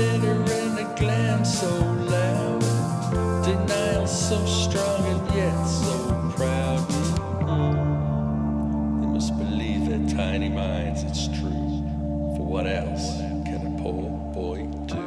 glitter and a glam so loud, denial so strong and yet so proud. They must believe their tiny minds it's true, for what else can a poor boy do?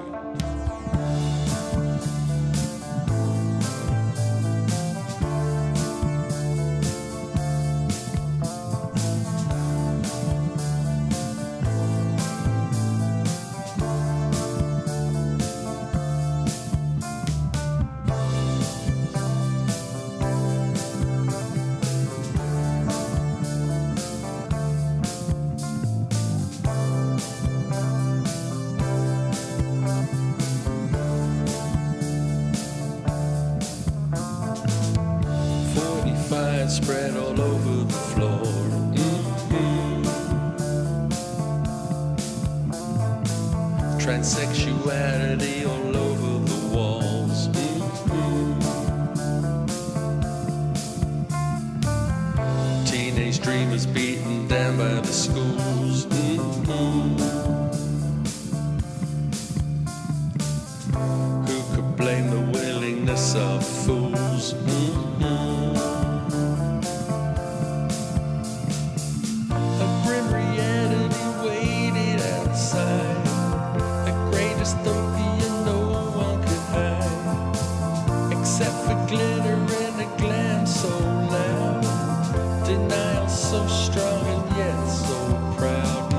Spread all over the floor. Transsexuality all over the walls. Teenage dreamers beaten down by the schools. Who could blame the willingness of fools? So strong and yet so proud.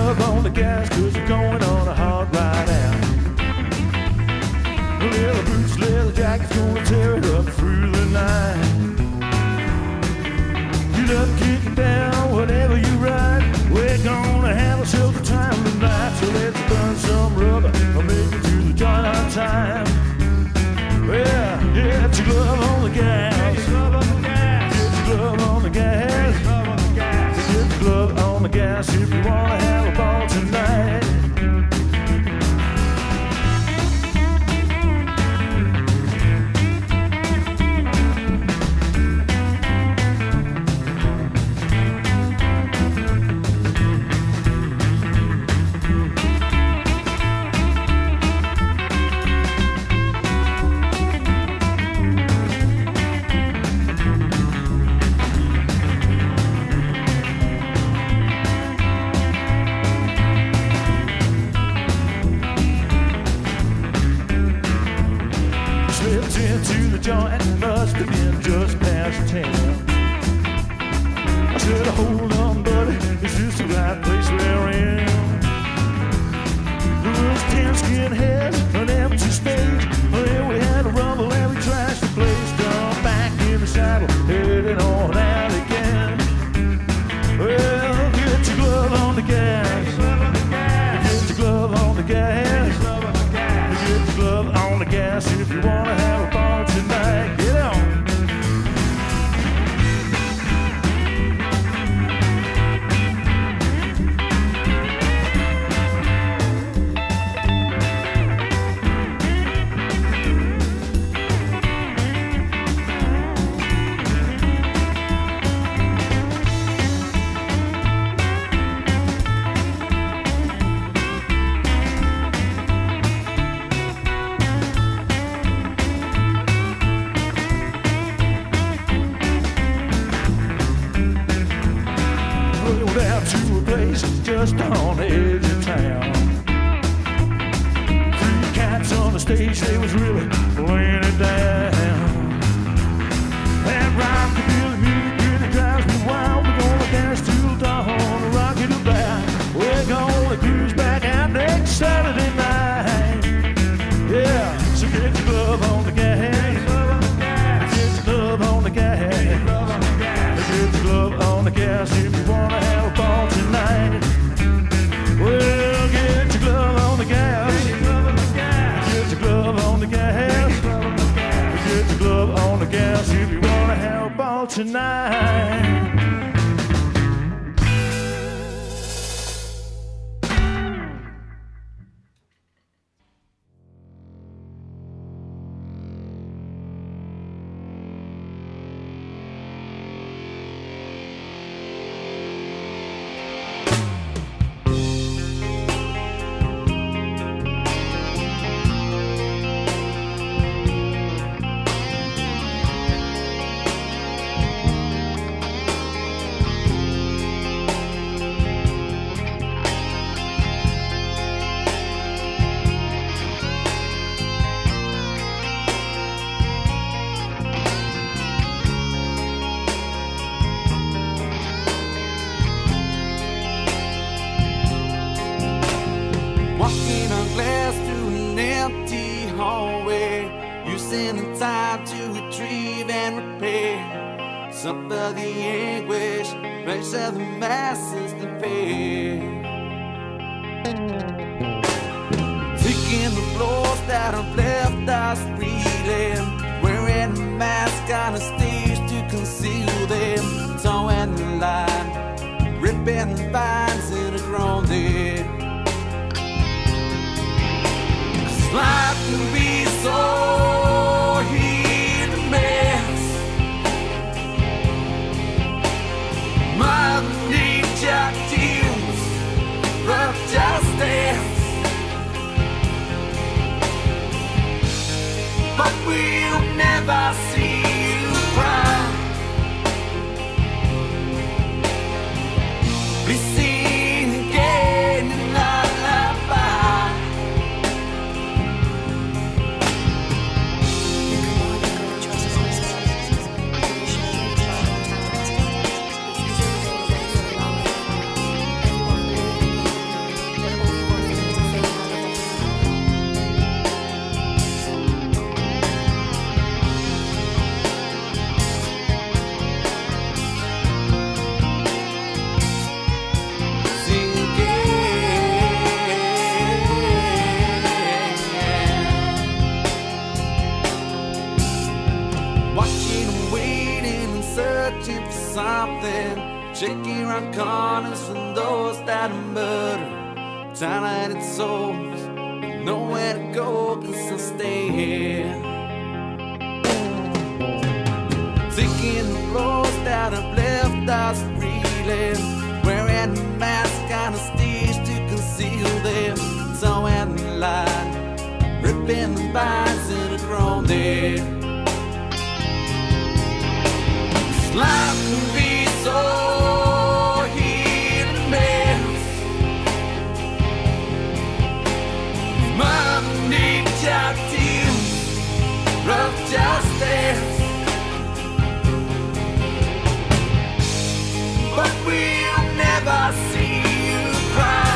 On the gas, cause we're going on a hard ride out. Leather boots, leather jackets, gonna tear it up through the night. Get up, kicking down, whatever you ride. We're gonna have ourselves a time tonight. So let's burn some rubber or make it to the joint on time. Well, get your glove on the gas. Get your glove on the gas. Get your glove on the gas if you wanna have a ball tonight. Into the joint, must have been just past 10. I said, hold on, buddy, is this the right place we're in? There was 10 skinheads, an empty stage. Then we had a rumble and we trashed the place. Down back in the saddle, heading on out. just on the edge of town. Three cats on the stage, they was really laying it down. That rockabilly music really drives me wild. We're gonna dance till dawn, rock it about. We're gonna cruise back out next Saturday night. Yeah, so get your glove on the gas. Get your glove on the gas. Get your glove on the gas if you wanna have a ball tonight. Well, get your glove on the gas. Get your glove on the gas. Get your glove on the gas if you wanna have a ball tonight. Walking on glass through an empty hallway, using the time to retrieve and repair some of the anguish, pressure the masses to pay. Taking the blows that have left us reeling, wearing a mask on a stage to conceal them, towing the line, ripping the vines in a groaning. Life can be so hit and miss. Mother Nature deals rough justice, but we'll never see you cry. Be seen again in lullaby. Shaking around corners from those that murder talented souls, nowhere to go 'cause I'll stay here. Taking the blows that have left us reeling, wearing a mask on a stage to conceal them, towing the line, ripping the vines that are grown there. Life can be so hit and miss. Mother Nature deals rough justice, but we'll never see you cry.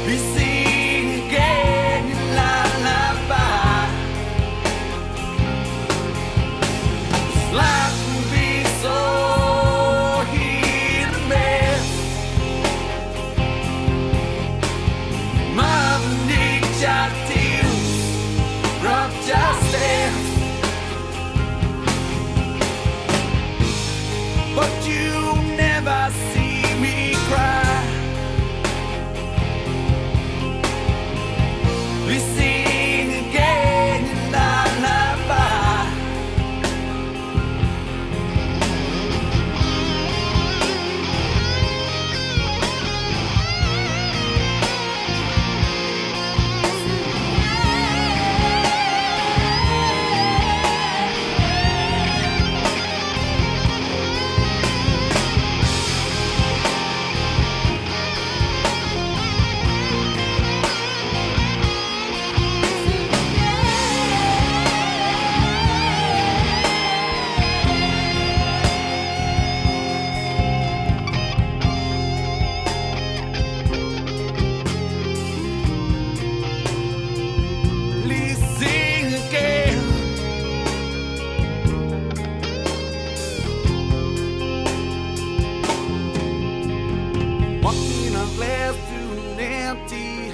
Be seen again in lullaby. Life can be so hit and miss. Mother Nature deals rough justice, but you never see me cry. We sing again in lullaby.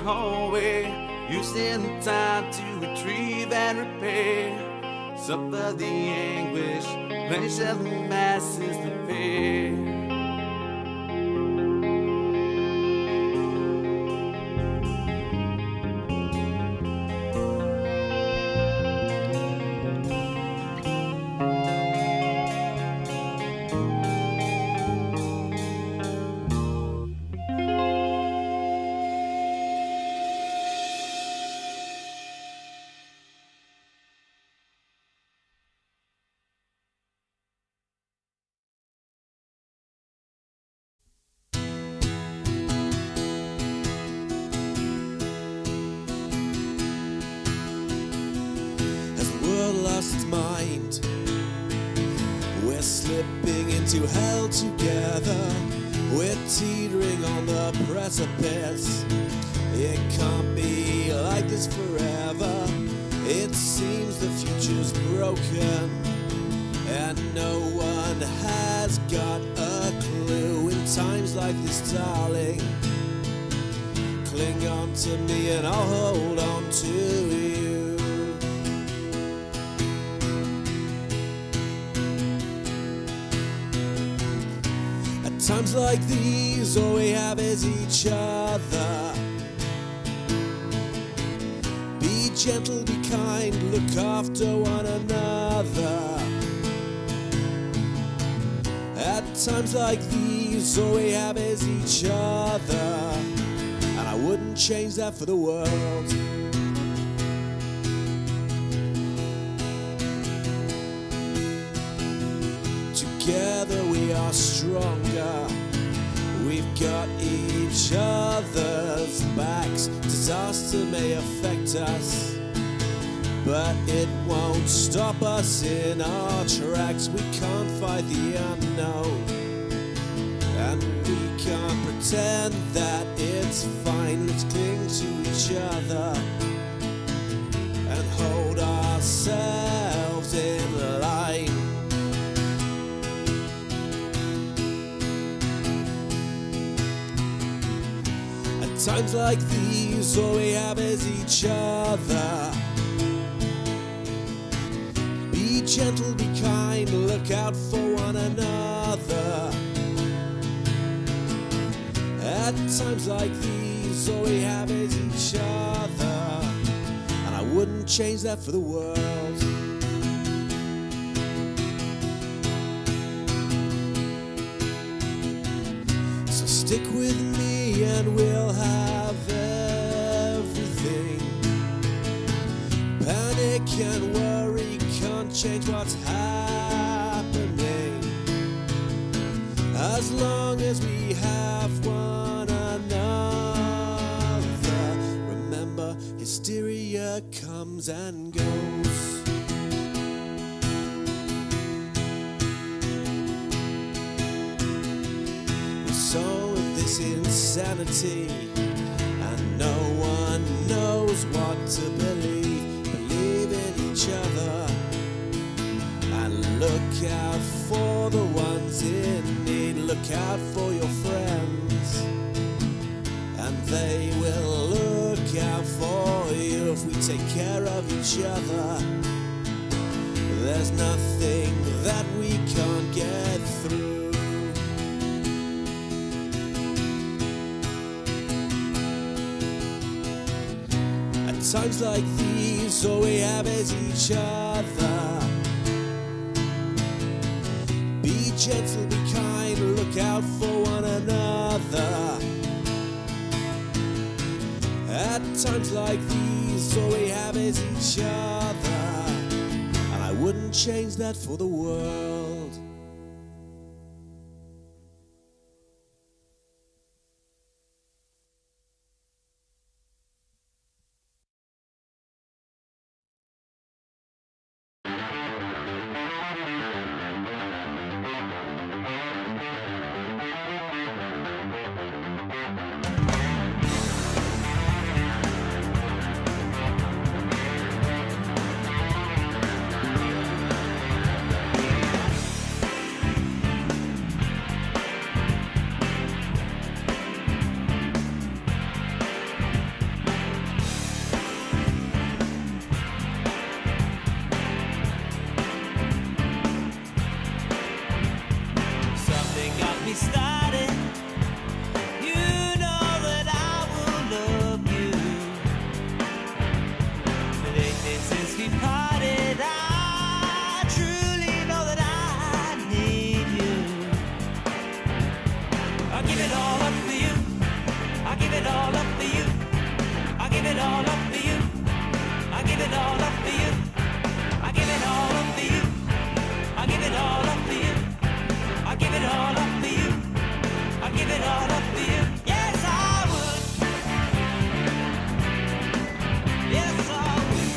hallway, using the time to retrieve and repair. Suffer the anguish, pleasure the masses to pay. World lost its mind. We're slipping into hell together. We're teetering on the precipice. It can't be like this forever. It seems the future's broken, and no one has got a clue. In times like this, darling, cling on to me and I'll hold on to you. Times like these, all we have is each other. Be gentle, be kind, look after one another. At times like these, all we have is each other, and I wouldn't change that for the world. Together we are stronger. We've got each other's backs. Disaster may affect us, but it won't stop us in our tracks. We can't fight the unknown, and we can't pretend that it's fine. Let's cling to each other and hold ourselves in line. Times like these, all we have is each other. Be gentle, be kind, look out for one another. At times like these, all we have is each other, and I wouldn't change that for the world. So stick with me and we'll have everything. Panic and worry can't change what's happening. As long as we have one another. Remember, hysteria comes and goes. So this insanity, and no one knows what to believe. Believe in each other and look out for the ones in need. Look out for your friends, and they will look out for you. If we take care of each other, there's nothing that we can't get through. Times like these, all we have is each other. Be gentle, be kind, look out for one another. At times like these, all we have is each other, and I wouldn't change that for the world. me started. You know that I will love you. But lately since we parted, I truly know that I need you. I give it all up for you. I give it all up for you. I give it all up for you. I give it all up for you. I give it all up for you. I give it all up for you. I give it all up for you. I give it all up for you. Yes, I would. Yes, I would.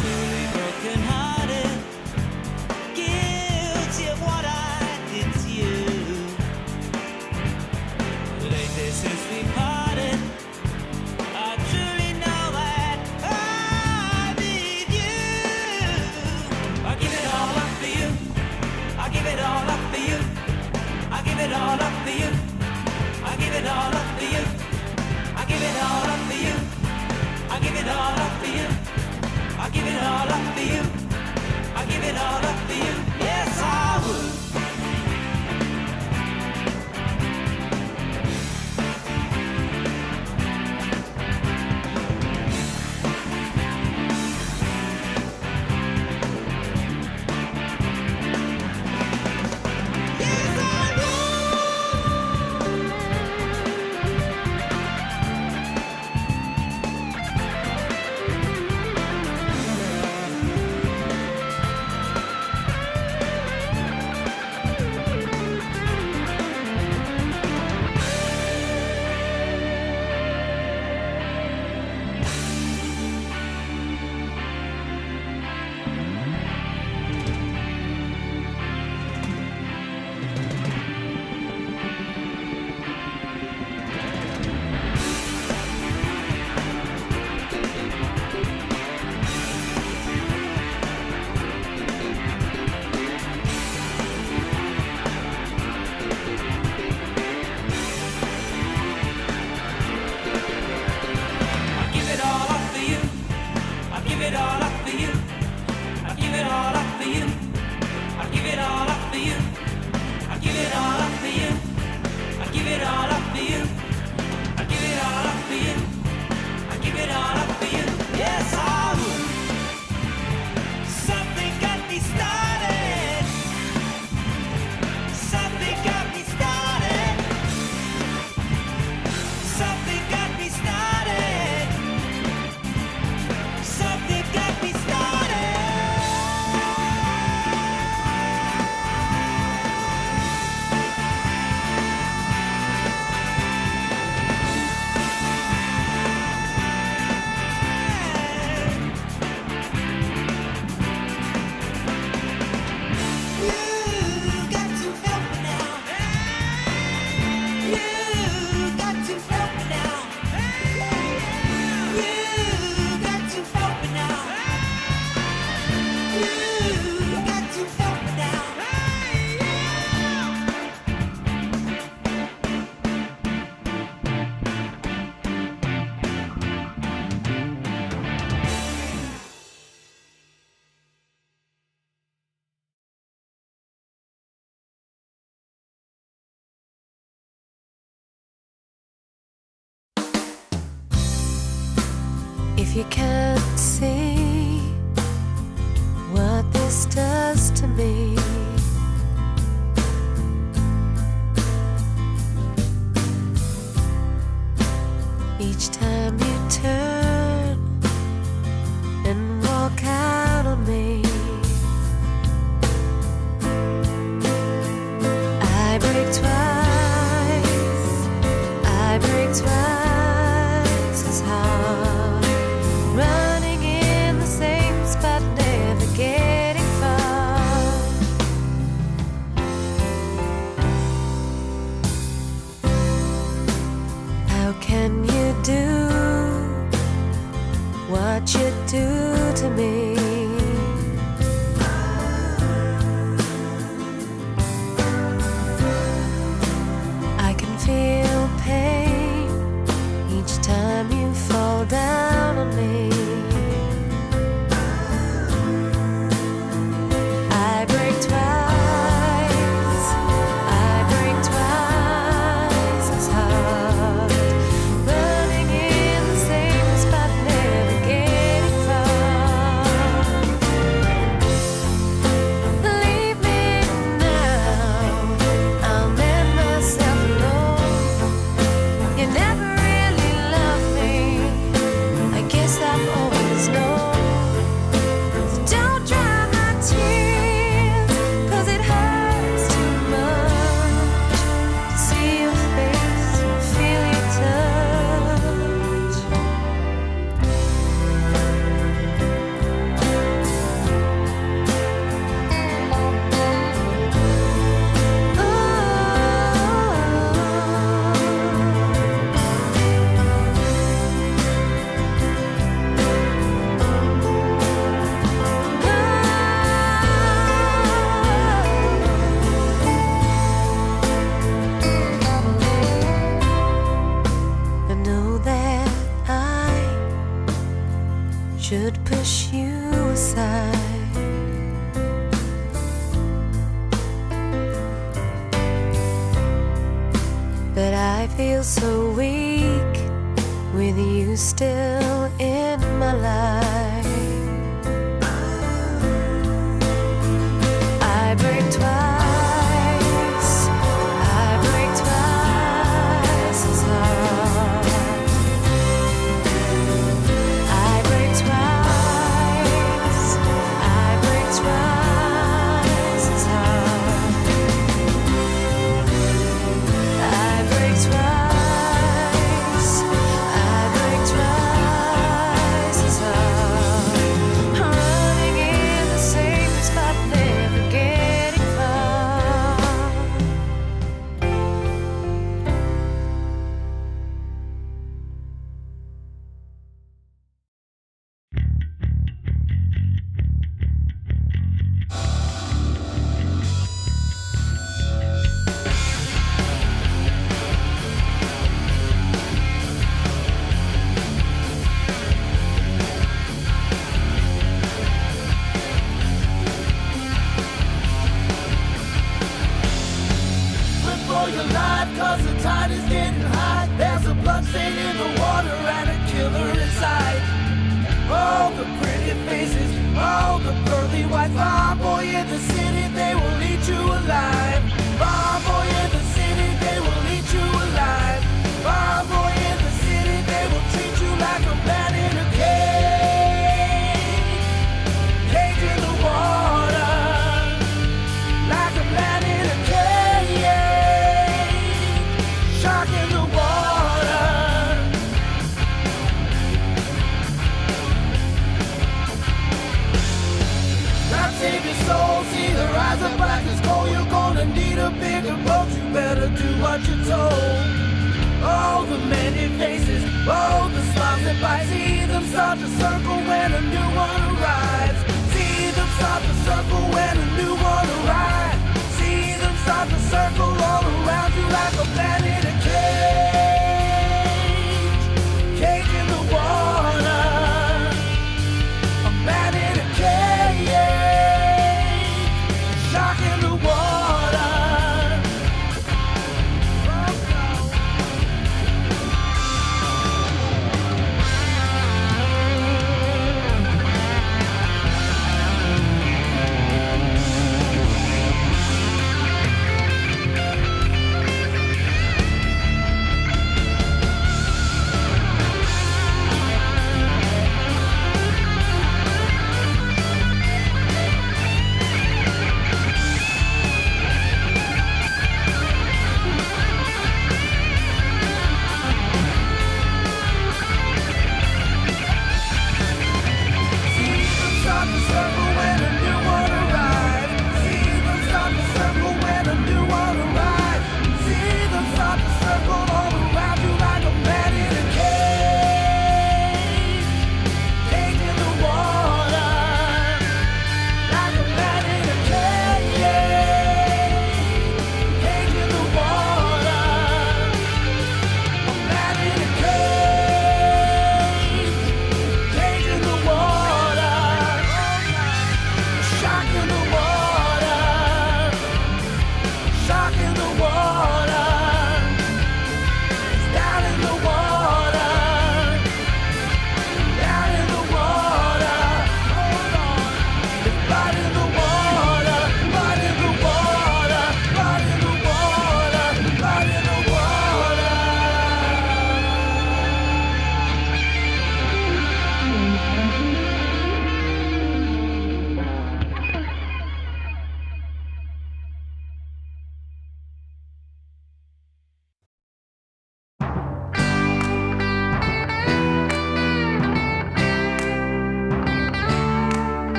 Truly broken hearted, guilty of what I did to you. Lately since we parted, I truly know that I need you. I give it all up for you. I give it all up for you. I give it all up for you. I give it all up for you. I give it all up for you. I give it all up for you. I give it all up for you. I give it all up for you. Yes, I would. If you can't see what this does to me, each time you turn and walk out on me, I break twice, I break twice as hard, running in the same spot, never getting far. How can you do what you do to me? I can feel pain I feel so weak with you still in my life. I break twice, I break twice as hard. I break twice, I break twice as hard. I break twice, I break twice as hard. I'm running in the same spot, never getting far. Look for your life, cause the tide is getting high. There's a blood stain in the water and a killer inside. Oh, the pretty faces, oh, the pearly white. Farm boy in the city, they will eat you alive. Farm boy in the city, they will eat you alive. Farm boy in the city, they will treat you like a man in a cage. Cage in the water, like a man in a cage. Shark in the water. God save your soul, see the rise of black as coal. You're gonna need a bigger boat, you better do what you're told. Oh, the many faces, oh, the smiles that bite. See them start to circle when a new one arrives. See them start to circle when a new one arrives. See them start to circle all around you like a man in a cage. Cage in the water, a man in a cage. Shark in the water.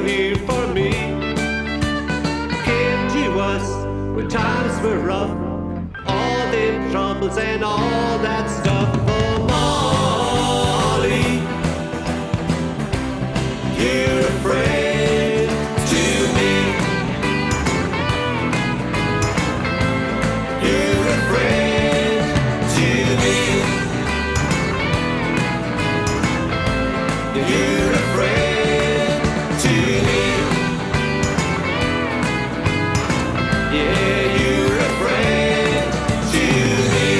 were here for me. Came to us when times were rough, all them troubles and all that stuff. Oh, Molly, you're a friend to me. You're a friend to me. You're a friend to me. Yeah, you're a friend to me.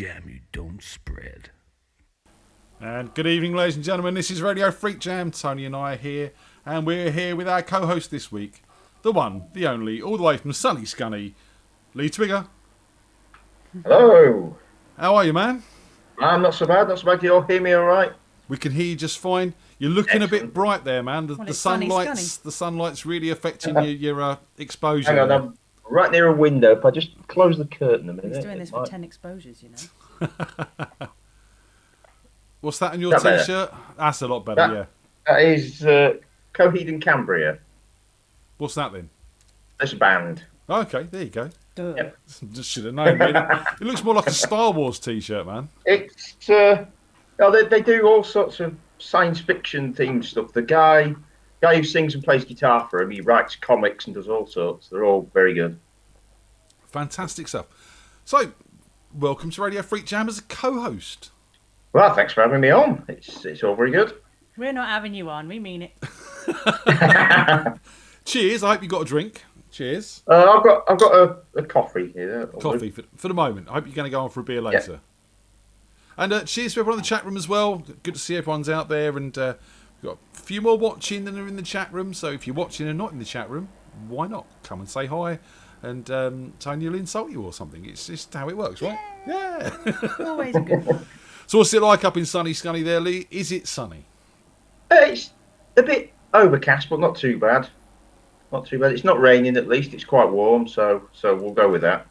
jam you don't spread. And good evening, ladies and gentlemen. This is Radio FreakJam. Tony and I are here, and we're here with our co-host this week, the one, the only, all the way from sunny Scunny, Lee Twigger. Hello. How are you, man? I'm not so bad. Not so bad. You all hear me all right? We can hear you just fine. You're looking a bit bright there, man. The it's sunny, sunlight's really affecting your exposure. Hang on, I'm right near a window. If I just close the curtain a minute. He's doing this for 10 exposures, you know. What's that on your T-shirt? That's a lot better, yeah. That is Coheed and Cambria. What's that then? This band. Okay, there you go. Yep. Just should have known. Really. It looks more like a Star Wars T-shirt, man. It's they do all sorts of science fiction themed stuff. The guy who sings and plays guitar for him, he writes comics and does all sorts. They're all very good. Fantastic stuff. So, welcome to Radio FreakJam as a co-host. Well, thanks for having me on. It's all very good. We're not having you on. We mean it. Cheers. I hope you got a drink. Cheers. I've got a coffee here. Coffee for the moment. I hope you're going to go on for a beer later. Yeah. And cheers to everyone in the chat room as well. Good to see everyone's out there. And we've got a few more watching than are in the chat room. So if you're watching and not in the chat room, why not? Come and say hi. And Tony will insult you or something. It's just how it works, right? Yeah. Always good. So what's it like up in sunny Scunny there, Lee? Is it sunny? It's a bit overcast, but not too bad. Not too bad. It's not raining, at least. It's quite warm, so we'll go with that.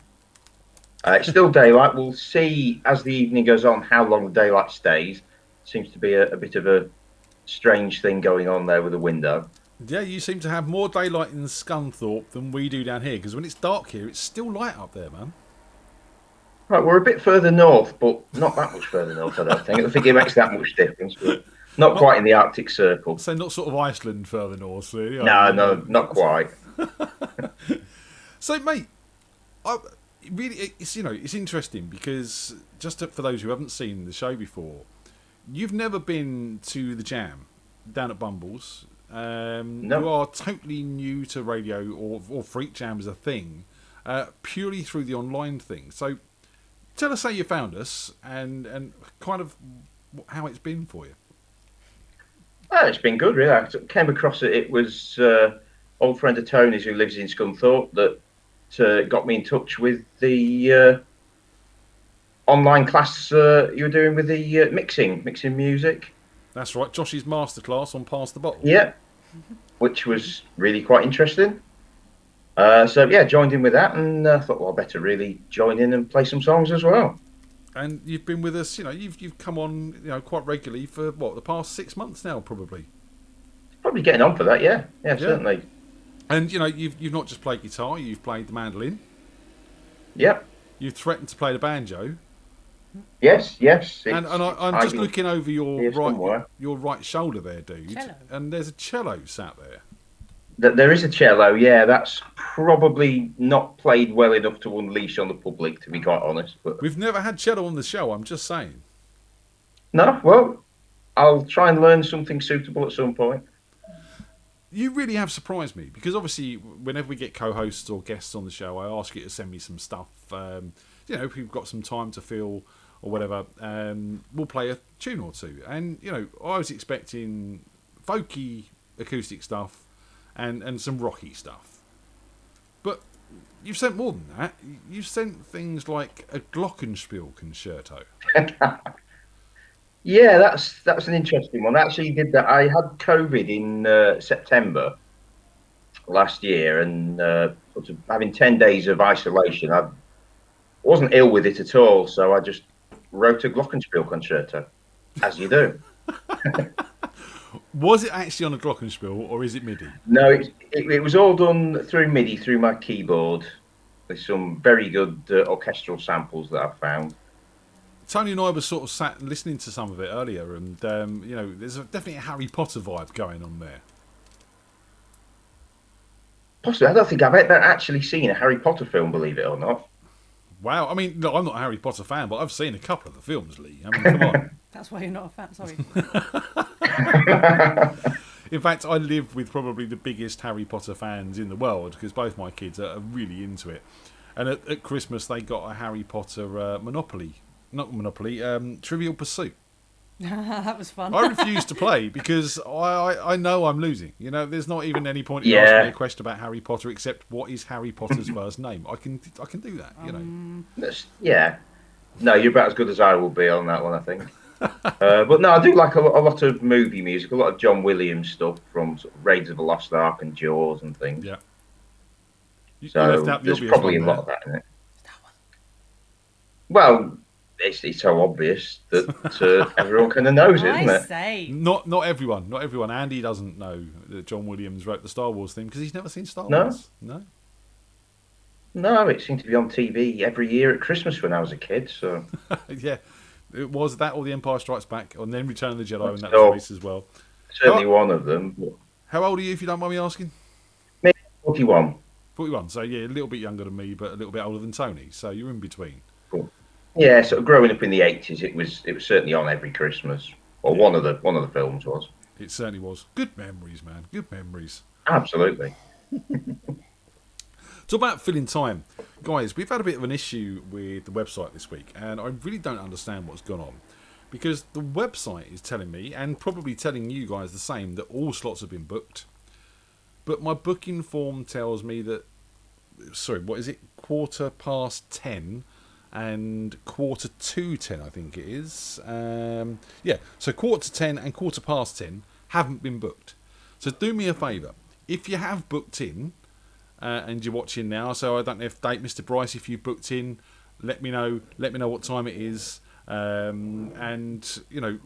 It's still daylight. We'll see as the evening goes on how long the daylight stays. Seems to be a bit of a strange thing going on there with the window. Yeah, you seem to have more daylight in Scunthorpe than we do down here, because when it's dark here, it's still light up there, man. Right, we're a bit further north, but not that much further north, I don't think. I don't think it makes that much difference, but not quite in the Arctic Circle. So not sort of Iceland further north, really? No, not quite. So, mate, it's interesting because just for those who haven't seen the show before, you've never been to the Jam down at Bumbles. No. You are totally new to radio or Freak Jam as a thing, purely through the online thing. So, tell us how you found us and kind of how it's been for you. Oh, it's been good, really. I came across it. It was old friend of Tony's who lives in Scunthorpe that got me in touch with the online class you were doing with the mixing music. That's right, Josh's masterclass on Pass the Bottle. Yeah, which was really quite interesting. Joined in with that and thought, well, I better really join in and play some songs as well. And you've been with us, you've come on, quite regularly for the past 6 months now, probably. Probably getting on for that, yeah, certainly. And you've not just played guitar, you've played the mandolin. Yep. You've threatened to play the banjo. Yes. And I'm just looking over your right shoulder there, dude. Cello. And there's a cello sat there. There is a cello, yeah. That's probably not played well enough to unleash on the public, to be quite honest. But we've never had cello on the show, I'm just saying. No, well, I'll try and learn something suitable at some point. You really have surprised me, because obviously whenever we get co-hosts or guests on the show, I ask you to send me some stuff. If we've got some time to fill or whatever, we'll play a tune or two. And, I was expecting folky acoustic stuff and some rocky stuff. But you've sent more than that. You've sent things like a Glockenspiel concerto. Yeah, that's an interesting one. I actually did that. I had COVID in September last year, and sort of having 10 days of isolation, I wasn't ill with it at all. So I just wrote a Glockenspiel concerto, as you do. Was it actually on a Glockenspiel, or is it MIDI? No, it was all done through MIDI, through my keyboard, with some very good orchestral samples that I found. Tony and I were sort of sat listening to some of it earlier, and there's definitely a Harry Potter vibe going on there. Possibly. I don't think I've ever actually seen a Harry Potter film, believe it or not. Wow. I mean, no, I'm not a Harry Potter fan, but I've seen a couple of the films, Lee. I mean, come on. That's why you're not a fan, sorry. In fact, I live with probably the biggest Harry Potter fans in the world, because both my kids are really into it. And at Christmas, they got a Harry Potter Monopoly not Monopoly, Trivial Pursuit. That was fun. I refuse to play because I know I'm losing. You know, there's not even any point in Yeah. asking me a question about Harry Potter except what is Harry Potter's first name. I can do that. You know. Yeah. No, you're about as good as I will be on that one, I think. But no, I do like a lot of movie music, a lot of John Williams stuff from sort of Raiders of the Lost Ark and Jaws and things. Yeah. You So left out the there's obvious probably a one lot there. of that in it. Well, it's so obvious that everyone kind of knows it, isn't I it? say. Not everyone. Not everyone. Andy doesn't know that John Williams wrote the Star Wars theme because he's never seen Star No. Wars. No. No, it seemed to be on TV every year at Christmas when I was a kid. So Yeah. It was that or The Empire Strikes Back, and then Return of the Jedi, and that So- was released as well. certainly one of them. How old are you, if you don't mind me asking? 41. 41. So yeah, a little bit younger than me, but a little bit older than Tony. So you're in between. Yeah, sort of growing up in the 80s, it was certainly on every Christmas, or one of the films was. It certainly was. Good memories, man. Good memories. Absolutely. So about filling time, guys, we've had a bit of an issue with the website this week, and I really don't understand what's gone on, because the website is telling me, and probably telling you guys the same, that all slots have been booked, but my booking form tells me that, sorry, what is it, 10:15 and 10:45, I think it is. Yeah, so 10:15 and 10:15 haven't been booked. So do me a favour, if you have booked in, and you're watching now, so I don't know if Mr. Bryce, if you booked in, let me know what time it is, and you know,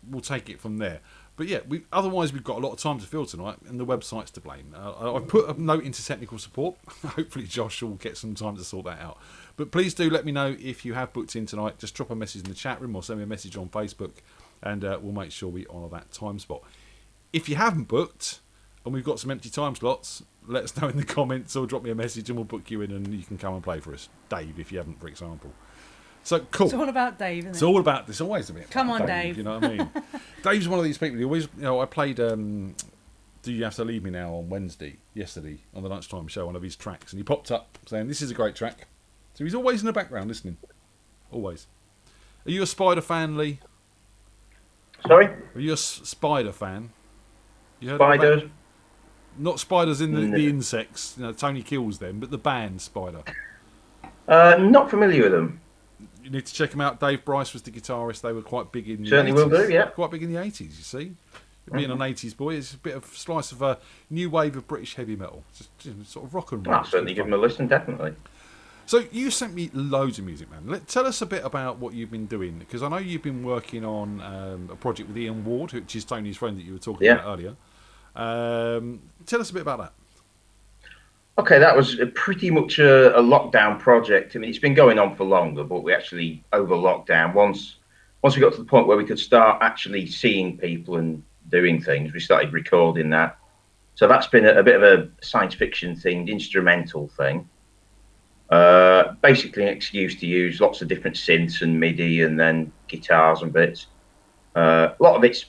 we'll take it from there. But yeah, otherwise we've got a lot of time to fill tonight, and the website's to blame. I've put a note into technical support. Hopefully Josh will get some time to sort that out. But please do let me know if you have booked in tonight. Just drop a message in the chat room or send me a message on Facebook, and we'll make sure we honour that time slot. If you haven't booked, and we've got some empty time slots, let us know in the comments or drop me a message and we'll book you in and you can come and play for us. Dave, if you haven't, for example. So, cool. It's all about Dave, isn't it? It's all about this. Always a bit. Come about on, Dave. You know what I mean? Dave's one of these people. He always, you know, I played Do You Have to Leave Me Now on yesterday, on the lunchtime show, one of his tracks, and he popped up saying, this is a great track. So he's always in the background listening. Always. Are you a Spider fan, Lee? Sorry? Are you a Spider fan? You heard of the Spiders? band? Not spiders in the insects. You know, Tony kills them, but the band Spider. Not familiar with them. You need to check them out. Dave Bryce was the guitarist. They were quite big in the Certainly 80s. will do, yeah. Quite big in the 80s, you see. Being an 80s boy, it's a bit of a slice of a new wave of British heavy metal. Just, you know, sort of rock and roll. I'll certainly give them a listen, definitely. So you sent me loads of music, man. Tell us a bit about what you've been doing, because I know you've been working on a project with Ian Ward, which is Tony's friend that you were talking about earlier. Tell us a bit about that. Okay, that was pretty much a lockdown project. I mean, it's been going on for longer, but we actually, over lockdown, once we got to the point where we could start actually seeing people and doing things, we started recording that. So that's been a bit of a science fiction themed instrumental thing. Basically an excuse to use lots of different synths and MIDI and then guitars and bits. A lot of it's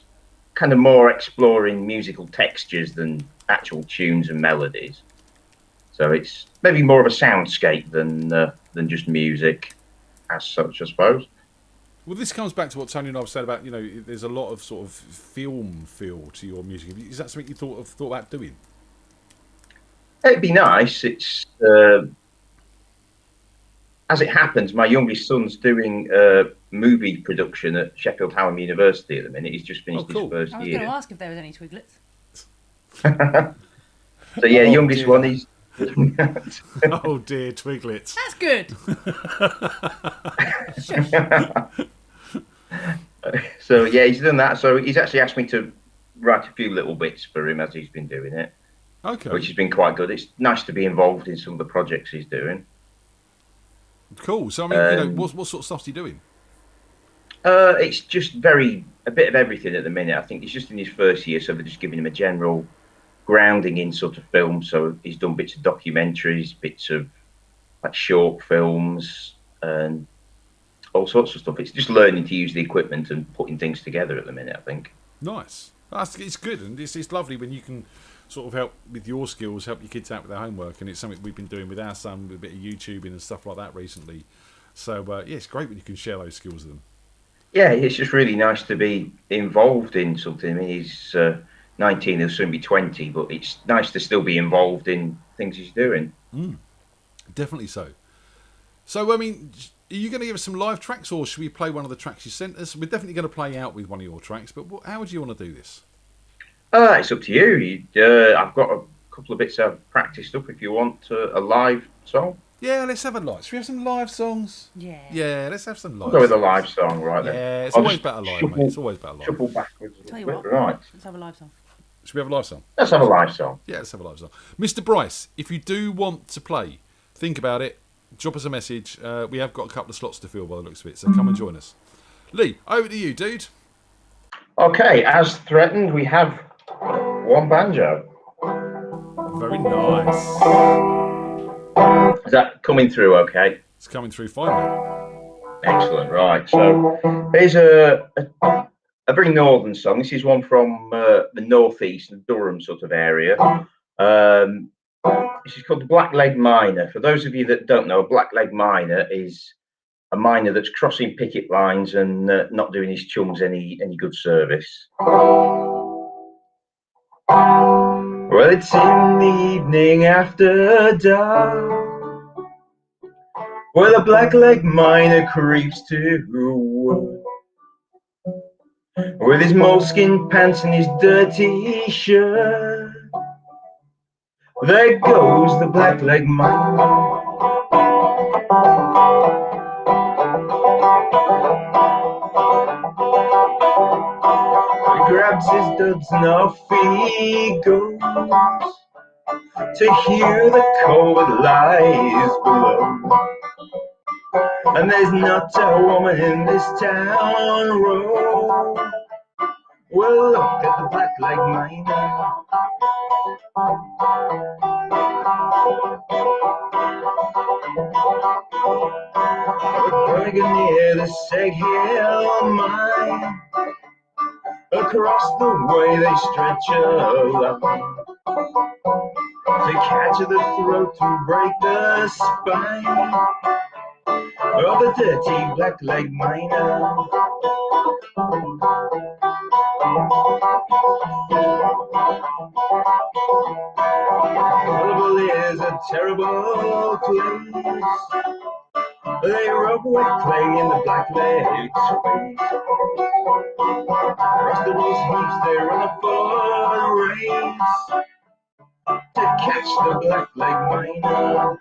kind of more exploring musical textures than actual tunes and melodies. So it's maybe more of a soundscape than just music as such, I suppose. Well, this comes back to what Tony and I've said about, you know, there's a lot of sort of film feel to your music. Is that something you thought about doing? It'd be nice. It's as it happens, my youngest son's doing movie production at Sheffield Hallam University at the minute. He's just finished his first I was year. going to ask if there was any Twiglets. So yeah, youngest one is. Oh dear, Twiglets. That's good. So yeah, he's done that. So he's actually asked me to write a few little bits for him as he's been doing it. Okay. Which has been quite good. It's nice to be involved in some of the projects he's doing. Cool. So I mean, you know, what sort of stuff's he doing? It's just a bit of everything at the minute. I think he's just in his first year, so they're just giving him a general grounding in sort of film. So he's done bits of documentaries, bits of like short films, and all sorts of stuff. It's just learning to use the equipment and putting things together at the minute, I think. Nice. It's good, and it's lovely when you can sort of help with your skills, help your kids out with their homework, and it's something we've been doing with our son with a bit of YouTubing and stuff like that recently. So yeah, it's great when you can share those skills with them. Yeah, it's just really nice to be involved in something. I mean, he's 19, he'll soon be 20, but it's nice to still be involved in things he's doing. Definitely so. So, I mean, are you going to give us some live tracks, or should we play one of the tracks you sent us? We're definitely going to play out with one of your tracks, but how would you want to do this? It's up to you. I've got a couple of bits I've practiced up if you want a live song. Yeah, let's have a live. Should we have some live songs? Yeah. Yeah, let's have some live. I'll go with a songs. live song, right then. Yeah, it's I'll always just better live, shuffle- mate. It's always better live. Shuffle backwards a Tell you little what, bit. Right. let's have a live song. Should we have a live song? Let's have a live song. Yeah, let's have a live song. Mr. Bryce, if you do want to play, think about it. Drop us a message. We have got a couple of slots to fill by the looks of it, so come and join us. Lee, over to you, dude. Okay, as threatened, we have one banjo. Very nice. Is that coming through okay? It's coming through fine, mate. Excellent, right. So here's a very northern song. This is one from the northeast, the Durham sort of area. This is called the Blackleg Miner. For those of you that don't know, a Blackleg Miner is a miner that's crossing picket lines and not doing his chums any good service. Well, it's in the evening after dark, where the Blackleg Miner creeps to work, with his moleskin pants and his dirty shirt. There goes the Blackleg Miner. He grabs his duds and off he goes to hear the cold that lies below. And there's not a woman in this town road. Well, look at the Blackleg Miner. We're going near the Seg Hill mine. Across the way they stretch a line to catch the throat and break the spine of the dirty Blackleg Miner. Horrible is a terrible place. They rub wet clay in the Blackleg's face. Across the rose heaps they run a full race to catch the Blackleg Miner.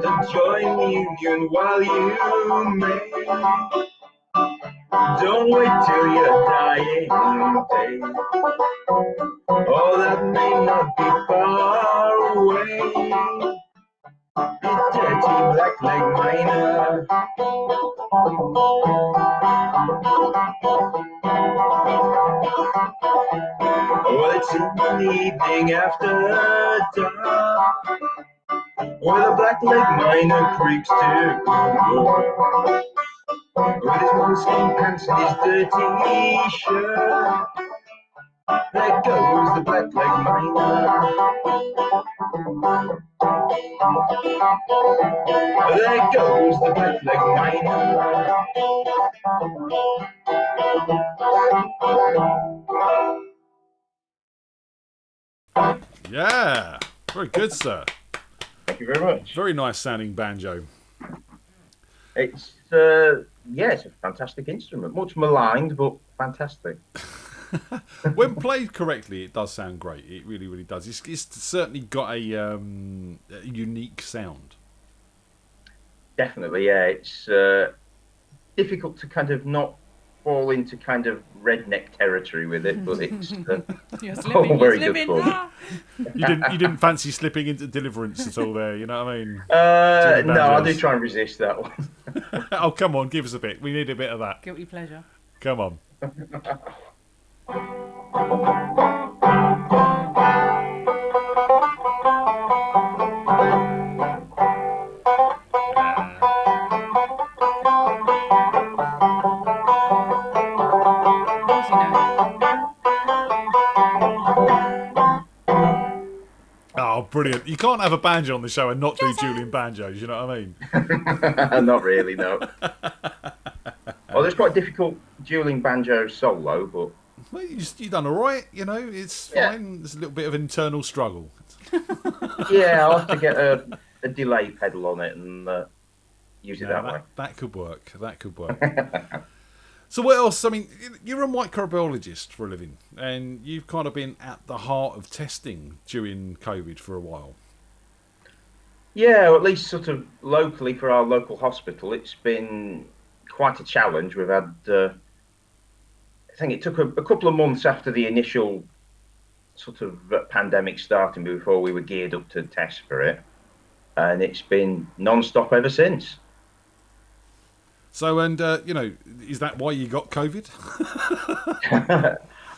To join the union while you may. Don't wait till your dying day. Oh, that may not be far away. You dirty Blackleg Miner. Well, it's in the evening after dark, where the Blackleg Miner creeps to work, with his moleskin pants and his dirty shirt. There goes the Blackleg Miner. There goes the Blackleg Miner. Yeah, very good, sir. Thank you very much. Very nice sounding banjo. It's it's a fantastic instrument. Much maligned, but fantastic. When played correctly, it does sound great. It really, really does. It's certainly got a unique sound. Definitely, yeah. It's difficult to kind of not fall into kind of redneck territory with it, but it's You're all slipping. You're very good slipping. fun. Ah! You didn't fancy slipping into Deliverance at all there, you know what I mean? No, I do banjos. try and resist that one. Oh, come on, give us a bit. We need a bit of that. Guilty pleasure. Come on. Of course you know. Oh, brilliant. You can't have a banjo on the show and not do dueling banjos, you know what I mean? Not really, no. Well, it's quite difficult dueling banjo solo, but Well, you've done all right, you know, it's Yeah. fine. There's a little bit of internal struggle. yeah, I'll have to get a delay pedal on it and use it Yeah, that way. that could work. That could work. So what else? I mean, you're a microbiologist for a living, and you've kind of been at the heart of testing during COVID for a while. Yeah, or at least sort of locally for our local hospital, it's been quite a challenge. We've had, I think it took a couple of months after the initial sort of pandemic starting before we were geared up to test for it, and it's been non-stop ever since. So, and you know, is that why you got COVID?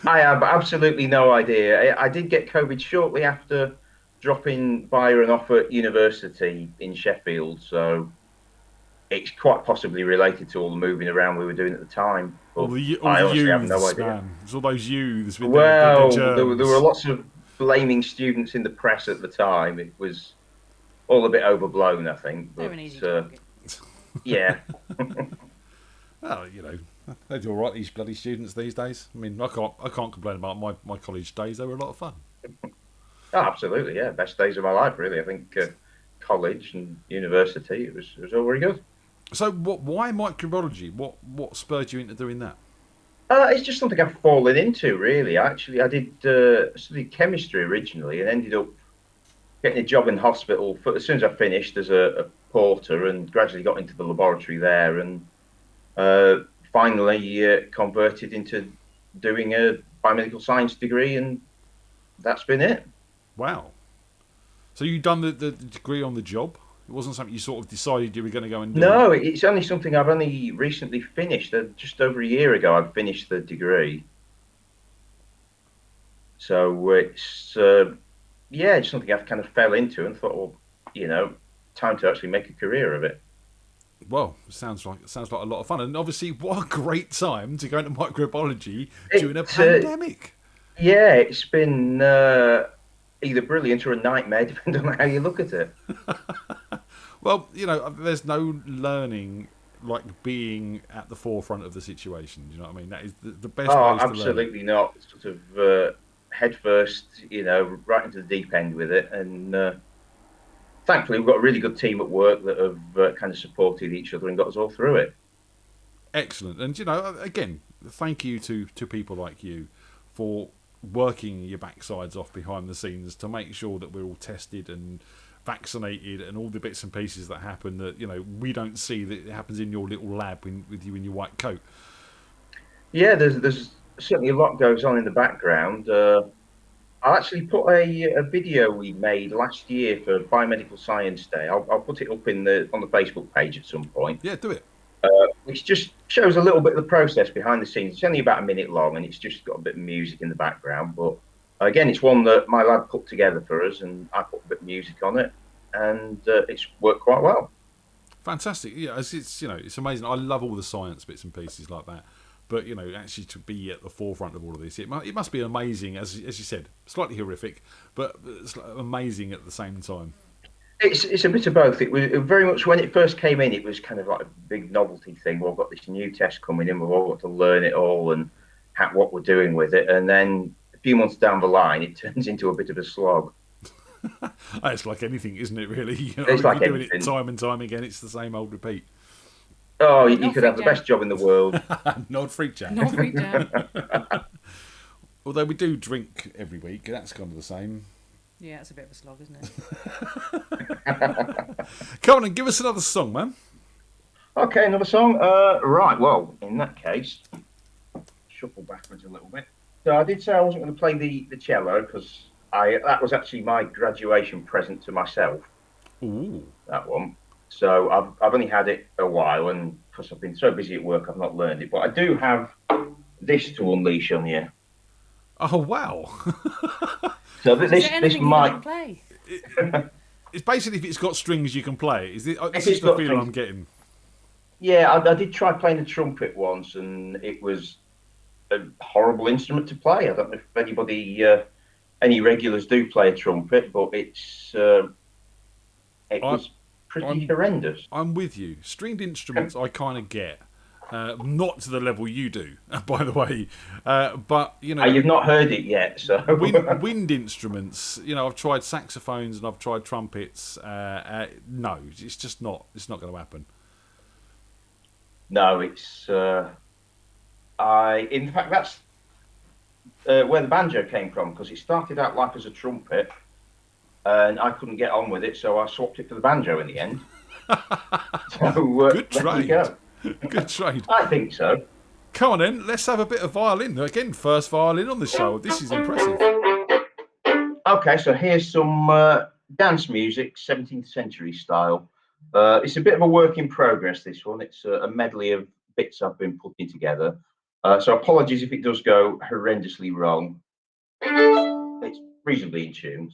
I have absolutely no idea. I did get COVID shortly after dropping Byron off at university in Sheffield, so it's quite possibly related to all the moving around we were doing at the time. But All I the honestly youths, have no idea. man. It's all those youths with Well, the there germs. were lots of blaming students in the press at the time. It was all a bit overblown, I think. They're But an easy target. yeah, Well, you know, they do all right, these bloody students these days. I mean, I can't complain about my college days. They were a lot of fun. oh, absolutely, yeah, best days of my life, really. I think college and university, it was all very good. So, why microbiology? What spurred you into doing that? It's just something I've fallen into, really. I did studied chemistry originally and ended up getting a job in hospital as soon as I finished as a porter, and gradually got into the laboratory there, and finally converted into doing a biomedical science degree, and that's been it. Wow. So you done the degree on the job? It wasn't something you sort of decided you were going to go and do? No, it's only something I've only recently finished. Just over a year ago, I finished the degree. So it's just something I've kind of fell into and thought, well, you know, time to actually make a career of it. Well, it sounds like a lot of fun, and obviously, what a great time to go into microbiology during a pandemic. Yeah, it's been either brilliant or a nightmare, depending on how you look at it. Well, you know, there's no learning like being at the forefront of the situation. Do you know what I mean? That is the best way to learn. Absolutely not. Sort of head first, you know, right into the deep end with it. And thankfully, we've got a really good team at work that have kind of supported each other and got us all through it. Excellent. And, you know, again, thank you to people like you for working your backsides off behind the scenes to make sure that we're all tested and vaccinated and all the bits and pieces that happen that, you know, we don't see that it happens in your little lab with you in your white coat. Yeah, there's certainly a lot goes on in the background. I'll actually put a video we made last year for Biomedical Science Day. I'll put it up on the Facebook page at some point. Yeah, do it. Which just shows a little bit of the process behind the scenes. It's only about a minute long, and it's just got a bit of music in the background. But again, it's one that my lad put together for us, and I put a bit of music on it, and it's worked quite well. Fantastic. Yeah, it's you know, it's amazing. I love all the science bits and pieces like that. But, you know, actually to be at the forefront of all of this, it must be amazing, as you said, slightly horrific, but it's amazing at the same time. It's a bit of both. It was very much, when it first came in, it was kind of like a big novelty thing. We've got this new test coming in, we've all got to learn it all and what we're doing with it. And then a few months down the line, it turns into a bit of a slog. It's like anything, isn't it, really? You know, It's like you're doing anything. it time and time again, it's the same old repeat. Oh, you Not could have the FreakJam. best job in the world. Not FreakJam. Not FreakJam. Although we do drink every week, that's kind of the same. Yeah, it's a bit of a slog, isn't it? Come on and give us another song, man. Okay, another song. Right, well, in that case, So I did say I wasn't going to play the cello because that was actually my graduation present to myself. Ooh. That one. So I've only had it a while, and because I've been so busy at work, I've not learned it. But I do have this to unleash on you. Oh wow! So Is this there anything you might. can play? It's basically if it's got strings, you can play it. This If is it's the got feeling strings. I'm getting. Yeah, I did try playing the trumpet once, and it was a horrible instrument to play. I don't know if anybody, any regulars do play a trumpet, but it was pretty horrendous. I'm with you. Stringed instruments, I kind of get. Not to the level you do, by the way. But you know, You've not heard it yet, so wind instruments. You know, I've tried saxophones and I've tried trumpets. No, it's just not. It's not going to happen. no, it's. In fact, that's where the banjo came from because it started out like as a trumpet, and I couldn't get on with it, so I swapped it for the banjo in the end. So Good there you trade. go. Good trade. I think so. Come on then, let's have a bit of violin. Again, first violin on the show. This is impressive. Okay, so here's some dance music, 17th century style. It's a bit of a work in progress, this one. It's a medley of bits I've been putting together. So apologies if it does go horrendously wrong. It's reasonably in tune.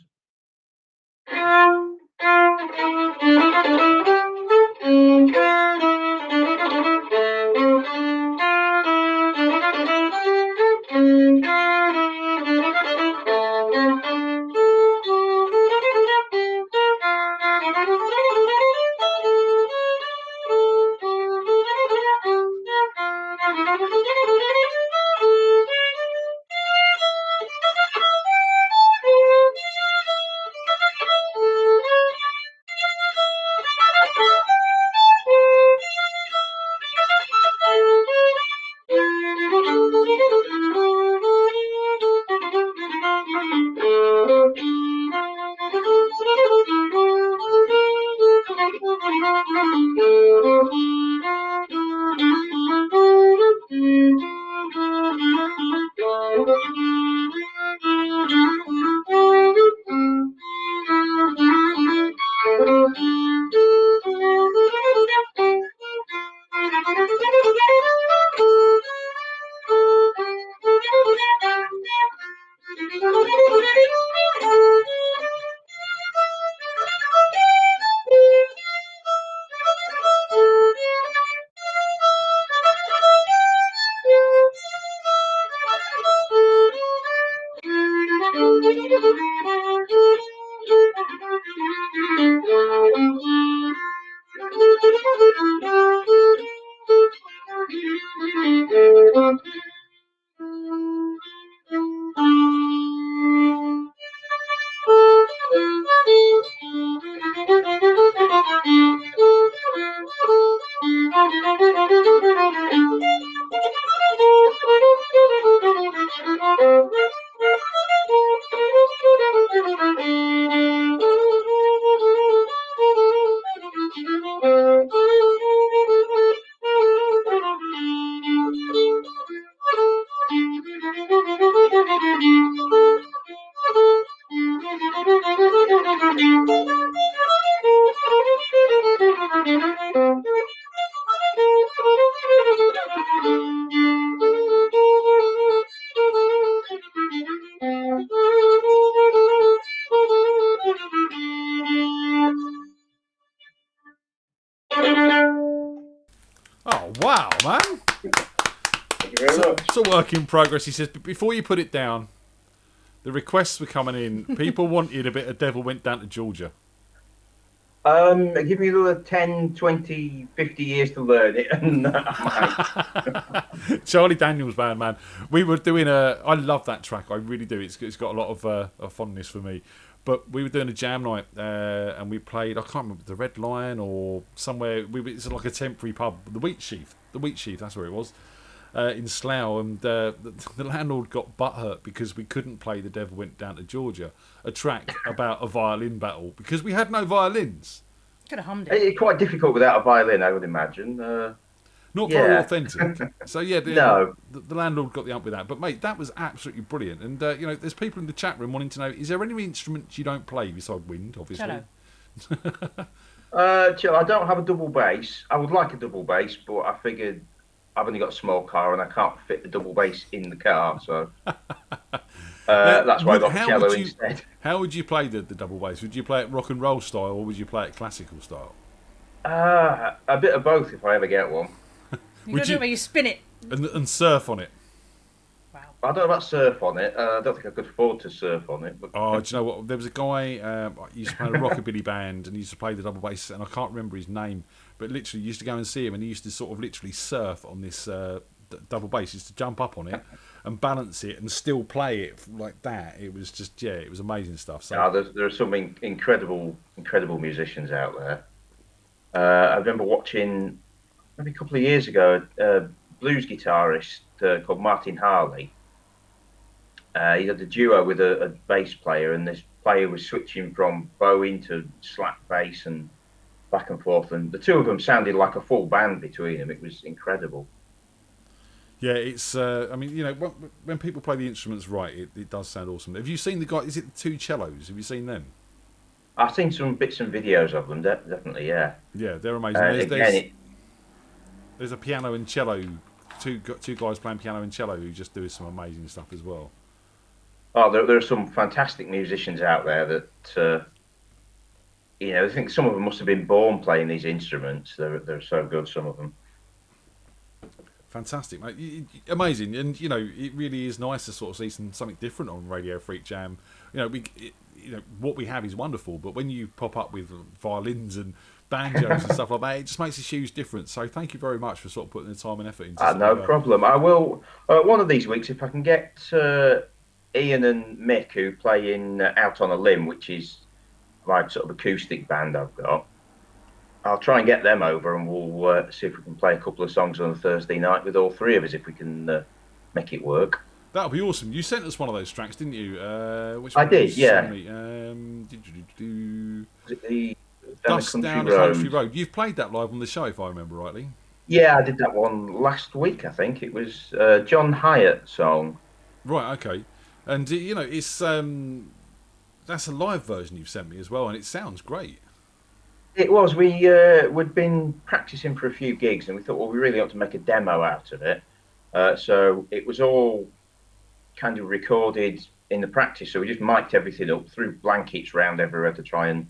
Oh wow, man! Thank you very much. It's a work in progress. He says, but before you put it down, the requests were coming in. People wanted a bit of Devil Went Down to Georgia. Give me another 10, 20, 50 years to learn it, and I might. Charlie Daniels Band, man. We were doing I love that track. I really do. It's got a lot of fondness for me. But we were doing a jam night, and we played. I can't remember, the Red Lion or somewhere. It's like a temporary pub, the Wheat Sheaf. The Wheat Sheaf. That's where it was. In Slough, and the landlord got butthurt because we couldn't play The Devil Went Down to Georgia, a track about a violin battle, because we had no violins. Could have hummed it. It's quite difficult without a violin, I would imagine. No, Not Yeah. very authentic. So yeah, No. the landlord got the ump with that. But mate, that was absolutely brilliant. And you know, there's people in the chat room wanting to know: is there any instruments you don't play besides wind? Obviously. Cello. I don't have a double bass. I would like a double bass, but I figured I've only got a small car and I can't fit the double bass in the car, so that's why I got cello instead. How would you play the double bass? Would you play it rock and roll style, or would you play it classical style? A bit of both if I ever get one. You gotta do it where you spin it. And surf on it? Wow. I don't know about surf on it. I don't think I could afford to surf on it. But Oh, do you know what? There was a guy, he used to play in a rockabilly band, and he used to play the double bass, and I can't remember his name, but literally you used to go and see him, and he used to sort of literally surf on this double bass. He used to jump up on it and balance it and still play it like that. It was just, yeah, it was amazing stuff. So there are some incredible musicians out there. I remember watching, maybe a couple of years ago, a blues guitarist called Martin Harley. He had a duo with a bass player, and this player was switching from bow into slap bass and back and forth, and the two of them sounded like a full band between them. It was incredible. yeah, it's. I mean, you know, when people play the instruments right, it does sound awesome. Have you seen the guy? Is it the two cellos? Have you seen them? I've seen some bits and videos of them. Definitely, yeah. Yeah, they're amazing. Again, There's a piano and cello. Two guys playing piano and cello who just do some amazing stuff as well. there are some fantastic musicians out there that, you know, I think some of them must have been born playing these instruments. They're so good, some of them. Fantastic, mate! Amazing, and you know, it really is nice to sort of see something different on Radio Freak Jam. You know, what we have is wonderful, but when you pop up with violins and banjos and stuff like that, it just makes a huge difference. So thank you very much for sort of putting the time and effort into. No problem. I will one of these weeks if I can get Ian and Mick, who play in Out on a Limb, which is my sort of acoustic band I've got. I'll try and get them over, and we'll see if we can play a couple of songs on a Thursday night with all three of us, if we can make it work. That'll be awesome. You sent us one of those tracks, didn't you? Which I one did, you yeah. sent me? Was it the Dust Down a Country Road. You've played that live on the show, if I remember rightly. Yeah, I did that one last week, I think. It was John Hyatt song. Right, okay. And, you know, it's that's a live version you've sent me as well, and it sounds great. It was. We'd been practicing for a few gigs, and we thought, well, we really ought to make a demo out of it. So it was all kind of recorded in the practice. So we just mic'd everything up, threw blankets round everywhere to try and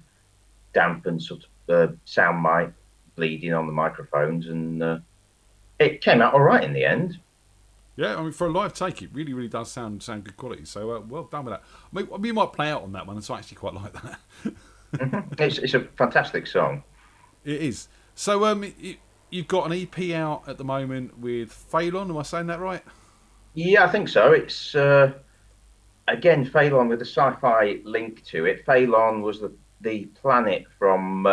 dampen sort of sound mic bleeding on the microphones, and it came out all right in the end. Yeah, I mean, for a live take, it really, really does sound good quality. So well done with that. I mean, we might play out on that one, and so I actually quite like that. It's a fantastic song. It is. So you've got an EP out at the moment with Phelan. Am I saying that right? Yeah, I think so. It's again Phelan with a sci-fi link to it. Phelan was the planet from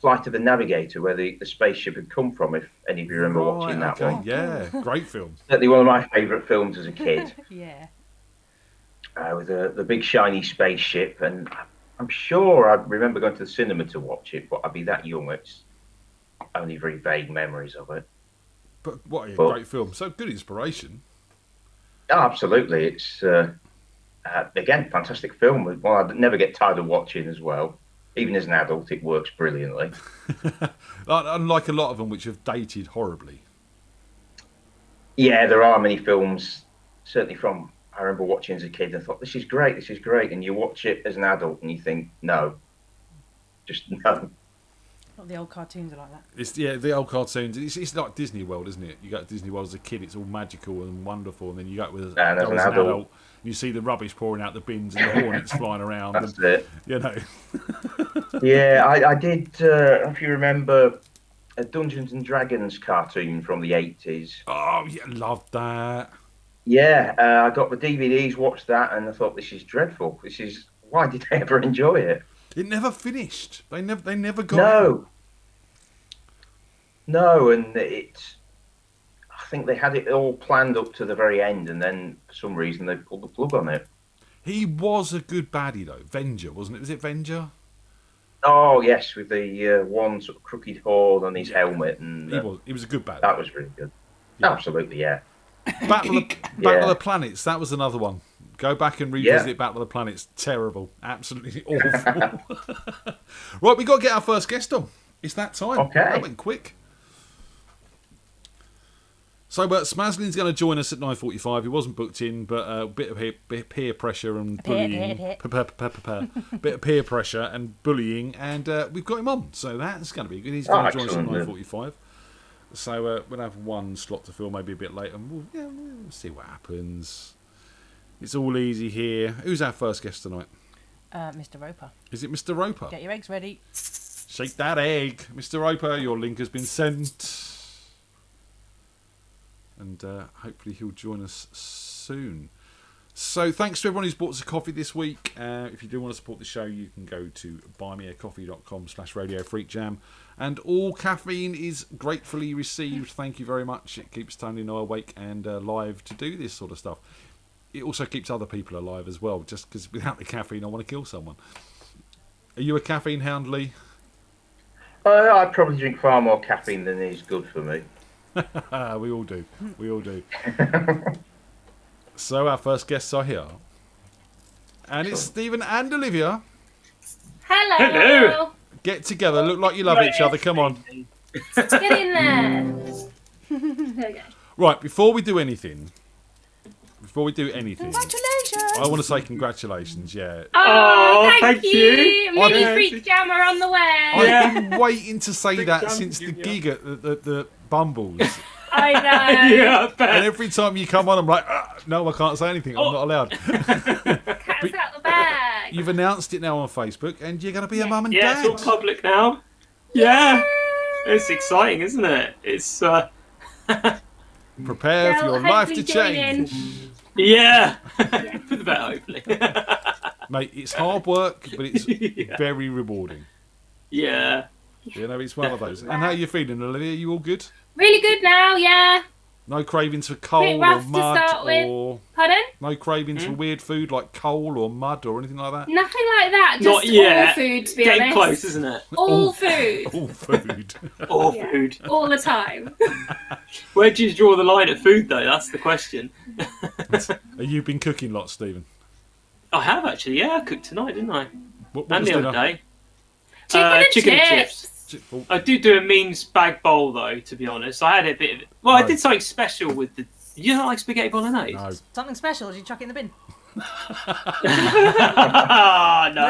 Flight of the Navigator, where the spaceship had come from. If any of you remember watching that one, yeah, great film. Certainly one of my favourite films as a kid. Yeah. With the big shiny spaceship, and I'm sure I remember going to the cinema to watch it, but I'd be that young. It's only very vague memories of it. But what a great film! So good inspiration. Oh, absolutely, it's again fantastic film. One I'd never get tired of watching as well. Even as an adult, it works brilliantly. Unlike a lot of them, which have dated horribly. Yeah, there are many films, certainly from I remember watching as a kid and thought, this is great, and you watch it as an adult and you think, no, just no. Not the old cartoons are like that. It's the old cartoons. It's like Disney World, isn't it? You go to Disney World as a kid, it's all magical and wonderful, and then you go with as an adult, you see the rubbish pouring out the bins and the hornets flying around. That's it. You know. Yeah, I did. If you remember, a Dungeons and Dragons cartoon from the 80s. Oh yeah, loved that. Yeah, I got the DVDs, watched that, and I thought, this is dreadful. Why did I ever enjoy it? It never finished. They never got out. No, and I think they had it all planned up to the very end, and then for some reason they pulled the plug on it. He was a good baddie though. Venger, wasn't it? Was it Venger? Oh yes, with the one sort of crooked horn on his helmet, and He was a good battle. that was really good. Yeah. Absolutely, yeah. Battle of the Planets. That was another one. Go back and revisit Battle of the Planets. Terrible, absolutely awful. Right, we got to get our first guest on. It's that time. Okay. That went quick. So, Smazlin's going to join us at 9:45. He wasn't booked in, but a bit of peer pressure and bullying. Bit of peer pressure and bullying, and we've got him on. So that's going to be good. He's going to join us at 9:45. So we'll have one slot to fill, maybe a bit later, and we'll see what happens. It's all easy here. Who's our first guest tonight? Mr. Roper. Is it Mr. Roper? Get your eggs ready. Shake that egg. Mr. Roper, your link has been sent. And hopefully he'll join us soon. So thanks to everyone who's bought us a coffee this week. If you do want to support the show, you can go to buymeacoffee.com/Radio FreakJam. And all caffeine is gratefully received. Thank you very much. It keeps Tony and I awake and live to do this sort of stuff. It also keeps other people alive as well, just because without the caffeine I want to kill someone. Are you a caffeine hound, Lee? I probably drink far more caffeine than is good for me. We all do. We all do. So our first guests are here. And it's Stephen and Olivia. Hello. Hello. Get together. Look like you love each other. Come on. Get in there. There we go. Right, before we do anything, Congratulations. I want to say congratulations, yeah. Oh, thank thank you. you. Mini Yeah. FreakJam are on the way. I've been waiting to say Big that jump, since the Junior. gig at the Bumbles. I know. Yeah, I bet. And every time you come on, I'm like, no, I can't say anything. I'm not allowed. Cat's out the bag. You've announced it now on Facebook, and you're going to be a mum and Yeah, dad. it's all public now. Yeah. It's exciting, isn't it? It's, Prepare for Well, your life to hopefully join change. yeah. For the better, hopefully. Mate, it's hard work, but it's Yeah. very rewarding. Yeah. You know, it's one of those. And how are you feeling, Olivia? You all good? Really good now, yeah. No cravings for coal or rough to mud, start with. or Pardon? no cravings for weird food like coal or mud or anything like that. Nothing like that. Not Just yet. all food, to be Getting honest. close, isn't it? All food. All food. All Yeah. food. All the time. Where do you draw the line at food, though? That's the question. Have you been cooking lots, Stephen? I have, actually. Yeah, I cooked tonight, didn't I? What And was the other dinner? day. Chicken and chips. Oh, I do a mean spag bowl, though, to be honest. I had a bit of it. Well, I No. did something special with the... You don't like spaghetti bolognese? no. Something special, did you chuck it in the bin? No,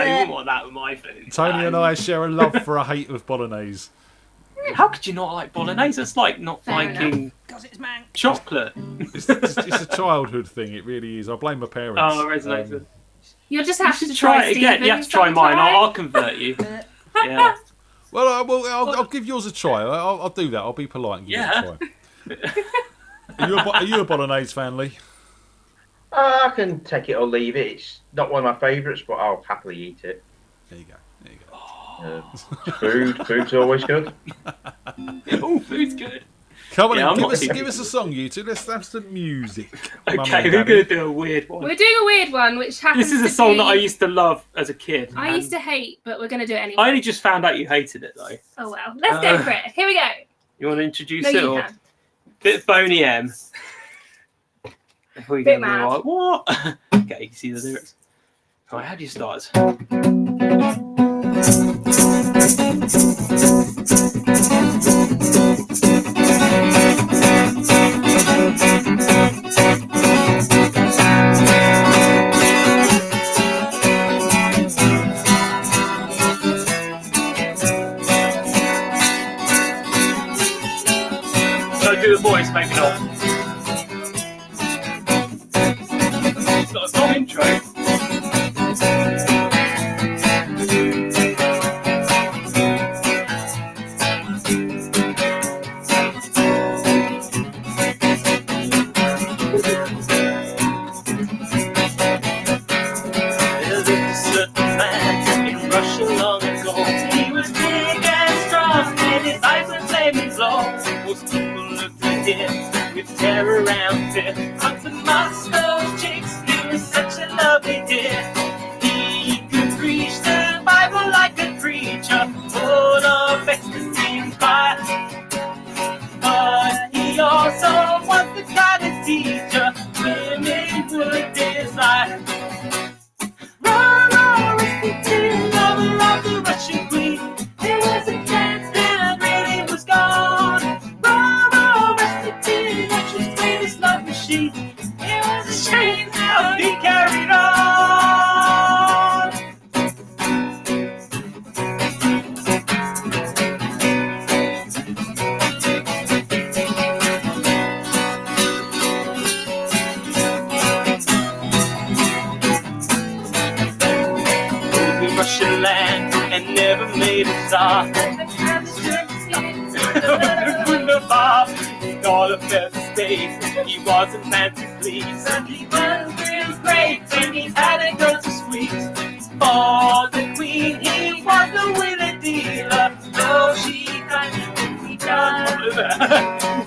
you wouldn't want that with my food. Tony No. and I share a love for a hate of bolognese. How could you not like bolognese? That's like not Fair liking Because it's mank. chocolate. It's a childhood thing, it really is. I blame my parents. Oh, it resonates with... You'll just You have should to try it again. Stephen You have to try mine. sometime. I'll convert you. Yeah. Well, I'll give yours a try. I'll do that. I'll be polite and give it a try. Are you a bolognese fan, Lee? I can take it or leave it. It's not one of my favourites, but I'll happily eat it. There you go. There you go. Food's always good. Oh, food's good. Come on, Yeah, I'm in, not give too- us a song, you two. Let's have some music. Mum Okay, and we're Daddy. going to do a weird one. We're doing a weird one, which happens This is a to song be... that I used to love as a kid. I and used to hate, but we're going to do it I anyway. only just found out you hated it, though. Oh, well. Let's go for it. Here we go. You want to introduce No, it? you Or can. bit of Boney M. Before you Bit go, mad. like, what? Okay, you can see the lyrics. Right, how do you start? So do the voice, maybe not. It's got a song intro. There lived a certain man in Russia long ago. He was big and strong, and his eyes would flaming glow. Most people looked at him with terror and fear. Until Moscow's chicks knew was such a lovely dear. He could preach the Bible like a preacher. all affairs of state. He was a man to please, and he was real great when he had a girl to squeeze. For the queen, he was the willing dealer. Though she kind of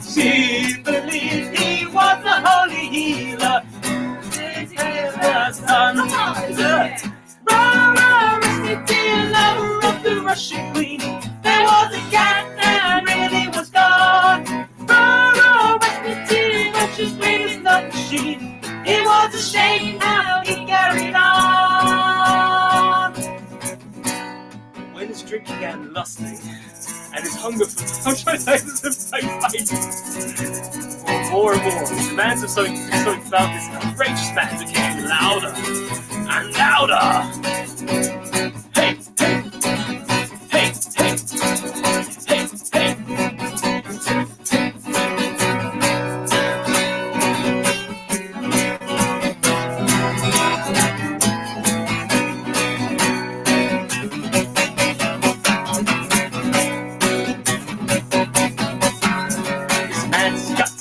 she believed he was the holy healer. This is the son. Rasputin, lover of the Russian queen. There was a cat that really was gone. Rasputin, Russia's greatest love machine. It was a shame how he carried on. When his drink began lusting, and his hunger for more and more, the demands of something about this outrageous man became louder and louder. Hey, hey, hey, hey, hey, hey.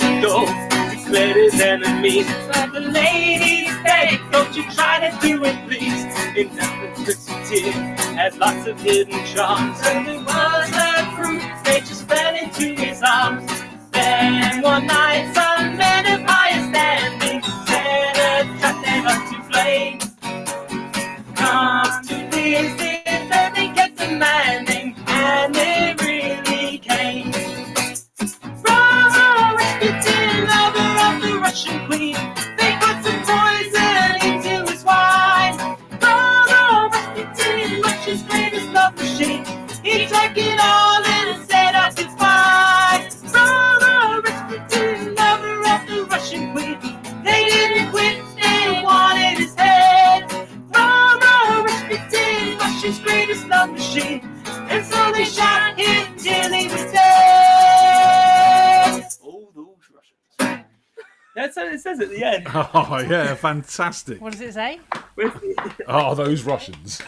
Declared his enemies, but the ladies say, don't you try to do it, please. In that Christian had lots of hidden charms, and it was a fruit they just fell into his arms. Then one night, some men of higher standing set a trap they love to play. Come to visit, and they kept demanding, and they really came. Russian queen, they put some poison into his wine. Rasputin, Russia's greatest love machine. He took it all and set up his fight. Rasputin, lover of the Russian queen. They didn't quit, they wanted his head. Rasputin, Russia's greatest love machine. And so they shot him till he was dead. Oh, those Russians. That's what it says at the end. Oh, yeah, fantastic. What does it say? Oh, those Russians.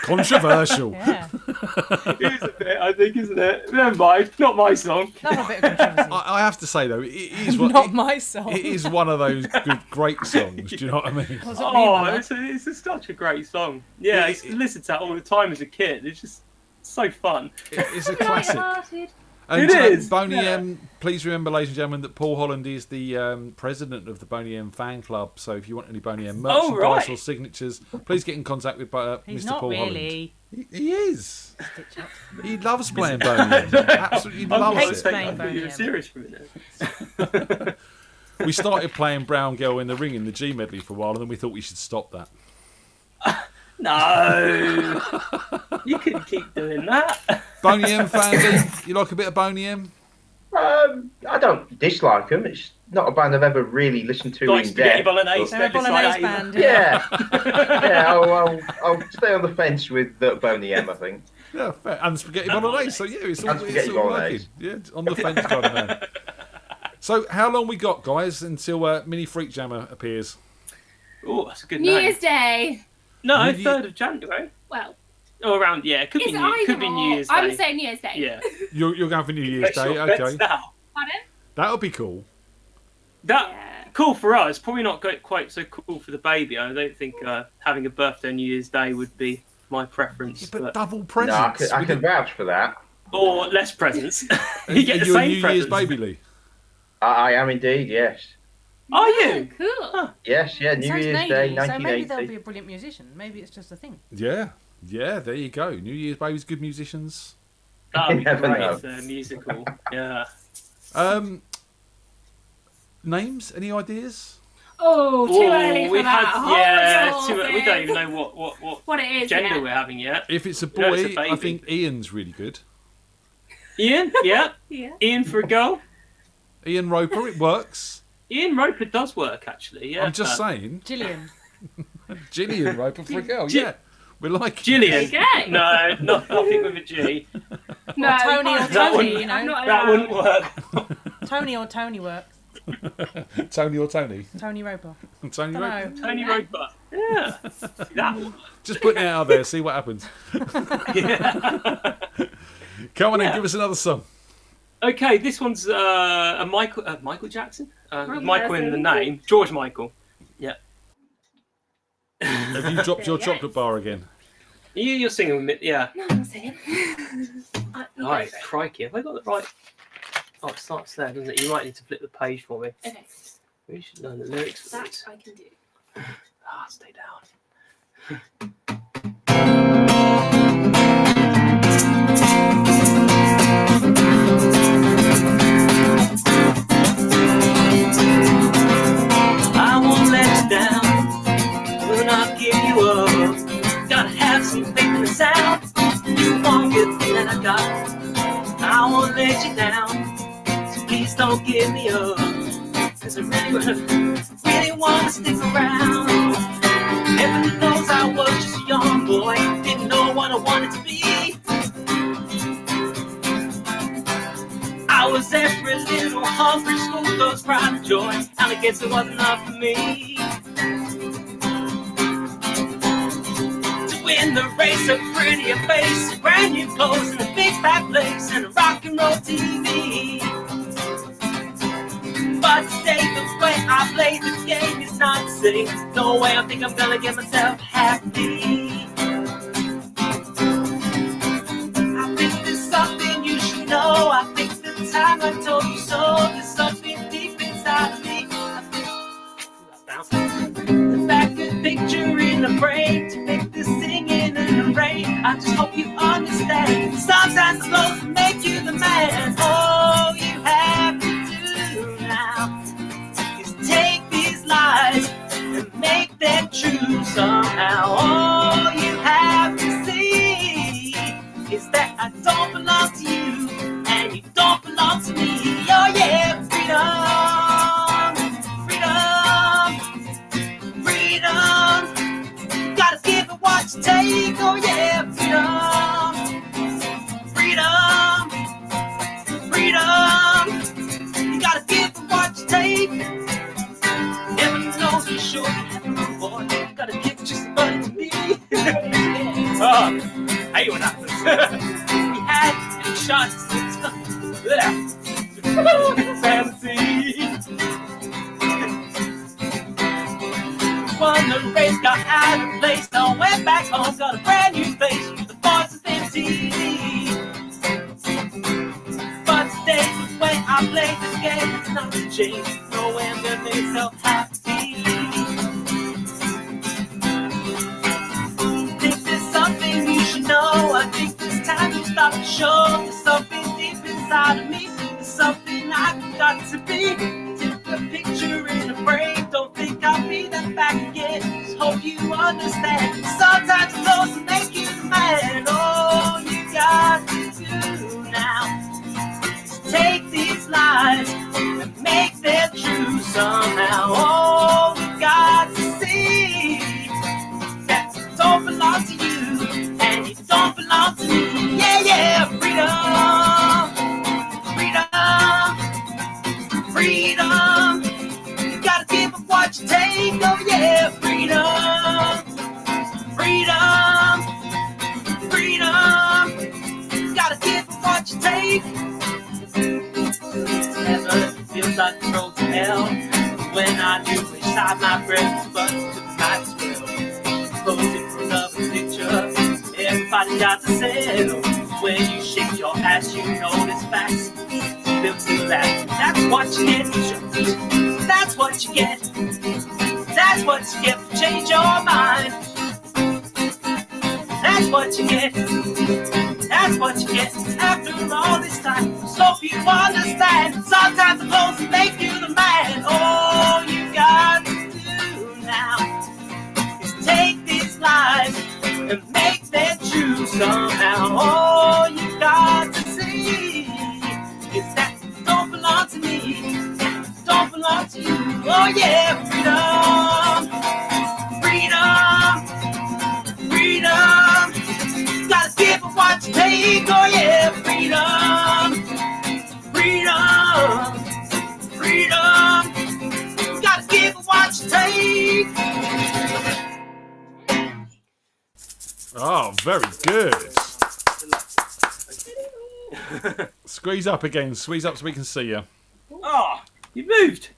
Controversial. Yeah. It is a bit, I think, isn't it? Never mind, not my song. Not a bit of controversy. I have to say, though, it is Not my song. It is one of those good, great songs. Do you know what I mean? It's such a great song. Yeah, I used to listen to that all the time as a kid. It's just so fun. It's a classic. Light-hearted. And, It is. Boney M, please remember, ladies and gentlemen, that Paul Holland is the president of the Boney M fan club. So if you want any Boney M merchandise right. or signatures, please get in contact with He's Mr. not Paul really. Holland. He is. He loves playing Boney M. Absolutely loves hates it. playing I thought you were Boney M. serious for a minute. We started playing Brown Girl in the Ring in the G medley for a while, and then we thought we should stop that. No, you can keep doing that. Boney M fan, Lee? You like a bit of Boney M? I don't dislike them. It's not a band I've ever really listened to Like in spaghetti depth. bolognese. They're a bolognese band. Yeah, yeah. I'll stay on the fence with Boney M, I think. Yeah, fair. And spaghetti bolognese. So yeah, it's all, And spaghetti it's all bolognese. working. Yeah, on the fence kind of man. So how long we got, guys, until Mini FreakJam appears? Oh, that's a good New name. Year's Day. No, New Year- 3rd of January. Well, Oh, around, yeah. Could be it's Could be New Year's Day. I'm saying New Year's Day. Yeah. You're going for New Year's Place Day, your bets okay? now. Pardon? That'll be cool. That Yeah. cool for us. Probably not quite so cool for the baby. I don't think having a birthday on New Year's Day would be my preference. But but double No, presents. I can vouch for that. or less presents. Are you get the you a same New presents. Year's baby, Lee? I am indeed, yes. Are you? Cool. Yes, yeah, New Sounds Year's navy, Day, so maybe they'll 1980. be a brilliant musician. Maybe it's just a thing. Yeah. Yeah, there you go. New Year's babies, good musicians. That'd be You never great. know. If they're musical. Yeah. Names? Any ideas? Oh, too early for we that. had Hold yeah. your Too early. We don't horses. even know what What it is gender yet. we're having yet. If it's a No, it's a boy, I baby. think Ian's really good. Ian, yeah. Yeah. Ian for a girl. Ian Roper, it works. Ian Roper does work actually. Yeah. I'm just saying. Gillian. Gillian Roper for a girl, Gi- yeah. We're like Gillian. Okay. No, nothing with a G. No, Tony or can't Tony, be. you know. I'm not That allowed. wouldn't work. Tony or Tony works. Tony or Tony. Tony Roper. Tony Roper. Dunno. Tony Roper. Yeah. That one. Just putting it out there, see what happens. Yeah. Come on in, give us another song. Okay, this one's a Michael Jackson. Michael in the name. George Michael. Yeah. Have you dropped your chocolate bar again? You're singing with me, yeah. No, I'm not singing. Right, crikey, have I got the right? Oh, it starts there, doesn't it? You might need to flip the page for me. Okay. We should learn the lyrics for That this. I can do. Stay down. I won't let you down, will not give you up. Gotta have some faith in the sound. It's the one good thing that I got. I won't let you down, so please don't give me up. Cause I really wanna stick around. Everyone knows I was just a young boy, didn't know what I wanted to be. I was every little hungry schoolgirl's pride and joy, and I guess it wasn't enough for me. To win the race, a prettier face, brand new clothes, and a big fat place, and a rock and roll TV. But today, the way I play the game is not the same. No way I think I'm gonna get myself happy. I think there's something you should know. I think the time I told you so, there's something deep inside of me. The back good picture in the brain to make this singing in the rain. I just hope you understand. Sometimes the clothes make you the man. All you have to do now is take these lies and make them true somehow. All you have to see is that I don't belong to you and you don't belong to me. Oh yeah, freedom, freedom, freedom. Gotta give it what you take. Oh yeah, freedom, freedom, freedom. You gotta give it what you take. Never knows for sure you have no boy. You gotta give just a buddy to me. I hate when that happens. We had two shots. Fancy. Won the race, got out of place. I went back home, got a brand new face. The voice of MTV. But today's the way I play this game. It's not to change. No way I'm gonna make myself happy. Think there's something you should know. I think it's time you stop to show. There's something deep inside of me. There's something I've got to be. Take a picture in a frame. Don't think I'll be that back again. Just hope you understand. Sometimes the clothes will make you the man. All you got to do now is take these lies and make them true somehow. All you got to see is that you don't belong to you and you don't belong to me. Yeah, yeah, freedom, freedom, freedom. You gotta give up what you take. Oh yeah, freedom, freedom, freedom. You gotta give up what you take. Never feels like the road to hell. When I do inside my breath, but to the night's will. Posing for another picture. Everybody got to settle. When you shake your ass, you notice facts. They'll do that. That's what you get. That's what you get. That's what you get. Change your mind. That's what you get. That's what you get after all this time. So hope you understand. Sometimes the clothes will make you the man. All you got to do now is take these lies and make them true somehow. All you got to see is that you don't belong to me, don't belong to you. Oh yeah, freedom, freedom, freedom. Gotta give it what you take. Oh yeah, freedom, freedom, freedom. Gotta give it what you take. Oh, very good. Squeeze up again. Squeeze up so we can see you. Oh, you moved.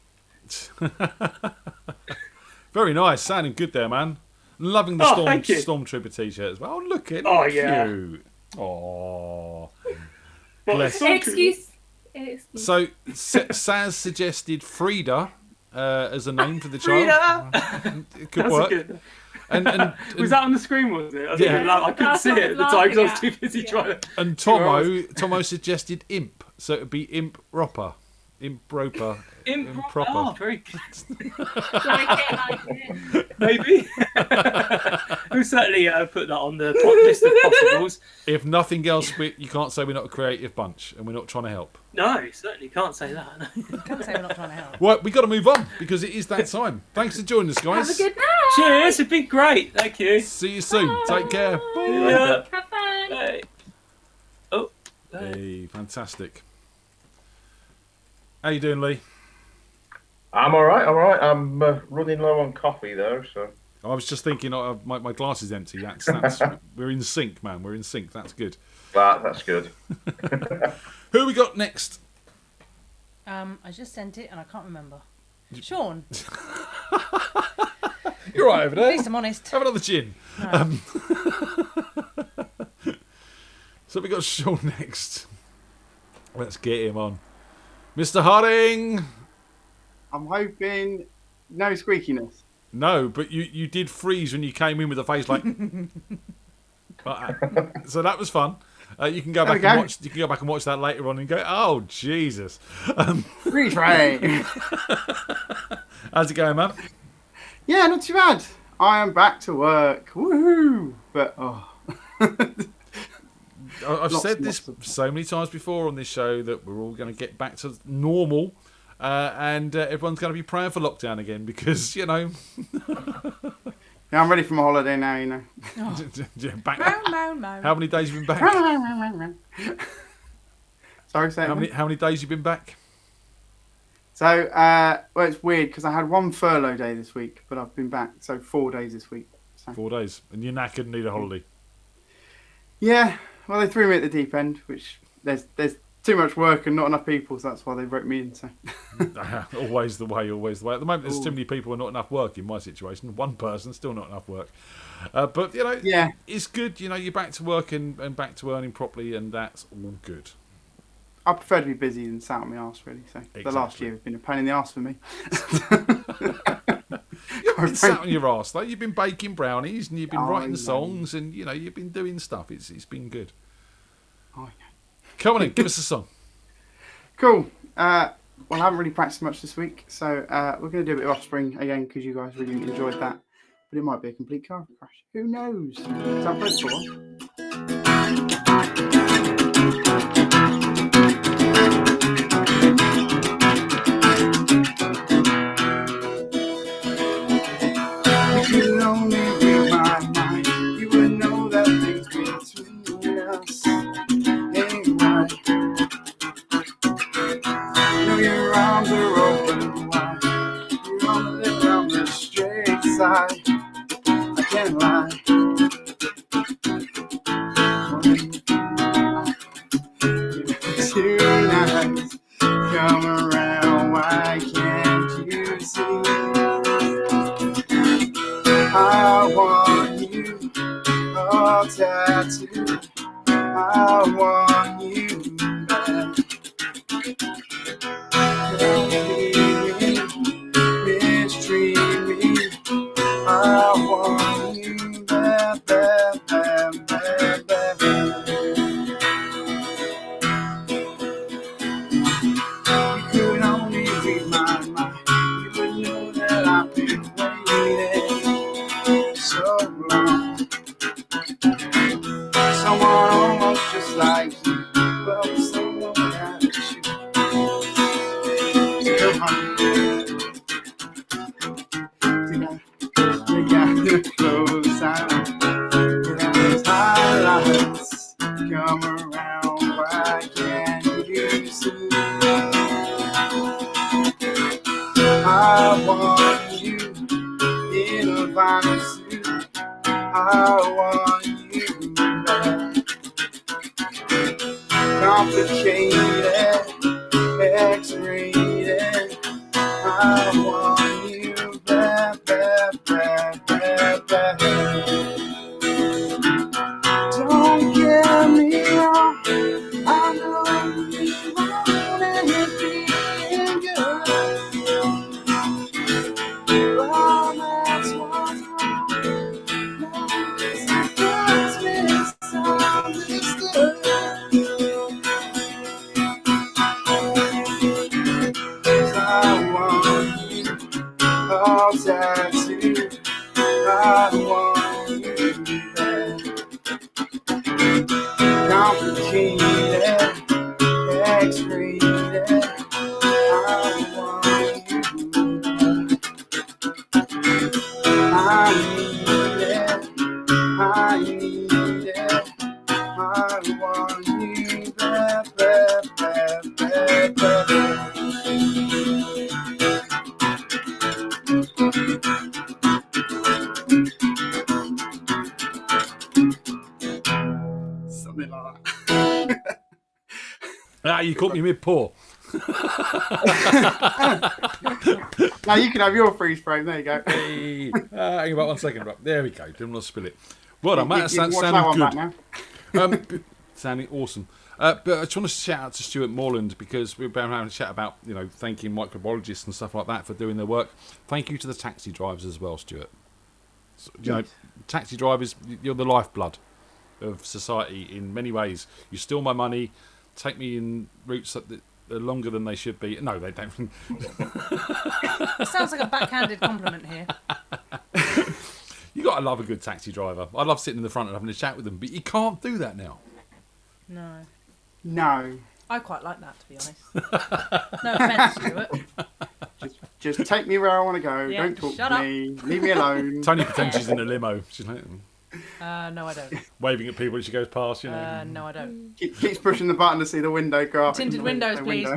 Very nice. Sounding good there, man. Loving the Stormtrooper t-shirt as well. Oh, look at cute. Oh. Bless. Excuse. So, Saz suggested Frida as a name for the child. It could work. And was that on the screen? Was it? I couldn't see it at the time because I was too busy trying to. And Tomo suggested Imp, so it'd be Imp Roper. Imp Roper. Imp Proper. Oh, very good. like it. Maybe. We'll certainly put that on the list of possibles. If nothing else, you can't say we're not a creative bunch and we're not trying to help. No, certainly can't say that. Can't say we're not trying to help. Well, we've got to move on because it is that time. Thanks for joining us, guys. Have a good night. Cheers, it's been great. Thank you. See you soon. Take care. Bye. Yeah. Have fun. Hey. Oh. Hey, fantastic. How you doing, Lee? I'm all right. I'm running low on coffee though, so. I was just thinking, my glass is empty. That's we're in sync, man. We're in sync. That's good. That's good. Who we got next? I just sent it and I can't remember. Sean. You're right over there. At least I'm honest. Have another gin. No. So we got Sean next. Let's get him on. Mr. Harding. I'm hoping no squeakiness. No, but you did freeze when you came in with a face like. So that was fun. You can go back and watch. You can go back and watch that later on and go, oh Jesus. Freeze frame. How's it going, man? Yeah, not too bad. I am back to work. Woohoo! But I've said this so many times before on this show that we're all going to get back to normal. And everyone's going to be praying for lockdown again because, you know. Yeah, I'm ready for my holiday now, you know. Back. No. How many days have you been back? Sorry, say how many days you been back? So, well, it's weird because I had one furlough day this week, but I've been back, so 4 days this week. So. 4 days. And you're knackered and need a holiday. Yeah, well, they threw me at the deep end, which there's too much work and not enough people, so that's why they wrote me in. So. Always the way. At the moment, there's too many people and not enough work in my situation. One person, still not enough work. But, you know, it's good. You know, you're back to work and back to earning properly, and that's all good. I prefer to be busy than sat on my arse, really. So The last year has been a pain in the arse for me. You've been sat on your arse, though. You've been baking brownies and you've been writing songs and, you know, you've been doing stuff. It's been good. Oh, yeah. Come on in, give us a song. Cool. Well, I haven't really practiced much this week, so we're going to do a bit of Offspring again because you guys really enjoyed that. But it might be a complete car crash. Who knows? Is that Fred for one? If you could only read my mind, you would know that things between us ain't right. Know your arms are open wide. You're on the straight side. I can't lie. Too nice. Come around. Why can't you see? I want you all tattooed. I want you back. Mistreat me. I want you back, back, back, back, back, back. You could only read my mind. You would know that I've been waiting so long. Someone almost just like you, but someone without you. Come on. You got to close out. Those highlights come around. Why can't you see? I want you in a vinyl suit. I want you back. complicated, X-rated. I want you bad, bad, bad, bad, bad. Don't get me wrong, I know you want it being good, but that's what's wrong. No, it's just misunderstood. 'Cause I want you all tattooed. I want you bad. Complicated, X-rated. I want you. I need it. I need it. I want you bad, bad, bad, bad, bad. Something like that. You caught me mid-pour. Now you can have your freeze frame. There you go. Hey, hang about 1 second. Right. There we go. Didn't want to spill it. Well done, mate. That You can watch that sounded one good. back now. Sounding awesome. But I just want to shout out to Stuart Morland because we've been having a chat about, thanking microbiologists and stuff like that for doing their work. Thank you to the taxi drivers as well, Stuart. So, taxi drivers, you're the lifeblood of society in many ways. You steal my money, take me in routes that are longer than they should be. No, they don't. It sounds like a backhanded compliment here. You got to love a good taxi driver. I love sitting in the front and having a chat with them, but you can't do that now. No. I quite like that, to be honest. No offence, Stuart. Just take me where I want to go. Yeah, Don't talk shut to up. me. Leave me alone. Tony pretends she's in a limo. She's like, No, I don't. waving at people as she goes past, No, I don't. Keeps pushing the button to see the window go up. Tinted windows, please.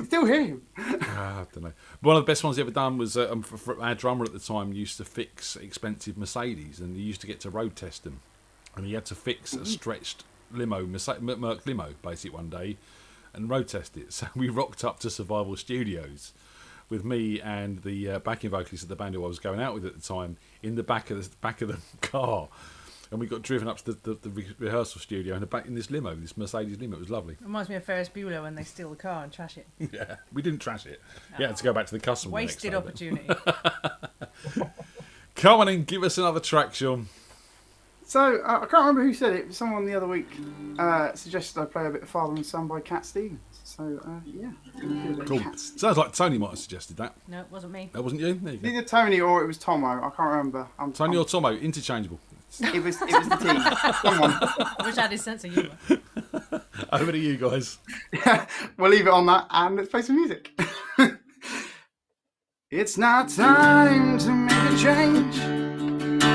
Still hear him. I don't know. One of the best ones he ever done was for our drummer at the time used to fix expensive Mercedes, and he used to get to road test them, and he had to fix a stretched limo, Merc limo, basically one day, and road test it. So we rocked up to Survival Studios with me and the backing vocalist of the band who I was going out with at the time in the back of the car, and we got driven up to the rehearsal studio and back in this limo, this Mercedes limo. It was lovely. Reminds me of Ferris Bueller when they steal the car and trash it. Yeah, we didn't trash it. You had to go back to the customer. Wasted the next day, opportunity. Come on and give us another track, Sean. So, I can't remember who said it, but someone the other week suggested I play a bit of Father and Son by Cat Stevens. So, yeah. Cool. Sounds like Tony might have suggested that. No, it wasn't me. That wasn't you? There you go. Either Tony or it was Tomo. I can't remember. Tony or Tomo, interchangeable. It was the team. Someone. I wish I had his sense of humour. Over to you guys. We'll leave it on that and let's play some music. It's not time to make a change.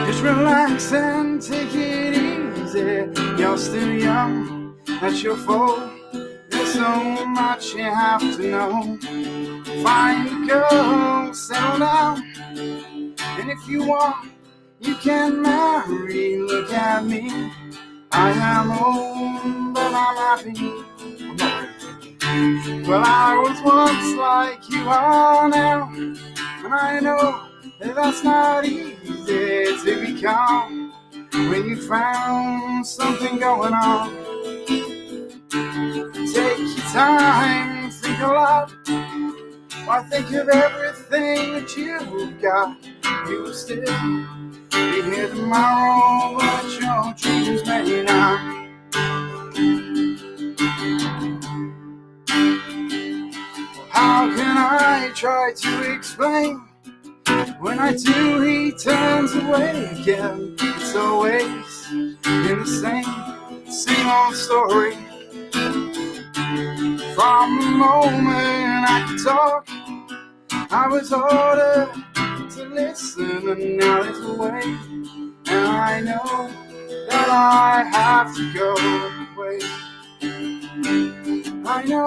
Just relax and take it easy. You're still young, that's your fault. There's so much you have to know. Find a girl, settle down. And if you want, you can marry. Look at me, I am old, but I'm happy. I'm not ready. Well, I was once like you are now, and I know that that's not easy to become when you found something going on. Take your time, think a lot. Why think of everything that you've got? You will still be here tomorrow, but your dreams may not. How can I try to explain? When I do, he turns away again. It's always been the same old story. From the moment I could talk, I was ordered to listen, and now there's a way. And I know that I have to go away. I know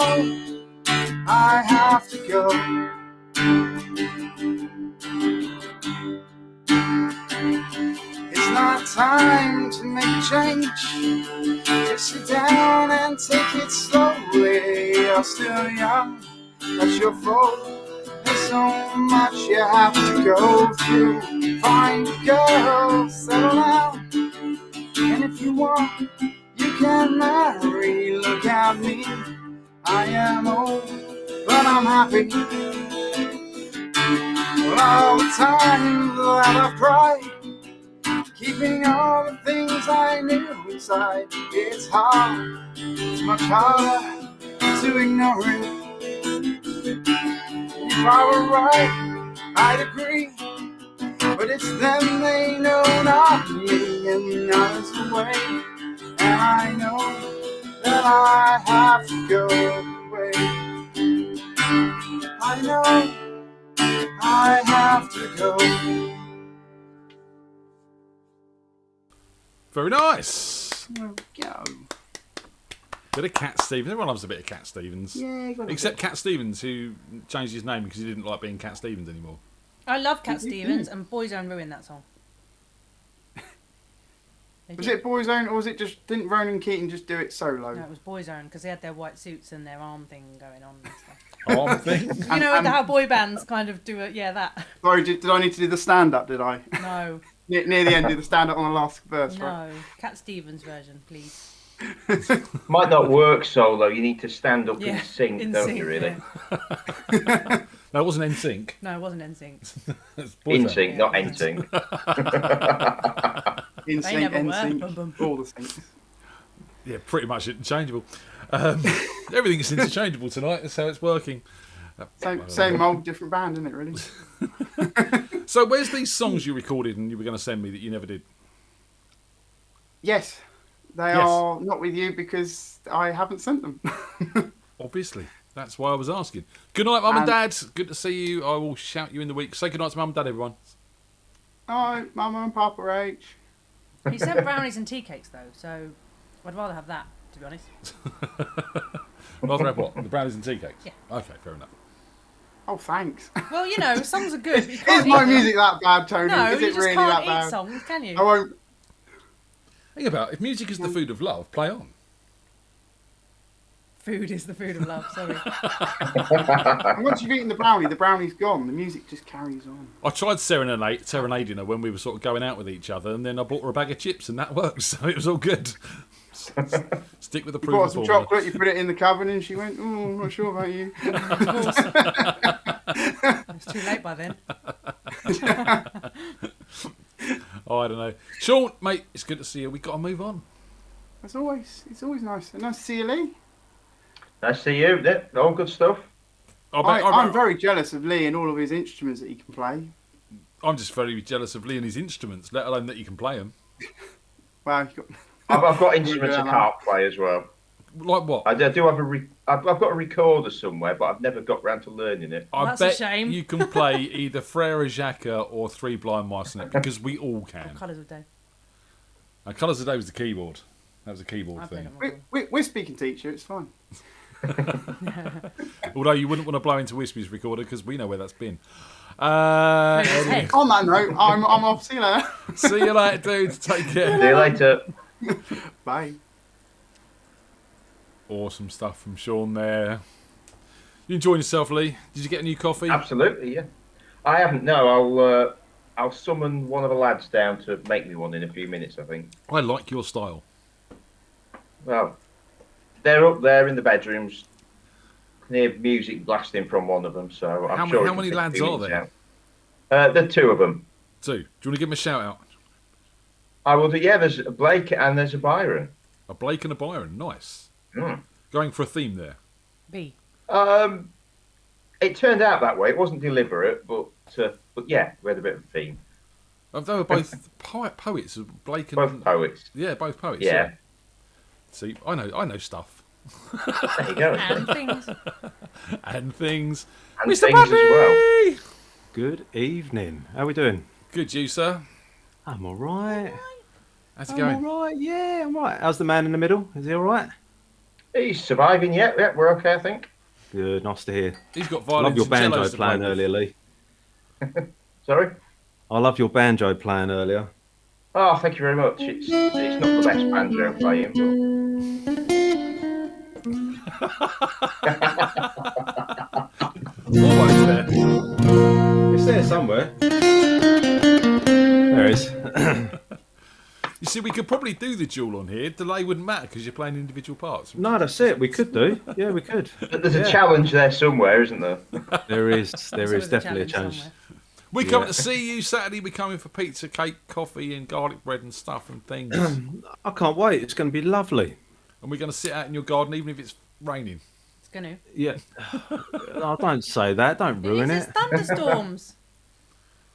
I have to go. It's not time to make a change. Just sit down and take it slowly. You're still young, that's your fault. There's so much you have to go through. Find a girl, settle down, and if you want, you can marry. Look at me, I am old, but I'm happy. Well, all the time that I've cried, keeping all the things I knew inside, it's hard, it's much harder to ignore it. If I were right, I'd agree, but it's them, they know, not me, and now it's the way, and I know that I have to go away. I know I have to go. Very nice. There we go. Bit of Cat Stevens. Everyone loves a bit of Cat Stevens. Yeah, got a except bit. Cat Stevens, who changed his name because he didn't like being Cat Stevens anymore. I love Cat Stevens, and Boyzone ruined that song. Was it Boyzone, or was it just, didn't Ronan Keating just do it solo? No, it was Boyzone, because they had their white suits and their arm thing going on and stuff. Arm thing? You know how boy bands kind of do it? Yeah, that. Sorry, did I need to do the stand-up, did I? No. Near the end, do the stand-up on the last verse, right? No. Cat Stevens version, please. Might not work solo. You need to stand up Yeah, in sync, in don't sync, you? Really? yeah. No, it wasn't NSYNC. No, it wasn't NSYNC. In sync, not Yeah. N sync. In They sync, never N were. sync, Bum, bum. all the syncs. Yeah, pretty much interchangeable. Everything is interchangeable tonight. That's how it's working. Same old, different band, isn't it, really? So where's these songs you recorded and you were going to send me that you never did? Yes, they Yes. are not with you because I haven't sent them. Obviously. That's why I was asking. Good night, Mum and And- Dad. Good to see you. I will shout you in the week. Say good night to Mum and Dad, everyone. Oh, Mama and Papa H. He sent brownies and tea cakes, though, so I'd rather have that, to be honest. Rather have what? The brownies and tea cakes? Yeah. Okay, fair enough. Oh, thanks. Well, you know, songs are good. But you Is can't my eat music that bad, Tony? them. No, Is you it just really can't that eat bad? songs, can you? I won't. Think about it. If music is the food of love, play on. Food is the food of love, sorry. And once you've eaten the brownie's gone. The music just carries on. I tried serenading her when we were sort of going out with each other, and then I bought her a bag of chips, and that worked, so it was all good. Stick with the You proven bought some formula. chocolate, you put it in the cupboard, and she went, "Oh, I'm not sure about you." It's too late by then. Oh, I don't know. Sean, mate, it's good to see you. We've got to move on. It's always nice. Nice to see you, Lee. Nice to see you. Yeah, all good stuff. I'm very jealous of Lee and all of his instruments that he can play. I'm just very jealous of Lee and his instruments, let alone that you can play them. Wow, you got. I've got instruments I can't play as well. Like what? I do have I've got a recorder somewhere, but I've never got round to learning it. I That's a bet shame. you can play either Frere Jacques or Three Blind Mice on it, because we all can. Colours of Day. And Colours of Day was the keyboard. That was a keyboard I played thing. it more. We're speaking teacher. It's fine. Although you wouldn't want to blow into Wispy's recorder, because we know where that's been. Anyway. On that note, I'm off. See you later. See you later, dudes. Take care. See you later. Bye. Awesome stuff from Sean there. You enjoying yourself, Lee? Did you get a new coffee? Absolutely, yeah. I haven't. No, I'll summon one of the lads down to make me one in a few minutes, I think. I like your style. Well, they're up there in the bedrooms, near music blasting from one of them. So I'm sure. How many lads are there? There are two of them. Two. Do you want to give them a shout out? I will do. Yeah, there's a Blake and there's a Byron. A Blake and a Byron. Nice. Mm. Going for a theme there. B. It turned out that way. It wasn't deliberate, but yeah, we had a bit of a theme. They were both poets. Blake and Both poets. Yeah, both poets. Yeah. See, I know stuff. There you go. And things. And things. And Mr. things as Bradley! well. Good evening. How are we doing? Good, you sir. I'm all right. How's it I'm going? all right. Yeah, I'm all right. How's the man in the middle? Is he all right? He's surviving yet. Yeah, we're okay, I think. Good. Nice to hear. He's got I love violins your and banjo cellos to playing play with. earlier, Lee. Sorry? I love your banjo playing earlier. Oh, thank you very much. It's not the best banjo playing, Almost there. It's there somewhere. There it is. You see, we could probably do the duel on here. Delay wouldn't matter because you're playing individual parts. No, that's it. We could do. Yeah, we could. but there's a challenge there somewhere, isn't there? There is. There is definitely a challenge. We're coming to see you Saturday. We're coming for pizza, cake, coffee, and garlic bread and stuff and things. I can't wait. It's going to be lovely. And we're going to sit out in your garden even if it's raining. It's going to. Yeah. Oh, don't say that. Don't ruin it. It's thunderstorms.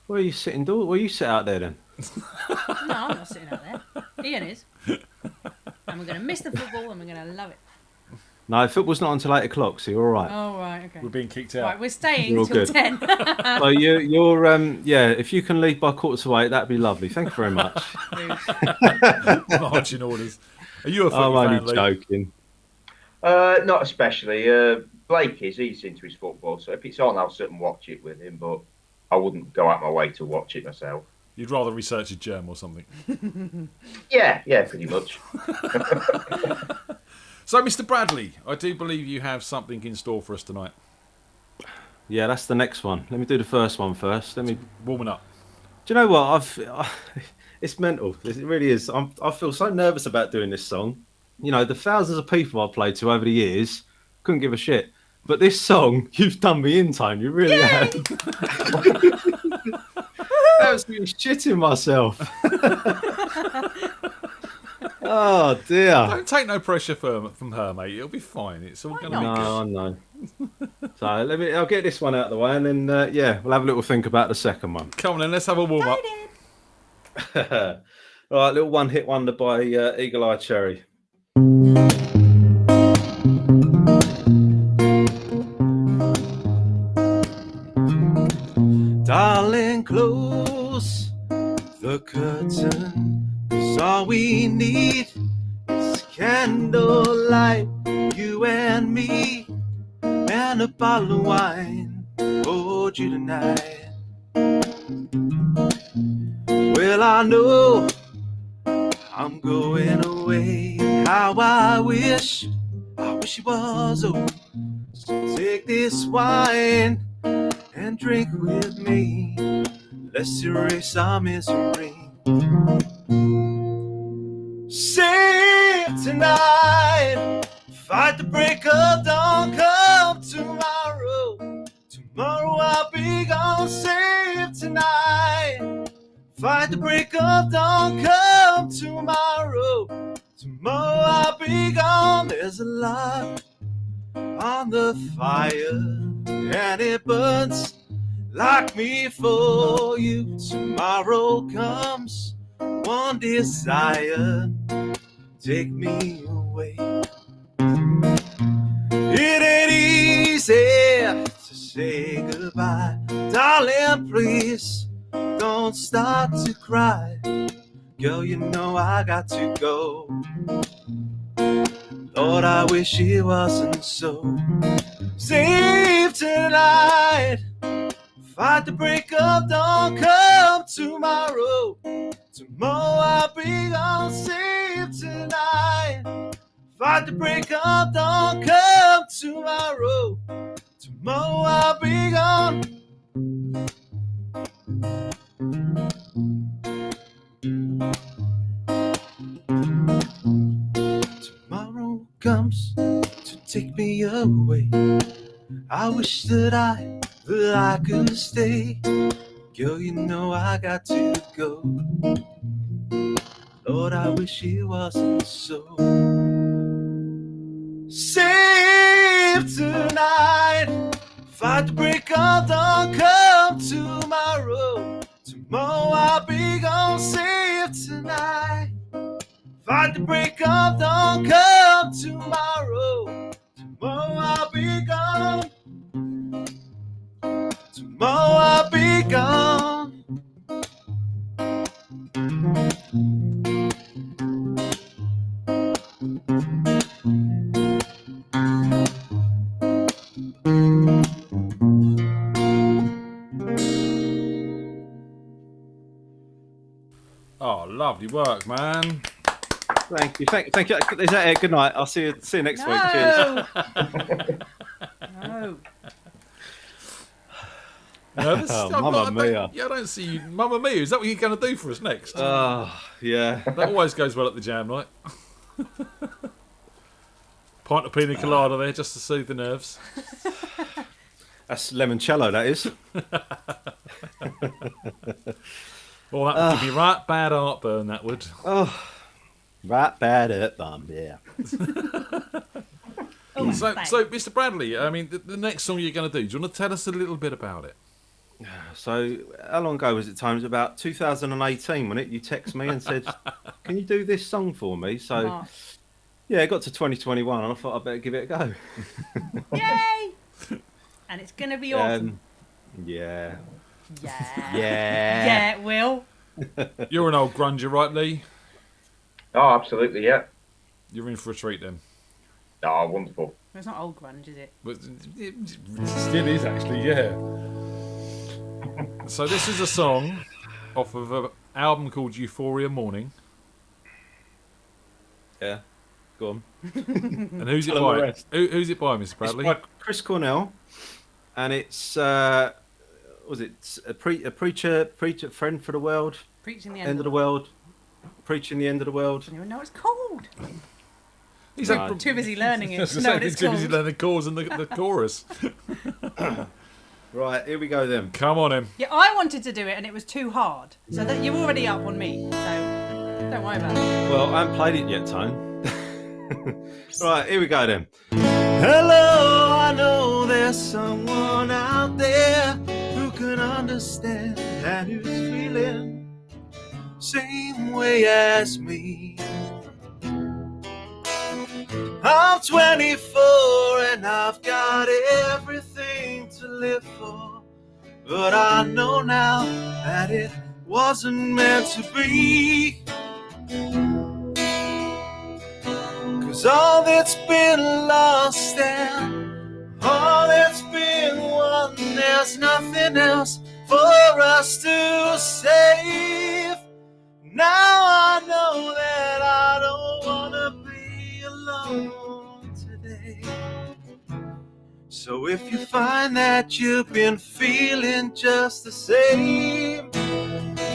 Where are you sitting? Where you sit out there then? No, I'm not sitting out there. Ian is. And we're going to miss the football and we're going to love it. No, football's not until 8 o'clock, so you're all right. Oh, right, okay. We're being kicked out. Right, we're staying You're till good. 10. So you're yeah. If you can leave by 8:15, that'd be lovely. Thank you very much. Marching orders. Are you a I'm football fan, only Lee? joking. Not especially. Blake he's into his football, so if it's on, I'll sit and watch it with him, but I wouldn't go out my way to watch it myself. You'd rather research a germ or something. Yeah, pretty much. So, Mr. Bradley, I do believe you have something in store for us tonight. Yeah, that's the next one. Let me do the first one first. Let me warming up. Do you know what? It's mental. It really is. I feel so nervous about doing this song. You know, the thousands of people I've played to over the years couldn't give a shit. But this song, you've done me in, Tone. You really have. Absolutely shitting myself. Oh dear! Don't take no pressure from her, mate. It'll be fine. It's all going to be good. No, I know. So I'll get this one out of the way, and then yeah, we'll have a little think about the second one. Come on, then. Let's have a warm up. All right, little one-hit wonder by Eagle Eye Cherry. Darling, close the curtain. 'Cause all we need is candlelight, you and me, and a bottle of wine. Hold you tonight. Well, I know I'm going away. How I wish it was over. So take this wine and drink with me. Let's erase our misery. Save tonight, fight the break of dawn. Come tomorrow, tomorrow I'll be gone. Save tonight, fight the break of dawn. Come tomorrow, tomorrow I'll be gone. There's a lot on the fire, and it burns like me for you. Tomorrow comes one desire, take me away. It ain't easy to say goodbye. Darling, please don't start to cry. Girl, you know I got to go. Lord, I wish it wasn't so. Save tonight, fight the break of dawn. Come tomorrow, tomorrow I'll be gone. Save tonight, fight the break of dawn. Come tomorrow, tomorrow I'll be gone. Tomorrow comes to take me away. I wish that I could stay. Girl, you know I got to go. Lord, I wish it wasn't so. Save tonight, fight the break of dawn. Come tomorrow, tomorrow I'll be gone. Save tonight, fight the break of dawn. Come tomorrow, tomorrow I'll be gone. Tomorrow I'll be gone. Oh, Lovely work, man. Thank you. Thank you. Is that it? Good night. I'll see you next week. Cheers. No. Nervous? Oh, I'm Mamma Mia. I don't see you. Mamma Mia, is that what you're going to do for us next? Oh, yeah. That always goes well at the jam night. Pint of pina colada there just to soothe the nerves. That's limoncello, that is. Well, that would give me right bad heartburn, that would. Oh, right bad at bum, yeah. So, Mr. Bradley, I mean, the next song you're going to do, do you want to tell us a little bit about it? So, how long ago was it, Tom? It was about 2018, wasn't it? You text me and said, can you do this song for me? So, yeah, it got to 2021 and I thought I'd better give it a go. Yay! And it's going to be awesome. Yeah. Yeah. Yeah. It will. You're an old grunger, right, Lee? Oh, absolutely, yeah. You're in for a treat then. Oh, wonderful. It's not old grunge, is it? But it still is, actually, yeah. So this is a song off of an album called Euphoria Morning. Yeah. Go on. And who's it by? Who's it by, Mr. Bradley? It's by Chris Cornell, and it's was it a preacher friend for the world? Preaching the end of the world. Preaching the end of the world. I don't even know what it's called. He's too busy learning it. He's No, it's too busy learning the chords and the chorus. Right, here we go then. Come on, him. Yeah, I wanted to do it and it was too hard. So that you're already up on me. So don't worry about it. Well, I haven't played it yet, Tone. Right, here we go then. Hello, I know there's someone out there who can understand and who's feeling same way as me. I'm 24 and I've got everything to live for, but I know now that it wasn't meant to be. 'Cause all that's been lost and all that's been won, there's nothing else for us to save. Now I know that I don't wanna be alone today. So if you find that you've been feeling just the same,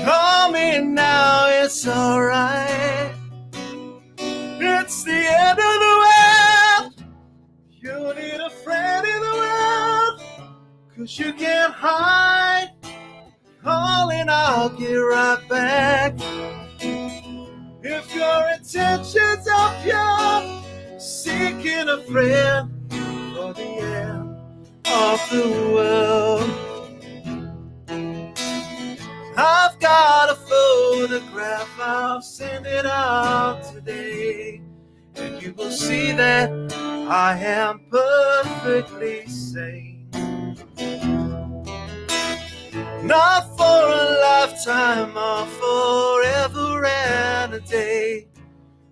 call me now, it's alright. It's the end of the world. You need a friend in the world, 'cause you can't hide. Calling, I'll get right back. If your intentions are pure, seeking a friend for the end of the world. I've got a photograph, I'll send it out today, and you will see that I am perfectly sane. Not for a lifetime or forever and a day,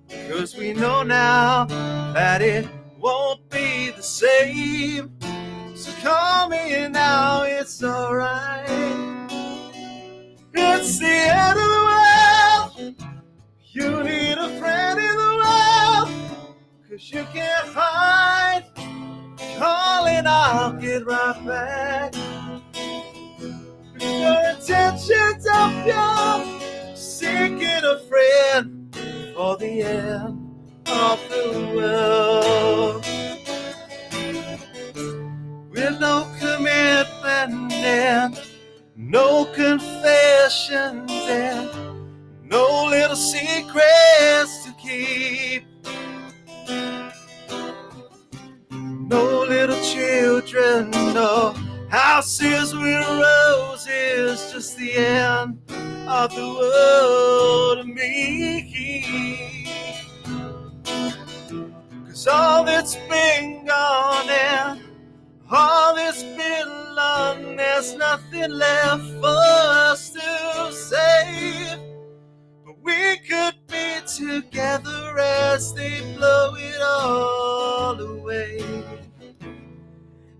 because we know now that it won't be the same. So call me now, it's alright. It's the end of the world. You need a friend in the world, 'cause you can't hide. Calling, I'll get right back. If your intentions are pure, seeking a friend for the end of the world. With no commitment and no confessions and no little secrets to keep. No little children, no houses with roses, just the end of the world to me. 'Cause all that's been gone and all that's been long, there's nothing left for us to save. But we could be together as they blow it all away.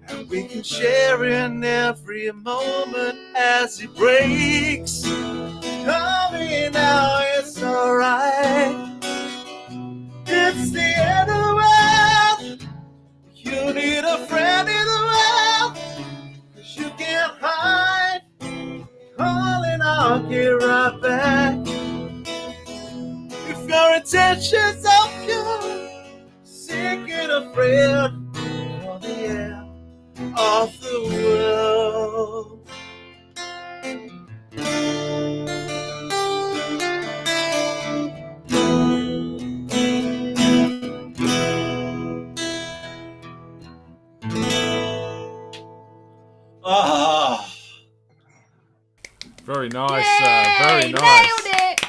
And we can share in every moment as it breaks. Call me now, it's alright. It's the end of the world. You need a friend in the world, 'cause you can't hide. Calling, I'll get right back. If your intentions are pure, seeking a friend for the end of the world. Ah. Very nice, Yay, very nice. Nailed it.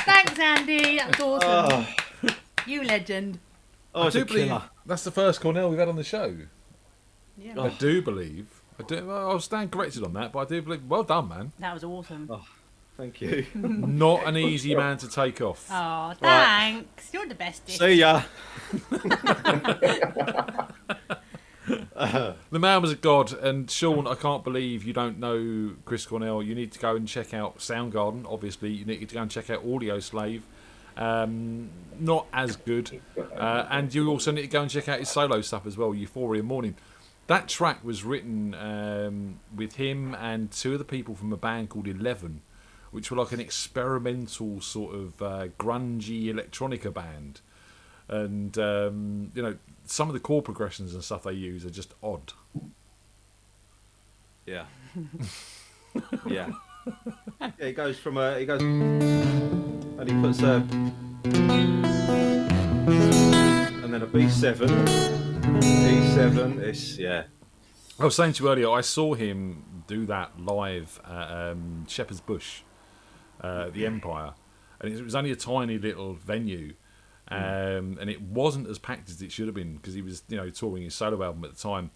Thanks, Andy. That's awesome. Oh. You legend. Oh, I it's do a believe killer. that's the first Cornell we've had on the show. Yeah. I do believe. I'll stand corrected on that, but I do believe. Well done, man. That was awesome. Oh, thank you. Not an easy man to take off. Oh, thanks. You're the bestest. See ya. The man was a god, and Sean, I can't believe you don't know Chris Cornell. You need to go and check out Soundgarden. Obviously, you need to go and check out Audio Slave. Not as good, and you also need to go and check out his solo stuff as well. Euphoria Morning. That track was written with him and two of the people from a band called 11, which were like an experimental sort of grungy electronica band. And you know, some of the chord progressions and stuff they use are just odd. Yeah. Yeah. Yeah, he goes from he goes and he puts a and then a B7, E7. It's yeah. I was saying to you earlier, I saw him do that live at Shepherd's Bush, the Empire, and it was only a tiny little venue. And it wasn't as packed as it should have been because he was, you know, touring his solo album at the time.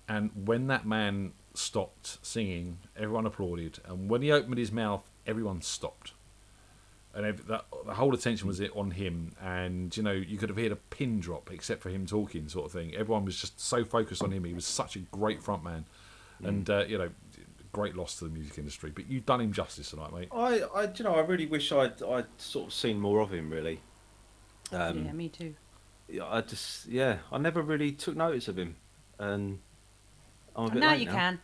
And when that man stopped singing, everyone applauded. And when he opened his mouth, everyone stopped. And the whole attention was on him. And, you know, you could have heard a pin drop except for him talking, sort of thing. Everyone was just so focused on him. He was such a great front man. And, you know, great loss to the music industry. But you've done him justice tonight, mate. You know, I really wish I'd sort of seen more of him, really. Yeah, me too. I never really took notice of him, and I'm a bit now late you can.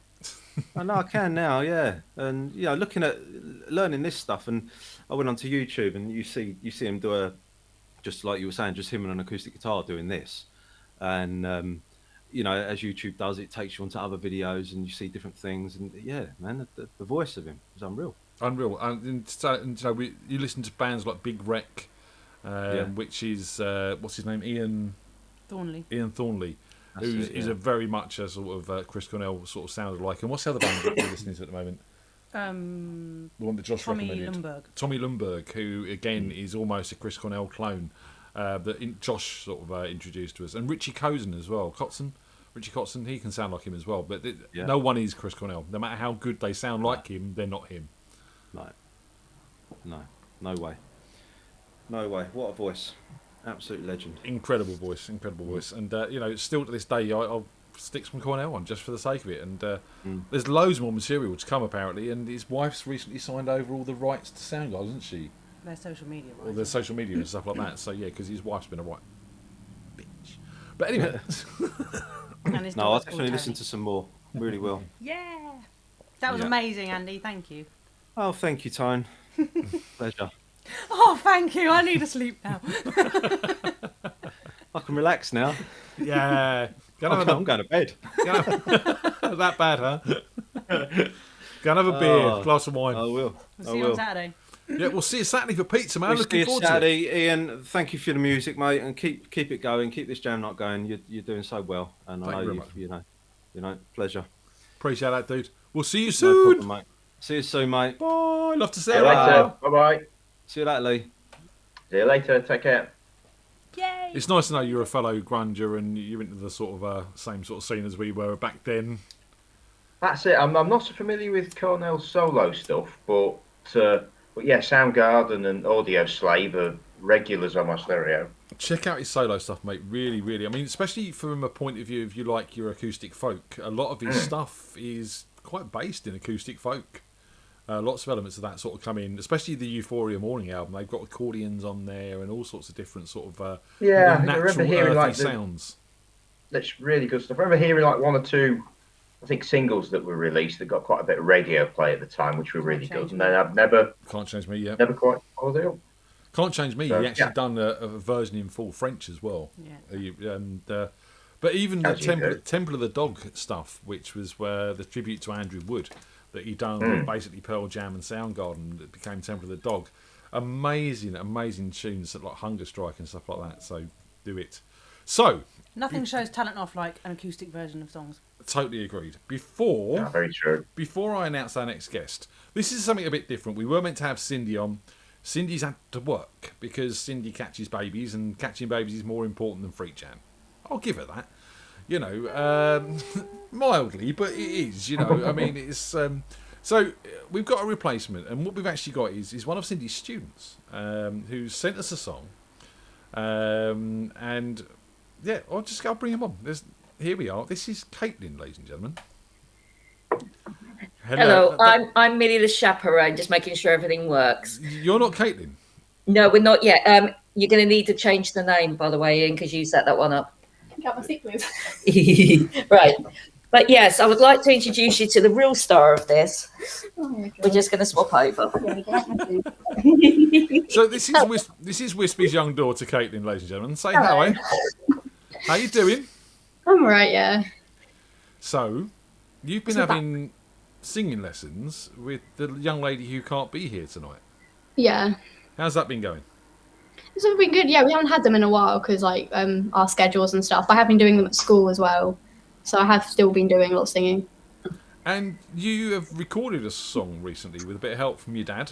I know I can now, yeah. And you know, learning this stuff, and I went onto YouTube, and you see him do just like you were saying, just him and an acoustic guitar doing this, and you know, as YouTube does, it takes you onto other videos, and you see different things, and yeah, man, the voice of him was unreal. Unreal, and so you listen to bands like Big Wreck. Which is what's his name, Ian Thornley, who's a very much a sort of Chris Cornell sort of sounded like. And what's the other band that you're listening to at the moment? The one that Josh recommended. Tommy Lundberg, who again is almost a Chris Cornell clone that Josh sort of introduced to us, and Richie Kotzen as well. Richie Kotzen, he can sound like him as well, but no one is Chris Cornell. No matter how good they sound like him, they're not him. No way. No way. What a voice. Absolute legend. Incredible voice. And, you know, still to this day, I'll stick some Cornell on just for the sake of it. And there's loads more material to come, apparently. And his wife's recently signed over all the rights to Soundgarden, hasn't she? Their social media, right? Or their social media and stuff like that. So, yeah, because his wife's been a right bitch. But anyway. No, I'll definitely listen to some more. Really will. Yeah. That was amazing, Andy. Thank you. Oh, thank you, Tone. Pleasure. Oh, thank you. I need to sleep now. I can relax now. Yeah. I'm going to bed. That bad, huh? Go and have a beer, glass of wine. I will. We'll see you on Saturday. Yeah, we'll see you Saturday for pizza, man. Looking forward Saturday. to it. Ian, thank you for the music, mate, and keep it going. Keep this jam night going. You're doing so well, and I know you know, pleasure. Appreciate that, dude. We'll see you soon. No problem, mate. See you soon, mate. Bye. Love to see you later. Bye bye. See you later, Lee. See you later. Take care. Yay. It's nice to know you're a fellow grunger and you're into the sort of same sort of scene as we were back then. That's it. I'm not so familiar with Cornell's solo stuff, but yeah, Soundgarden and Audio Slave are regulars on my stereo. Check out his solo stuff, mate. Really, really. I mean, especially from a point of view, if you like your acoustic folk, a lot of his stuff is quite based in acoustic folk. Lots of elements of that sort of come in, especially the Euphoria Morning album. They've got accordions on there and all sorts of different sort of I natural remember hearing earthy like sounds. That's really good stuff. I remember hearing like one or two, I think, singles that were released that got quite a bit of radio play at the time, which were really good. And then I've never Can't Change Me, yeah. never quite followed it up. Can't Change Me. So, He actually yeah. done a version in full French as well. Yeah. And but even the As you do. Temple of the Dog stuff, which was where the tribute to Andrew Wood that he done with basically Pearl Jam and Soundgarden, that became Temple of the Dog. Amazing tunes like Hunger Strike and stuff like that. So do it. So Nothing shows talent off like an acoustic version of songs. totally agreed. Before Very true. Before I announce our next guest, this is something a bit different. We were meant to have Cindy on. Cindy's had to work because Cindy catches babies, and catching babies is more important than FreakJam. I'll give her that. You know, mildly, but it is. You know, I mean, it's. So we've got a replacement, and what we've actually got is one of Cindy's students who sent us a song, and yeah, I'll bring him on. Here we are. This is Caitlin, ladies and gentlemen. Hello, I'm Millie the chaperone, just making sure everything works. You're not Caitlin? No, we're not yet. You're going to need to change the name, by the way, Ian, because you set that one up. Got my sick leave. Right. But yes, I would like to introduce you to the real star of this. Oh my God. We're just going to swap over. So this is Wispy's young daughter, Caitlin, ladies and gentlemen. Say Hello. hi. How you doing? I'm alright, yeah. So, you've been having singing lessons with the young lady who can't be here tonight. Yeah. How's that been going? It's all been good. Yeah, we haven't had them in a while because like our schedules and stuff. I have been doing them at school as well. So I have still been doing a lot of singing. And you have recorded a song recently with a bit of help from your dad.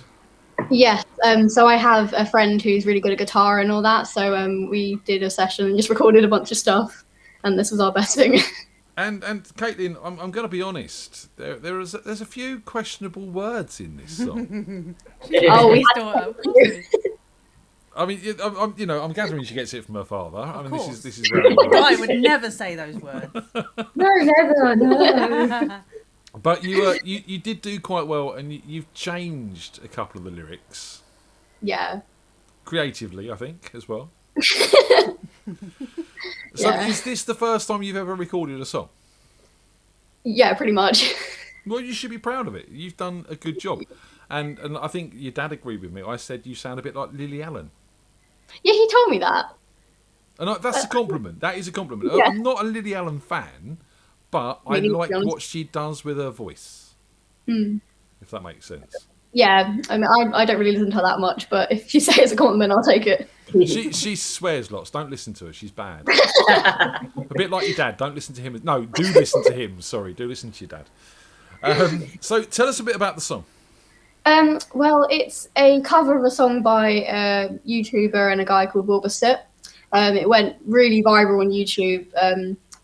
Yes. So I have a friend who's really good at guitar and all that. So we did a session and just recorded a bunch of stuff. And this was our best thing. And Caitlin, I'm going to be honest. There's a few questionable words in this song. Oh, we had I mean, I'm gathering she gets it from her father. I mean, course. this is very The guy would never say those words. No, never, no. But you did do quite well, and you've changed a couple of the lyrics. Yeah. Creatively, I think, as well. So Yeah. is this the first time you've ever recorded a song? Yeah, pretty much. Well, you should be proud of it. You've done a good job. And I think your dad agreed with me. I said you sound a bit like Lily Allen. Yeah, he told me that. And that's a compliment. That is a compliment. Yeah. I'm not a Lily Allen fan, but I Really, to like be honest. what she does with her voice, Hmm. if that makes sense. Yeah, I mean, I don't really listen to her that much, but if you say it's a compliment, I'll take it. She swears lots. Don't listen to her. She's bad. A bit like your dad. Don't listen to him. No, do listen to him. Sorry, do listen to your dad. So tell us a bit about the song. Well, it's a cover of a song by a YouTuber and a guy called Wilbur. It went really viral on YouTube.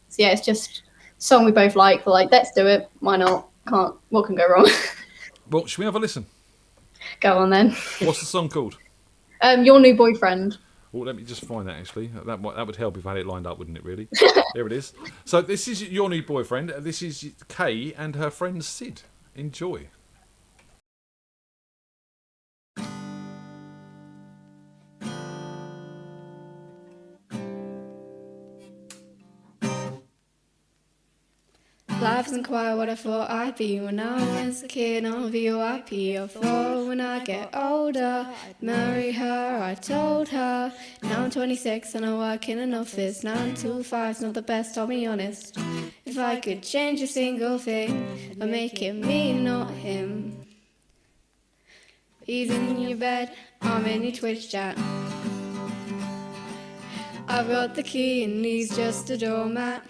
So yeah, it's just a song we both like. We're like, let's do it. Why not? What can go wrong? Well, should we have a listen? Go on then. What's the song called? Your New Boyfriend. Well, let me just find that, actually. That would help if I had it lined up, wouldn't it, really? There it is. So this is Your New Boyfriend. This is Kay and her friend Sid. Enjoy. Life isn't quite what I thought I'd be. When I was a kid on VOIP, I thought when I get older I'd marry her, I told her. Now I'm 26 and I work in an office. 9 to 5's not the best, I'll be honest. If I could change a single thing, I'd make it me, not him. He's in your bed, I'm in your Twitch chat. I've got the key and he's just a doormat.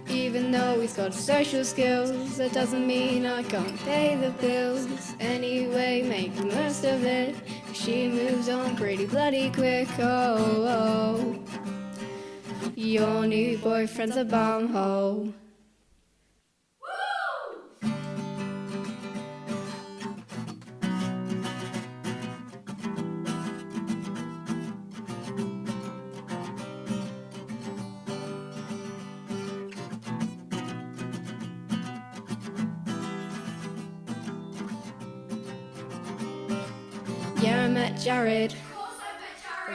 Even though he's got social skills, that doesn't mean I can't pay the bills. Anyway, make the most of it, 'cause she moves on pretty bloody quick. Oh, your new boyfriend's a bumhole. met Jared.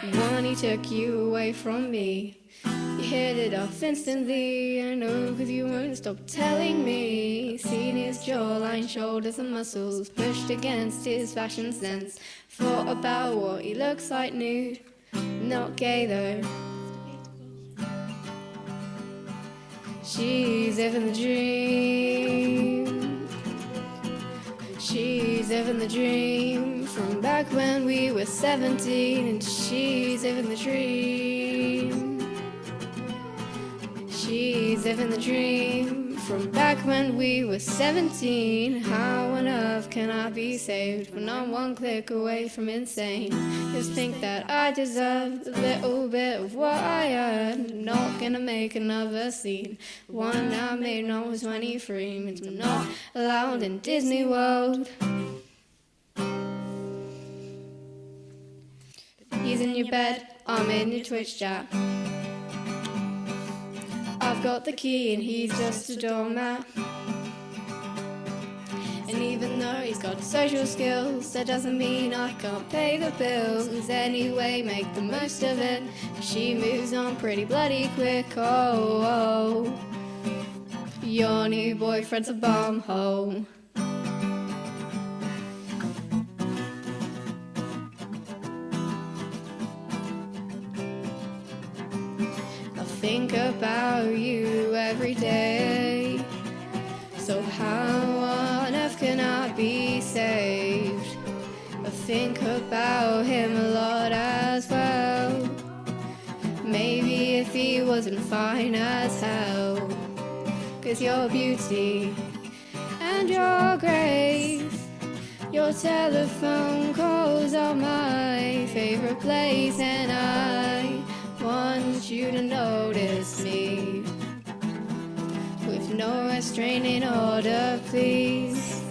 The one he took you away from me. You hit it off instantly, I know, cause you won't stop telling me. Seen his jawline, shoulders and muscles pushed against his fashion sense. Thought about what he looks like nude, not gay though. She's living the dream. She's living the dream from back when we were 17, and she's living the dream. She's living the dream from back when we were 17. How on earth can I be saved when I'm one click away from insane? Just think that I deserve a little bit of what I earned. Not gonna make another scene. One I made when I was 23 means I'm not allowed in Disney World. He's in your bed, I'm in your Twitch chat. I've got the key and he's just a doormat. And even though he's got social skills, that doesn't mean I can't pay the bills. Anyway, make the most of it. She moves on pretty bloody quick. Oh, oh. Your new boyfriend's a bumhole. Think about you every day. So how on earth can I be saved? I think about him a lot as well. Maybe if he wasn't fine as hell. Cause your beauty and your grace, your telephone calls are my favorite place, and I want you to notice me with no restraining order, please.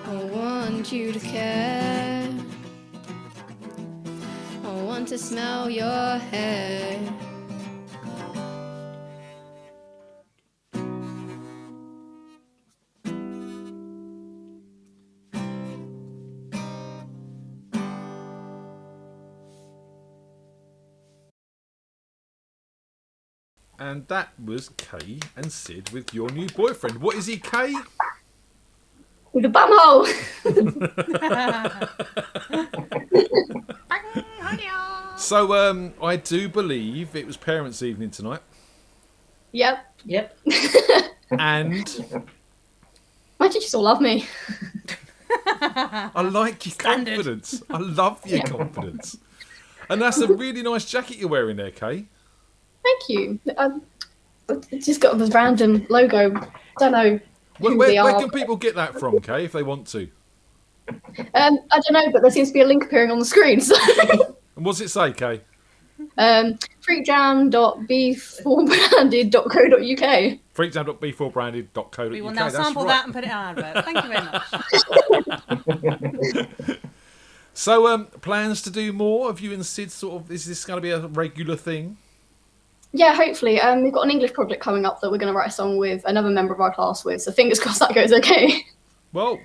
I want you to care. I want to smell your hair. And that was Kay and Sid with Your New Boyfriend. What is he, Kay? With a bumhole. So, I do believe it was Parents' Evening tonight. Yep. Yep. And why did you still love me? I like your confidence. I love your confidence. And that's a really nice jacket you're wearing there, Kay. Thank you. It's just got this random logo. Don't know who they are. Where can people get that from, Kay, if they want to? I don't know, but there seems to be a link appearing on the screen. So. And what's it say, Kay? FreakJam.b4branded.co.uk. FreakJam.b4branded.co.uk. We will now sample that and put it on our advert. Thank you very much. So, plans to do more? Have you and Sid sort of, is this going to be a regular thing? Yeah, hopefully. We've got an English project coming up that we're going to write a song with another member of our class with, so fingers crossed that goes okay. Well,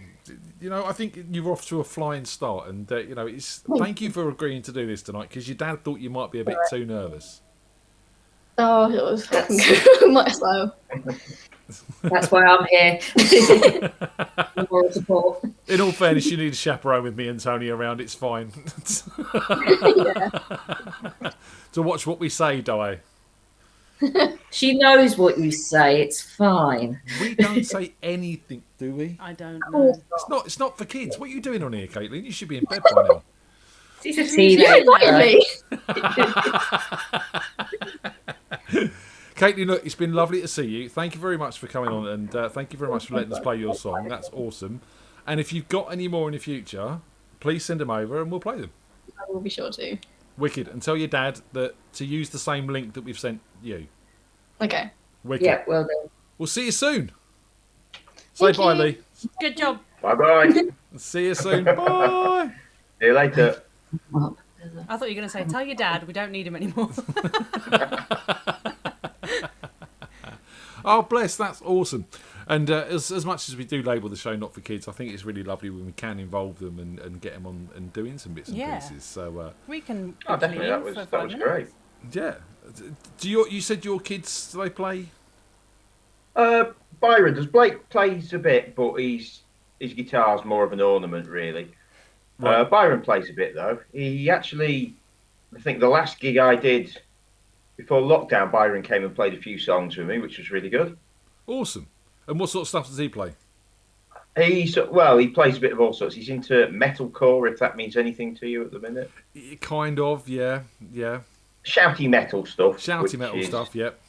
you know, I think you're off to a flying start, and, you know, thank you for agreeing to do this tonight, because your dad thought you might be a bit too nervous. Oh, it was might as well. That's why I'm here. Moral support. In all fairness, you need a chaperone with me and Tony around, it's fine. To watch what we say, Di. She knows what you say. It's fine. We don't say anything, do we? I don't know. It's not for kids. What are you doing on here, Caitlin? You should be in bed by now. She's a teenager. Caitlin, look, it's been lovely to see you. Thank you very much for coming on, and thank you very much for letting us play your song. That's awesome. And if you've got any more in the future, please send them over and we'll play them. I will be sure to. Wicked. And tell your dad that to use the same link that we've sent you. Okay. Wicked. Yeah, well done. We'll see you soon. Say bye, Lee. Good job. Bye-bye. See you soon. Bye. See you later. I thought you were going to say, tell your dad we don't need him anymore. Oh, bless. That's awesome. And as much as we do label the show not for kids, I think it's really lovely when we can involve them and get them on and doing some bits and pieces. So we can. Oh, definitely, that was great. Yeah. You said your kids, do they play? Byron does. Blake plays a bit, but his guitar's more of an ornament, really. Right. Byron plays a bit though. He actually, I think the last gig I did before lockdown, Byron came and played a few songs with me, which was really good. Awesome. And what sort of stuff does he play? He plays a bit of all sorts. He's into metalcore, if that means anything to you at the minute. Kind of, yeah. Shouty metal stuff. Stuff, yep.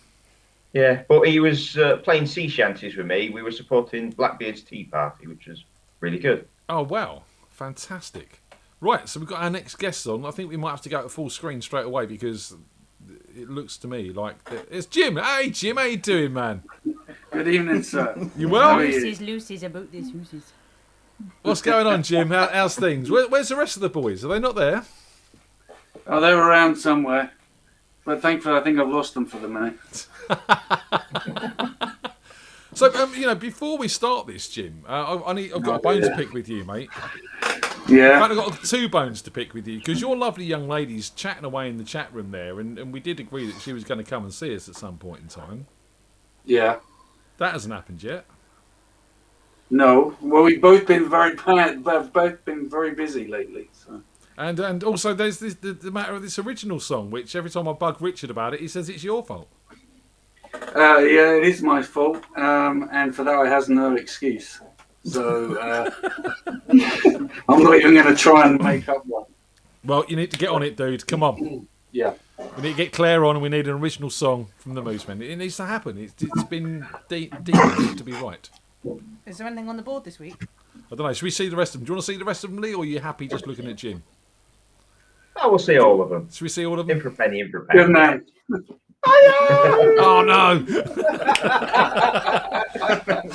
Yeah, but he was playing sea shanties with me. We were supporting Blackbeard's Tea Party, which was really good. Oh, wow. Fantastic. Right, so we've got our next guest on. I think we might have to go to full screen straight away because it looks to me like it's Jim. Hey, Jim, how you doing, man? Good evening, sir. You well? Lucy's about this. What's going on, Jim? How's things? Where's the rest of the boys? Are they not there? Oh, they're around somewhere. But thankfully, I think I've lost them for the minute. So, before we start this, Jim, I've got a bone to pick with you, mate. Yeah. In fact, I've got 2 bones to pick with you because your lovely young lady's chatting away in the chat room there, and we did agree that she was going to come and see us at some point in time. Yeah. That hasn't happened yet. No. Well, we've both been very busy lately. So. And also, there's the matter of this original song, which every time I bug Richard about it, he says it's your fault. Yeah, it is my fault, and for that I has no excuse. So I'm not even going to try and make up one. Well, you need to get on it, dude. Come on. Yeah. We need to get Claire on, and we need an original song from the Moosemen. It needs to happen. It's been deep to be right. Is there anything on the board this week? I don't know. Should we see the rest of them? Do you want to see the rest of them, Lee, or are you happy just looking at Jim? I will see all of them. Should we see all of them? In for a penny, in for a penny. Good man. Oh no!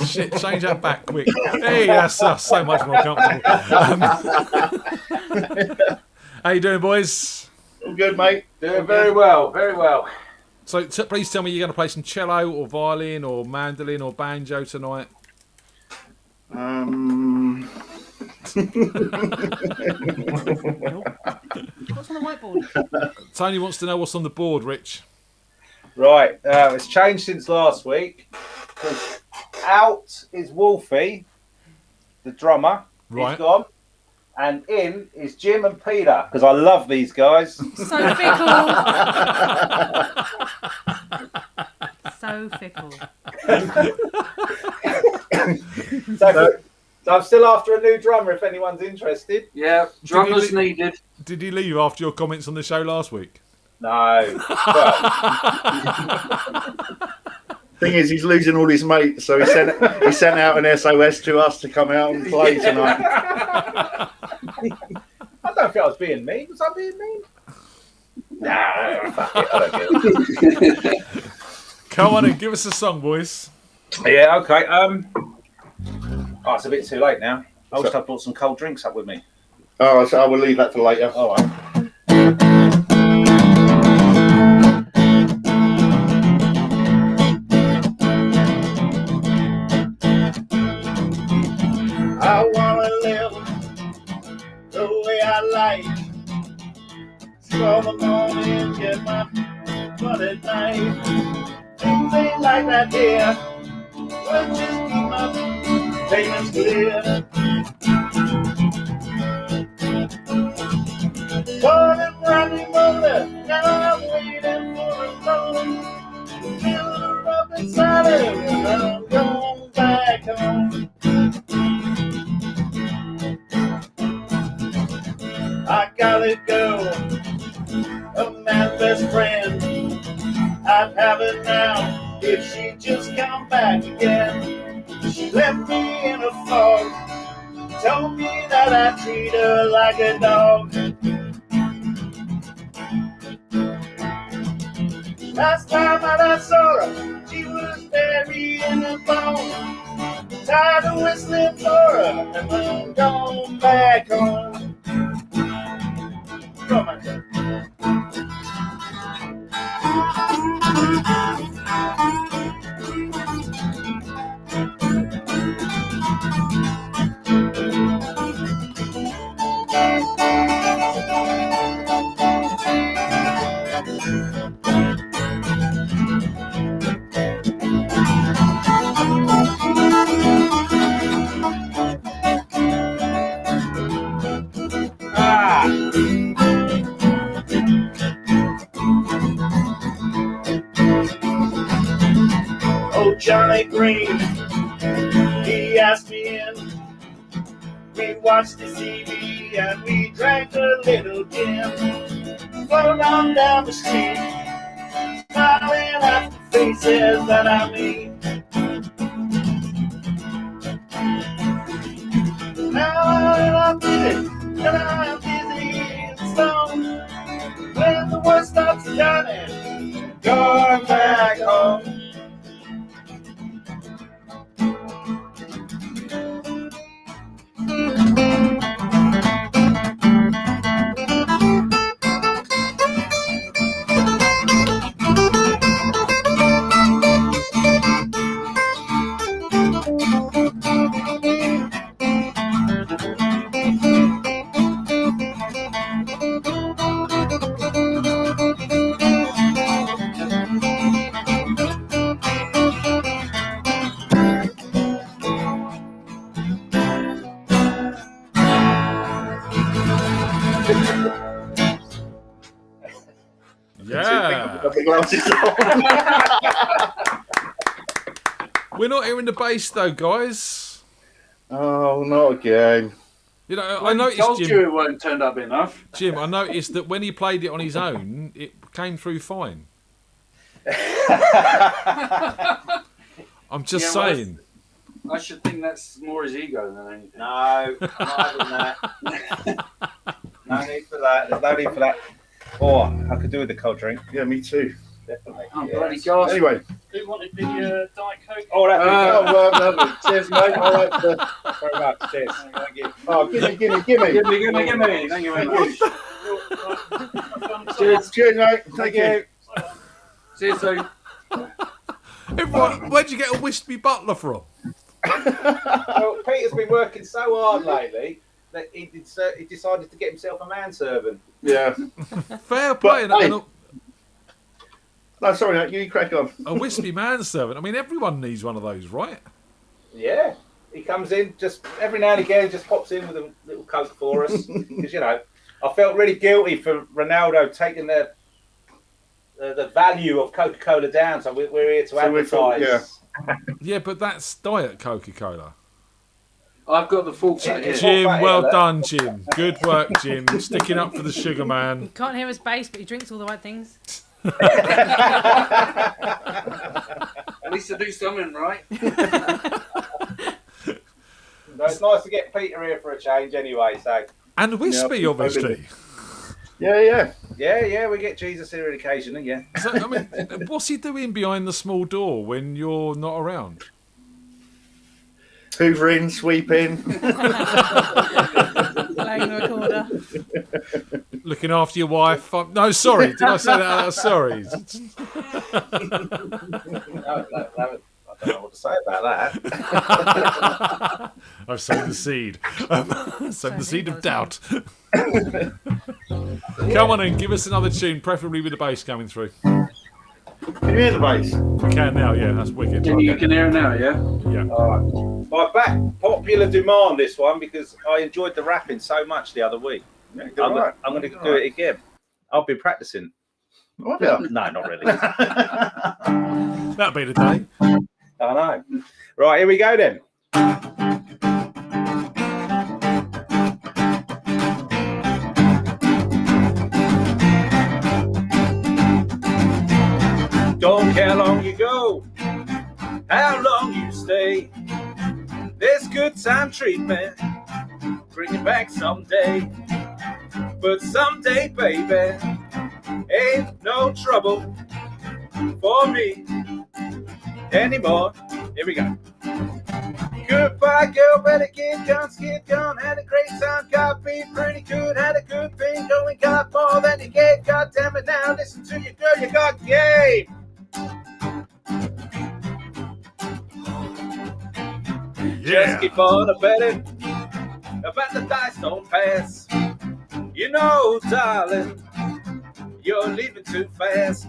Shit, change that back quick. Hey, that's so much more comfortable. How you doing, boys? All good, mate. Doing very well, very well. So, please tell me you're going to play some cello or violin or mandolin or banjo tonight. What's on the whiteboard? Tony wants to know what's on the board, Rich. Right, it's changed since last week. Because out is Wolfie, the drummer. Right. He's gone. And in is Jim and Peter, because I love these guys. So fickle. So fickle. So I'm still after a new drummer if anyone's interested. Yeah, drummers needed. Did he leave after your comments on the show last week? No. Thing is, he's losing all his mates, so he sent out an SOS to us to come out and play tonight. I don't think I was being mean. Was I being mean? Nah, fuck it. I don't get it. Come on and give us a song, boys. Yeah, okay. Oh, it's a bit too late now. I wish I'd brought some cold drinks up with me. Oh, so I will leave that for later. All right. I wanna live the way I like. Scroll the morning, get my fun at night. Things ain't like that here. Well, just keep my payments clear. Bought a brand new motor, now I'm waiting for a loan. Fill her up inside it, and I'm going back home. I gotta go, a man's best friend. I'd have her now if she just come back again. She left me in a fog, told me that I treat her like a dog. Last time that I saw her, she was buried in a bone. Tired of whistling for her, and I'm going back home. Come on. Johnny Green. He asked me in. We watched the TV and we drank a little gin. Floated on down the street, smiling at the faces that I meet. Now I'm busy, and I'm busy in the stone. When the world stops coming, going back home. Yeah. We're not hearing the bass though, guys. Oh, not again. You know, I Well, noticed told Jim. you it weren't turned up enough. Jim, I noticed that when he played it on his own, it came through fine. I'm just Yeah, well, saying. I should think that's more his ego than anything. No, not having that. No need for that. There's no need for that. Oh, I could do with a cold drink. Yeah, me too. Definitely. Oh, Yeah. bloody gosh. Anyway. Who wanted the Diet Coke? Oh, that's lovely. Cheers, mate. All right. Very much. Cheers. Thank you. Oh, gimme. Thank you very much. Cheers, mate. Thank you. See you soon. Everyone, where'd you get a wispy butler from? Well, Peter's been working so hard lately that he decided to get himself a manservant. Yeah. Fair play. But, hey. And No, sorry, mate. You crack on. a wispy manservant. I mean, everyone needs one of those, right? Yeah. He comes in just every now and again, just pops in with a little Coke for us. Because, you know, I felt really guilty for Ronaldo taking the value of Coca-Cola down. So we're here to advertise. Yeah, but that's Diet Coca-Cola. I've got the full set here. Jim, well done, Jim. Good work, Jim. Sticking up for the sugar man. Can't hear his bass, but he drinks all the right things. At least I do something right. No, it's nice to get Peter here for a change anyway. So And wispy, obviously. Yeah. Yeah, we get Jesus here occasionally, yeah. So, I mean, what's he doing behind the small door when you're not around? Hoovering, sweeping. Playing the recorder. Looking after your wife. No, sorry. Did I say that? Sorry. No, I don't know what to say about that. I've sown the seed. Sown the seed of doubt. Come on in, give us another tune, preferably with the bass coming through. Can you hear the bass? We can now, yeah, that's wicked. You can hear it now, yeah? Yeah. All right. By popular demand, this one, because I enjoyed the rapping so much the other week. Yeah, I'm going to do it again. I've been practicing. What have you? No, not really. That'll be the day. I know. Right, here we go then. Don't care how long you go, how long you stay. There's good time treatment, bring it back someday. But someday, baby, ain't no trouble for me anymore. Here we go. Goodbye, girl, better get gone. Had a great time, got me pretty good. Had a good thing going, got more than you gave. God damn it, now listen to your girl, you got game. Just keep on betting about the dice don't pass. You know, darling, you're leaving too fast.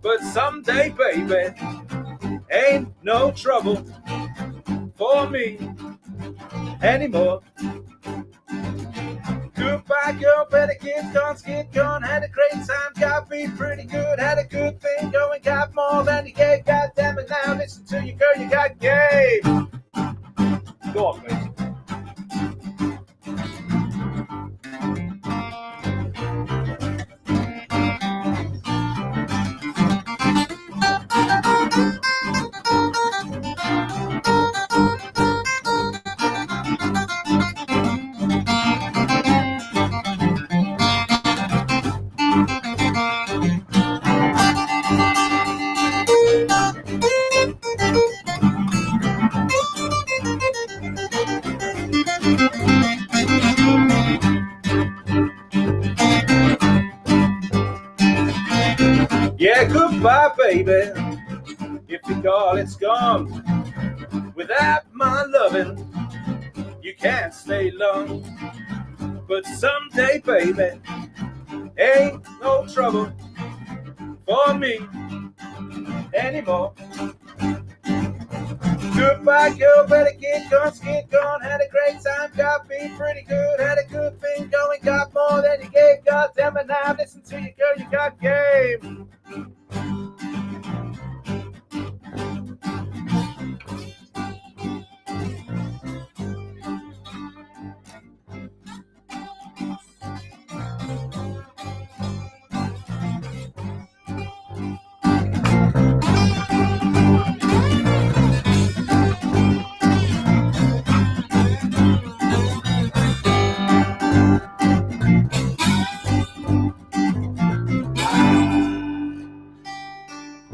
But someday, baby, ain't no trouble for me anymore. Goodbye, Goodbye, girl, better get gone, had a great time, got me pretty good, had a good thing going, got more than you gave, God damn it, now listen to you, girl, you got game. Go on, please. Yeah, goodbye, baby. If you call, it's gone. Without my loving, you can't stay long. But someday, baby, ain't no trouble for me anymore. Goodbye, girl, better get gone, had a great time, got me pretty good, had a good thing going, got more than you gave, God damn it, now listen to you, girl, you got game.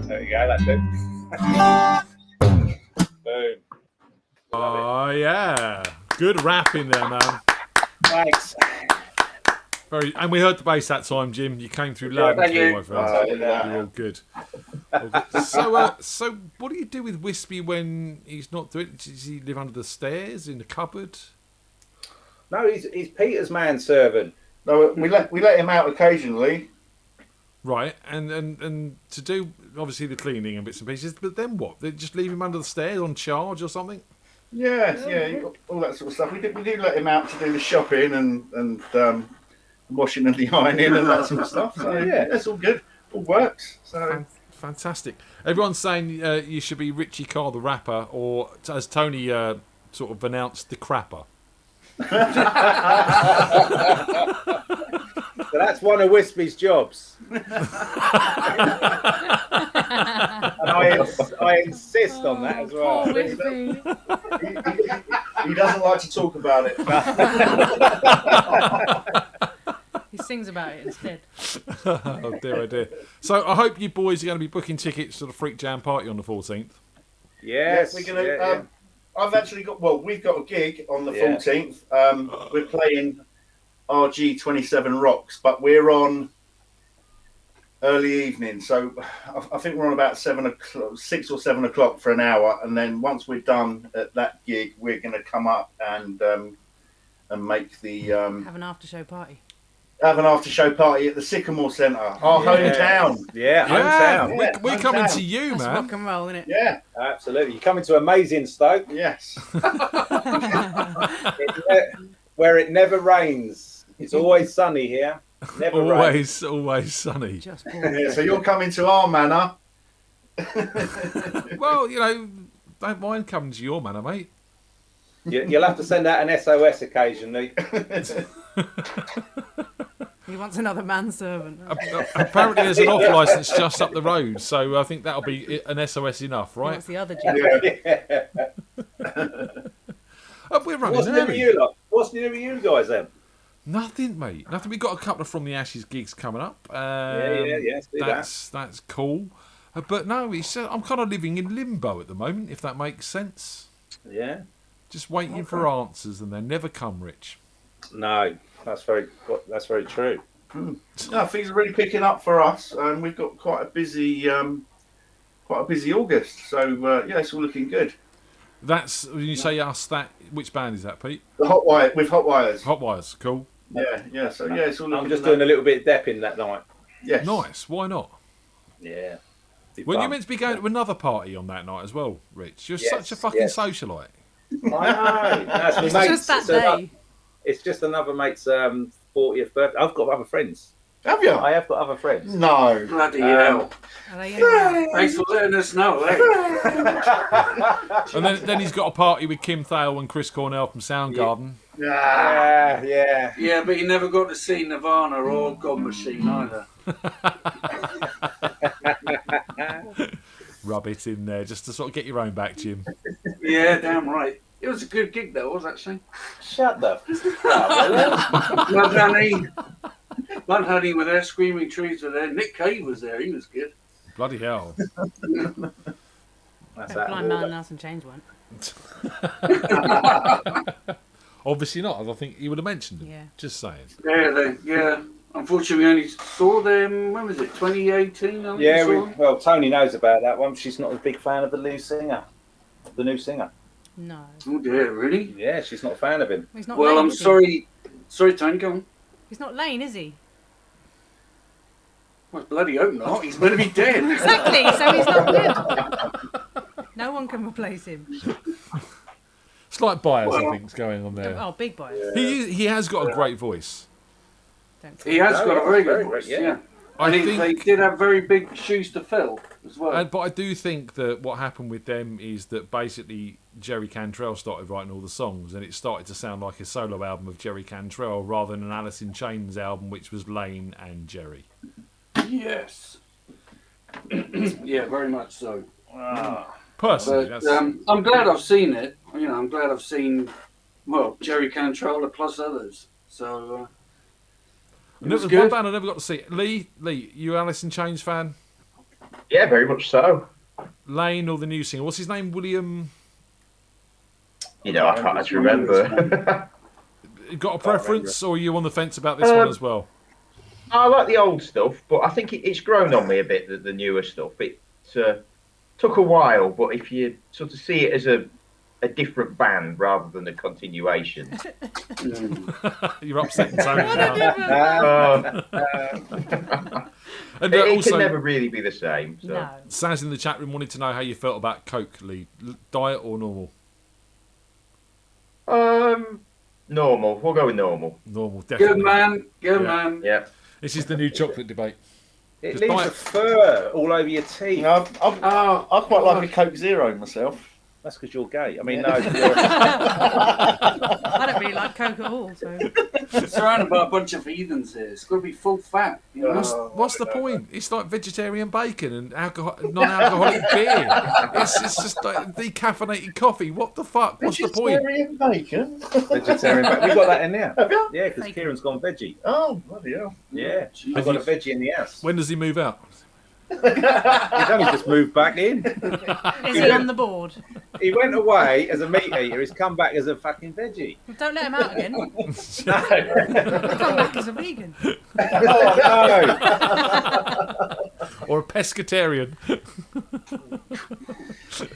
There you go, that's it. Boom. Oh, yeah. Good rapping there, man. Thanks. And we heard the bass that time, Jim. You came through loud and clear, my friend. You're all good. So, what do you do with Wispy when he's not doing it? Does he live under the stairs, in the cupboard? No, he's Peter's manservant. No, we let him out occasionally. Right, and to do, obviously, the cleaning and bits and pieces, but then what? They just leave him under the stairs on charge or something? Yeah, all that sort of stuff. We do let him out to do the shopping and washing and the ironing and that sort of stuff. So yeah, that's all good. All works. So fantastic. Everyone's saying you should be Richie Carr the rapper, or as Tony sort of announced, the crapper. So that's one of Wispy's jobs. And I insist on that as well. He doesn't like to talk about it. He sings about it instead. Oh dear. So I hope you boys are going to be booking tickets to the Freak Jam party on the 14th. Yes, we're going to. I've actually got. Well, we've got a gig on the 14th. We're playing RG27 Rocks, but we're on early evening, so I think we're on about 6 or 7 o'clock for an hour, and then once we're done at that gig, we're going to come up and make the have an after show party. Have an after show party at the Sycamore Centre, our hometown. Yeah, hometown. We're coming to you, That's man. rock and roll, isn't it? Yeah, absolutely. You're coming to amazing Stoke. Yes. Where it never rains. It's always sunny here. Never rains. Always sunny. Yeah, so you're coming to our manor. Well, don't mind coming to your manor, mate. You'll have to send out an SOS occasionally. He wants another manservant. Apparently there's an off licence just up the road, so I think that'll be an SOS enough, right? What's the other We're running What's new with you lot? What's new with you guys then? Nothing, mate. Nothing. We've got a couple of From the Ashes gigs coming up. That's cool. But no, I'm kind of living in limbo at the moment, if that makes sense. Yeah. Just waiting for answers, and they never come, Rich. No, that's very true. No, things are really picking up for us, and we've got quite a busy August. So it's all looking good. That's when you say us. Which band is that, Pete? The Hot Wires. Hot Wires, cool. Yeah. So it's all looking. I'm just doing a little bit of depping that night. Yes. Nice. Why not? Yeah. Well, you're meant to be going to another party on that night as well, Rich. You're such a fucking socialite. I know. That's It's just that day. It's just another mate's 40th birthday. I've got other friends. Have you? I have got other friends. No. Bloody hell. Are they in there? Thanks for letting us know, eh? And then he's got a party with Kim Thale and Chris Cornell from Soundgarden. Yeah. Yeah, but you never got to see Nirvana or God Machine either. Rub it in there just to sort of get your own back, Jim. Yeah, damn right. It was a good gig, though, was actually. Shut the Blood Honey were there, Screaming Trees were there, Nick Cave was there, he was good. Bloody hell. That's Blind Man and Alice in Chains weren't. Obviously not, I think he would have mentioned them. Yeah. Just saying. Yeah. Unfortunately, we only saw them, when was it, 2018? I think Yeah, we saw them. well, Tony knows about that one. She's not a big fan of the new singer. No. Oh dear, really? Yeah, she's not a fan of him. He's not Well, lame, I'm is he? sorry. Sorry, Tony, go on. He's not Lane, is he? Well, bloody hope not. He's going to be dead. Exactly, so he's not good. No one can replace him. Slight bias, I think, is going on there. Oh, big bias. He has got a great voice. He has got a very good voice, yeah. I And think- they did have very big shoes to fill as well. But I do think that what happened with them is that basically Jerry Cantrell started writing all the songs, and it started to sound like a solo album of Jerry Cantrell rather than an Alice in Chains album, which was Lane and Jerry. Yes. Yeah, very much so. Personally, But, that's... I'm glad I've seen it. You know, I'm glad I've seen, well, Jerry Cantrell plus others. So, it was One good. band I never got to see. Lee, you Alice in Chains fan? Yeah, very much so. Lane or the new singer? What's his name? William? I can't actually remember. You got a preference, or are you on the fence about this one as well? I like the old stuff, but I think it's grown on me a bit, the newer stuff. It took a while, but if you sort of see it as a different band rather than a continuation. You're upsetting Tony now. And it also, can never really be the same. So. No. Saz in the chat room wanted to know how you felt about Coke, Lee. Diet or normal? Normal. We'll go with normal. Normal, definitely. Good man. Good Yeah. man. Yeah. This is the new chocolate debate. It 'Cause leaves diet- a fur all over your teeth. I quite like a Coke Zero myself. That's because you're gay. I mean, no. I don't really like Coke at all, so. Surrounded by a bunch of heathens here. It's got to be full fat. You know? What's the point? It's like vegetarian bacon and non-alcoholic beer. It's just like decaffeinated coffee. What the fuck? What's the point? Vegetarian bacon. Vegetarian. But we got that in there. Have you? Yeah, because Kieran's gone veggie. Oh, bloody hell. Yeah, I've got a veggie in the house. When does he move out? He's only just moved back in. Is he on the board? He went away as a meat eater. He's come back as a fucking veggie. Well, don't let him out again. No. Come back as a vegan. Oh Or a pescatarian.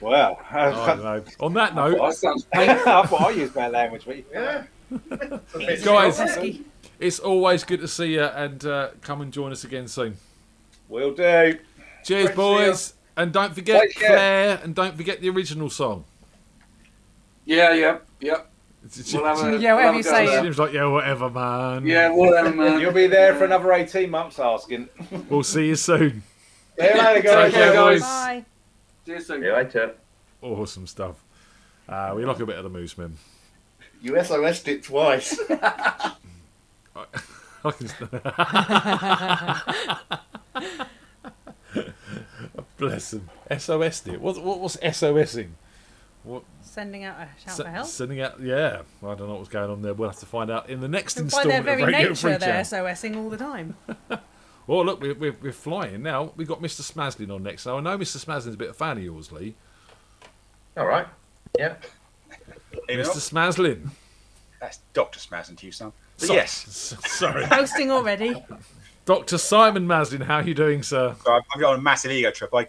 Wow. I don't know. On that note, I thought I used bad language, but yeah. guys, Pesky. it's always good to see you, and come and join us again soon. Will do. Cheers, Great to see boys. And don't forget Take care. Claire, and don't forget the original song. Yeah. We'll have Yeah, whatever we'll have you a go say. there. Seems like, yeah, whatever, man. Yeah, whatever, man. You'll be there for another 18 months asking. We'll see you soon. See you later, guys. Take care, guys. Bye. See you soon. See you later. Awesome stuff. We like a bit of the moose, man. You SOS'd it twice. I can... Bless him. SOS'd it. What's SOSing? What? Sending out a shout for help. Sending out, yeah. I don't know what's going on there. We'll have to find out in the next By their instalment very of Radio nature, they're FreakJam. SOSing all the time. Well, look, we're flying now. We've got Mr. Smaslin on next. So I know Mr. Smaslin's a bit of a fan of yours, Lee. All right. Yeah. Mr. Smaslin. That's Dr. Smaslin to you, son. But So- yes. Sorry. Posting already. Dr. Simon Maslin, how are you doing, sir? So I've been on a massive ego trip. One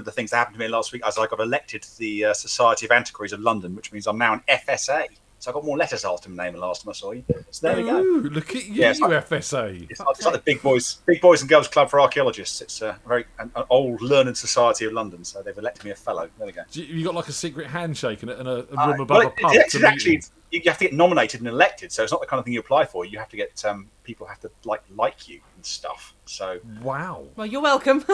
of the things that happened to me last week is I got elected to the Society of Antiquaries of London, which means I'm now an FSA. So I got more letters after my name than last time I saw you. So there we go. Ooh, look at you, Yeah, it's you like- FSA. It's like the Big Boys and Girls Club for Archaeologists. It's a very an old learned society of London, so they've elected me a fellow. There we go. You got like a secret handshake and a room above Well, a pub. it's to meet actually you. you have to get nominated and elected, so it's not the kind of thing you apply for. You have to get people have to like you and stuff. So wow. Well, you're welcome.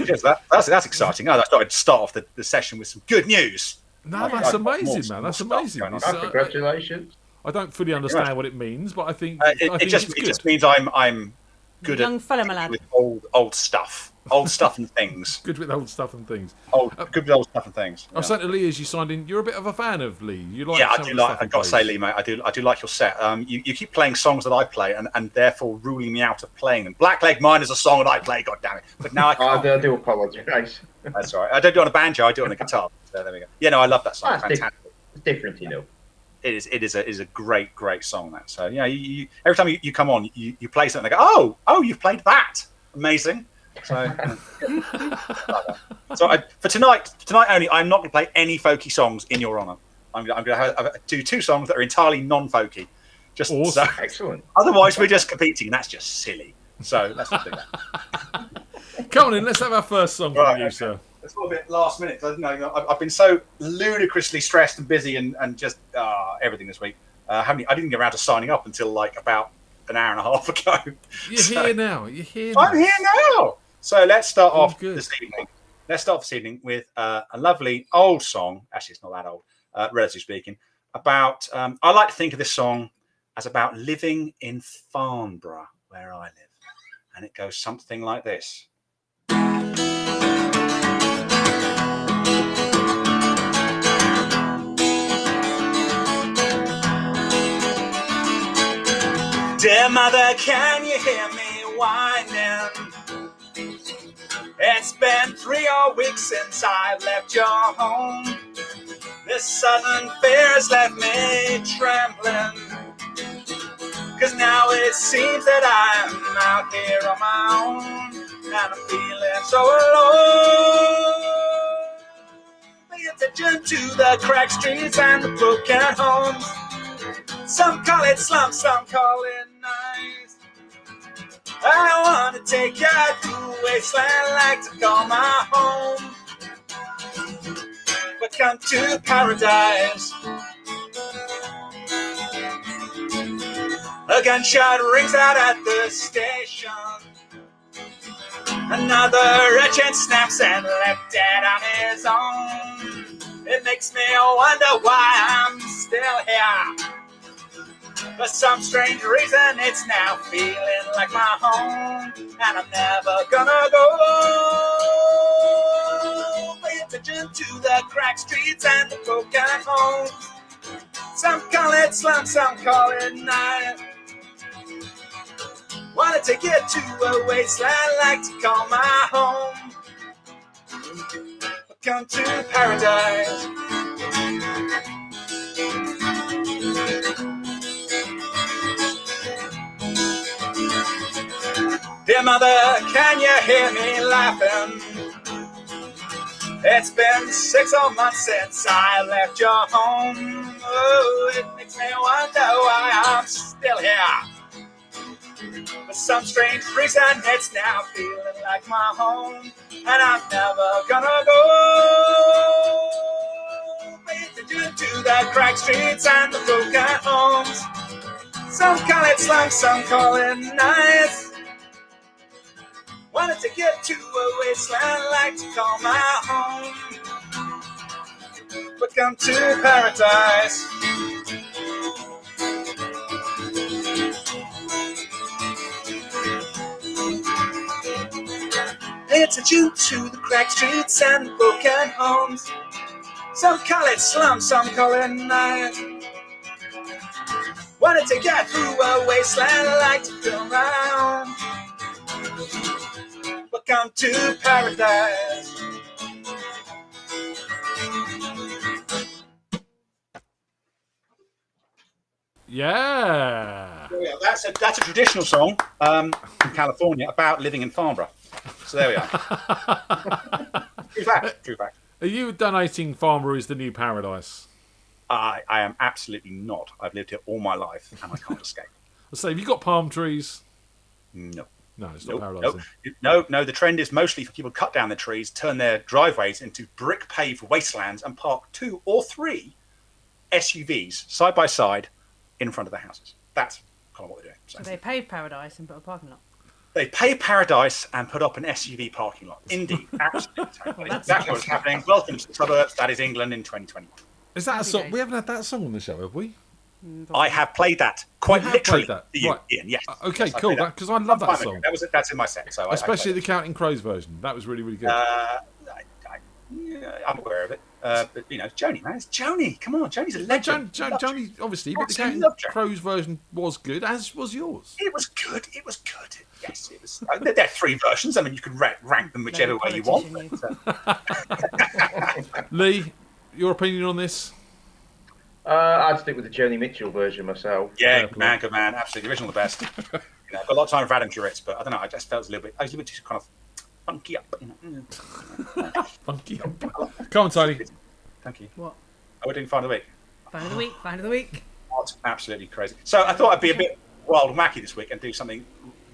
yes, that's exciting. I thought I'd start off the session with some good news. No, that's amazing, man. That's amazing. Congratulations. I don't fully understand what it means, but I think It just means I'm good Young fella, my lad. with old stuff and things. Good with old stuff and things. Good with old stuff and things. I was saying to Lee as you signed in, you're a bit of a fan of Lee. You like Yeah, some I do of the like. stuff he I've got to plays. say, Lee, mate, I do like your set. You keep playing songs that I play, and therefore ruling me out of playing them. Blackleg Mine is a song that I play. God damn it! But now I can't. I do apologise. That's all right. I don't do it on a banjo. I do it on a guitar. So there we go. Yeah, no, I love that song. That's Fantastic. It's different, you know. It is a great song. That so yeah. You every time you come on, you play something. They go, oh, you've played that. Amazing. So, for tonight only, I'm not going to play any folky songs in your honour. I'm going to do two songs that are entirely non-folky. Just awesome. so, excellent. Otherwise, we're just competing, and that's just silly. So let's not do that. Come on in, let's have our first song from you, sir. It's a little bit last minute. I've been so ludicrously stressed and busy and just everything this week. I didn't get around to signing up until like about an hour and a half ago. You're here now. You're here now. I'm here now. So let's start off this evening. Let's start this evening with a lovely old song. Actually, it's not that old, relatively speaking. About I like to think of this song as about living in Farnborough, where I live, and it goes something like this. Dear mother, can you hear me whining? It's been 3 whole weeks since I've left your home. This sudden fear has left me trembling, 'cause now it seems that I'm out here on my own, and I'm feeling so alone. Pay attention to the cracked streets and the broken homes. Some call it slums, some call it nice. I want to take you to a wasteland like to call my home. But come to paradise. A gunshot rings out at the station. Another wretched snaps and left dead on his own. It makes me wonder why I'm still here. For some strange reason, it's now feeling like my home, and I'm never gonna go. Pay attention to the cracked streets and the broken homes. Some call it slum, some call it night. Wanna take you to a wasteland like to call my home. Come to paradise. Dear mother, can you hear me laughing? It's been 6 whole months since I left your home. Oh, it makes me wonder why I'm still here. For some strange reason, it's now feeling like my home, and I'm never gonna go. Pay attention to the cracked streets and the broken homes. Some call it slum, some call it nice. Wanted to get to a wasteland like to call my home. But come to paradise. Pay attention to the cracked streets and broken homes. Some call it slum, some call it night. Wanted to get through a wasteland like to go around. But come to paradise. Yeah. Yeah, that's a traditional song from California about living in Farnborough. So there we are. True fact. Are you donating Farmer is the New Paradise? I am absolutely not. I've lived here all my life and I can't escape. So have you got palm trees? No. No, it's not Paradise. No. The trend is mostly for people to cut down the trees, turn their driveways into brick paved wastelands, and park 2 or 3 SUVs side by side in front of the houses. That's kind of what they're doing. So they paved Paradise and put a parking lot. They paved Paradise and put up an SUV parking lot. Indeed, absolutely. Exactly what's happening. Welcome to the suburbs. That is England in 2020. Is that a song? We haven't had that song on the show, have we? I have played that quite literally. That. To you, Right. Ian, yes. Okay, Yes, cool. Because I love that song. That's in my set. So Especially the Counting Crows version. That was really, really good. I'm aware of it. But it's Joni, man. It's Joni. Come on, Joni's a legend. Joni, obviously, but the Counting Crows version was good, as was yours. It was good. Yes, it was. There are 3 versions. I mean, you could rank them whichever way you want. Lee, your opinion on this? I'd stick with the Joni Mitchell version myself. Yeah, good man. Absolutely, the original, the best. I've got a lot of time for Adam Duritz, but I don't know. I just felt I was a little bit too kind of funky up. Funky up. Come on, Tony. Thank you. What? We're doing Find of the Week. Find of the week. That's absolutely crazy. So I thought I'd be a bit wild and wacky this week and do something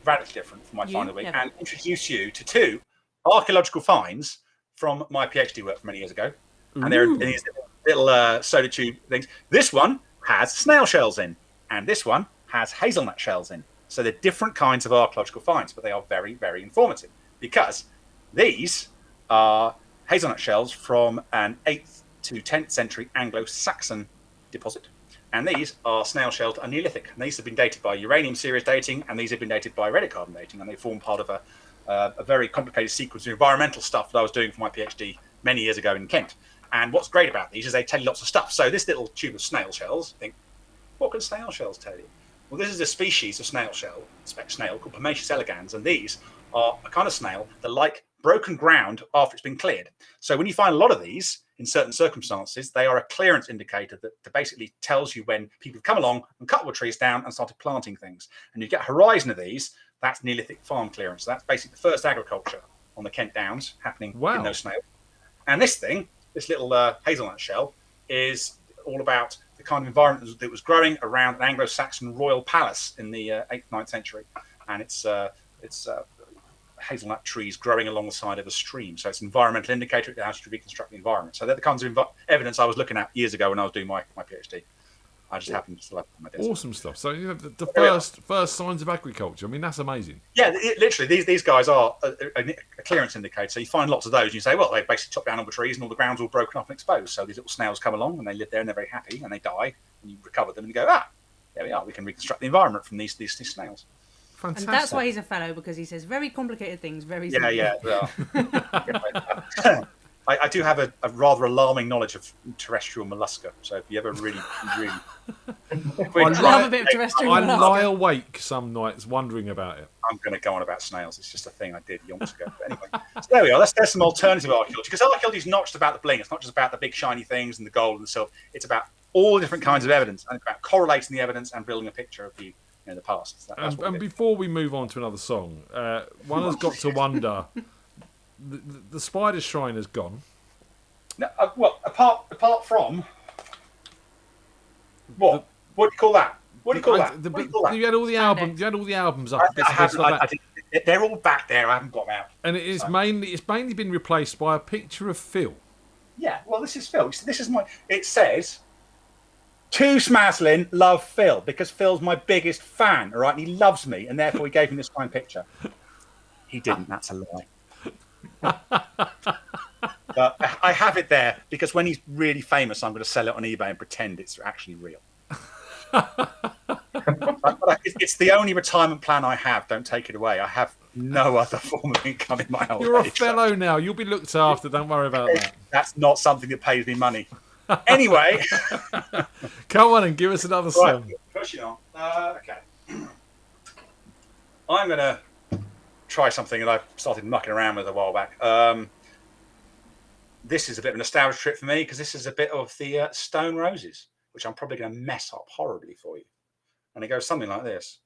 radically different for my Find of the Week and introduce you to 2 archaeological finds from my PhD work from many years ago. And they're in these little soda tube things. This one has snail shells in, and this one has hazelnut shells in. So they're different kinds of archaeological finds, but they are very, very informative because these are hazelnut shells from an 8th to 10th century Anglo-Saxon deposit. And these are snail shells that are Neolithic. And these have been dated by uranium series dating, and these have been dated by radiocarbon dating, and they form part of a very complicated sequence of environmental stuff that I was doing for my PhD many years ago in Kent. And what's great about these is they tell you lots of stuff. So this little tube of snail shells, think, what can snail shells tell you? Well, this is a species of snail snail called Pomacius elegans, and these are a kind of snail that like broken ground after it's been cleared. So when you find a lot of these in certain circumstances, they are a clearance indicator that basically tells you when people have come along and cut all the trees down and started planting things. And you get a horizon of these, that's Neolithic farm clearance. So that's basically the first agriculture on the Kent Downs happening in those snails. And this thing, this little hazelnut shell, is all about the kind of environment that was growing around an Anglo-Saxon royal palace in the 8th, 9th century. And it's hazelnut trees growing alongside of a stream. So it's an environmental indicator. It allows you to reconstruct the environment. So they're the kinds of evidence I was looking at years ago when I was doing my PhD. I just happened to still have my desk. Awesome stuff. So the first signs of agriculture. I mean, that's amazing. Yeah, literally, these guys are a clearance indicator. So you find lots of those, and you say, well, they basically chopped down all the trees, and all the ground's all broken up and exposed. So these little snails come along, and they live there, and they're very happy, and they die, and you recover them, and you go, there we are. We can reconstruct the environment from these snails. Fantastic. And that's why he's a fellow, because he says very complicated things very simply. Yeah. I do have a rather alarming knowledge of terrestrial mollusca. So if you ever really I love a bit of terrestrial I mollusca. lie awake some nights wondering about it. I'm going to go on about snails. It's just a thing I did yonks ago. But anyway, so there we are. There's some alternative archaeology, because archaeology is not just about the bling. It's not just about the big shiny things and the gold and the silver. It's about all different kinds of evidence, and it's about correlating the evidence and building a picture of the past. And before we move on to another song, one has got to wonder. The spider shrine has gone. No, well, apart from what? What do you call that? What do you call that? You had all the albums. You had all the albums up. They're all back there. I haven't got them out. And it's mainly been replaced by a picture of Phil. Yeah, well, this is Phil. This is my. It says, "To Smaslin, love Phil because Phil's my biggest fan. All right, and he loves me, and therefore he gave me this fine picture." He didn't. That's a lie. But I have it there because when he's really famous, I'm going to sell it on eBay and pretend it's actually real. It's the only retirement plan I have. Don't take it away. I have no other form of income in my old age. You're a fellow now. You'll be looked after. Don't worry about that. That's not something that pays me money. Anyway. Come on and give us another song. Pushing on. Okay. I'm going to try something that I started mucking around with a while back. This is a bit of a nostalgia trip for me because this is a bit of the Stone Roses, which I'm probably going to mess up horribly for you. And it goes something like this.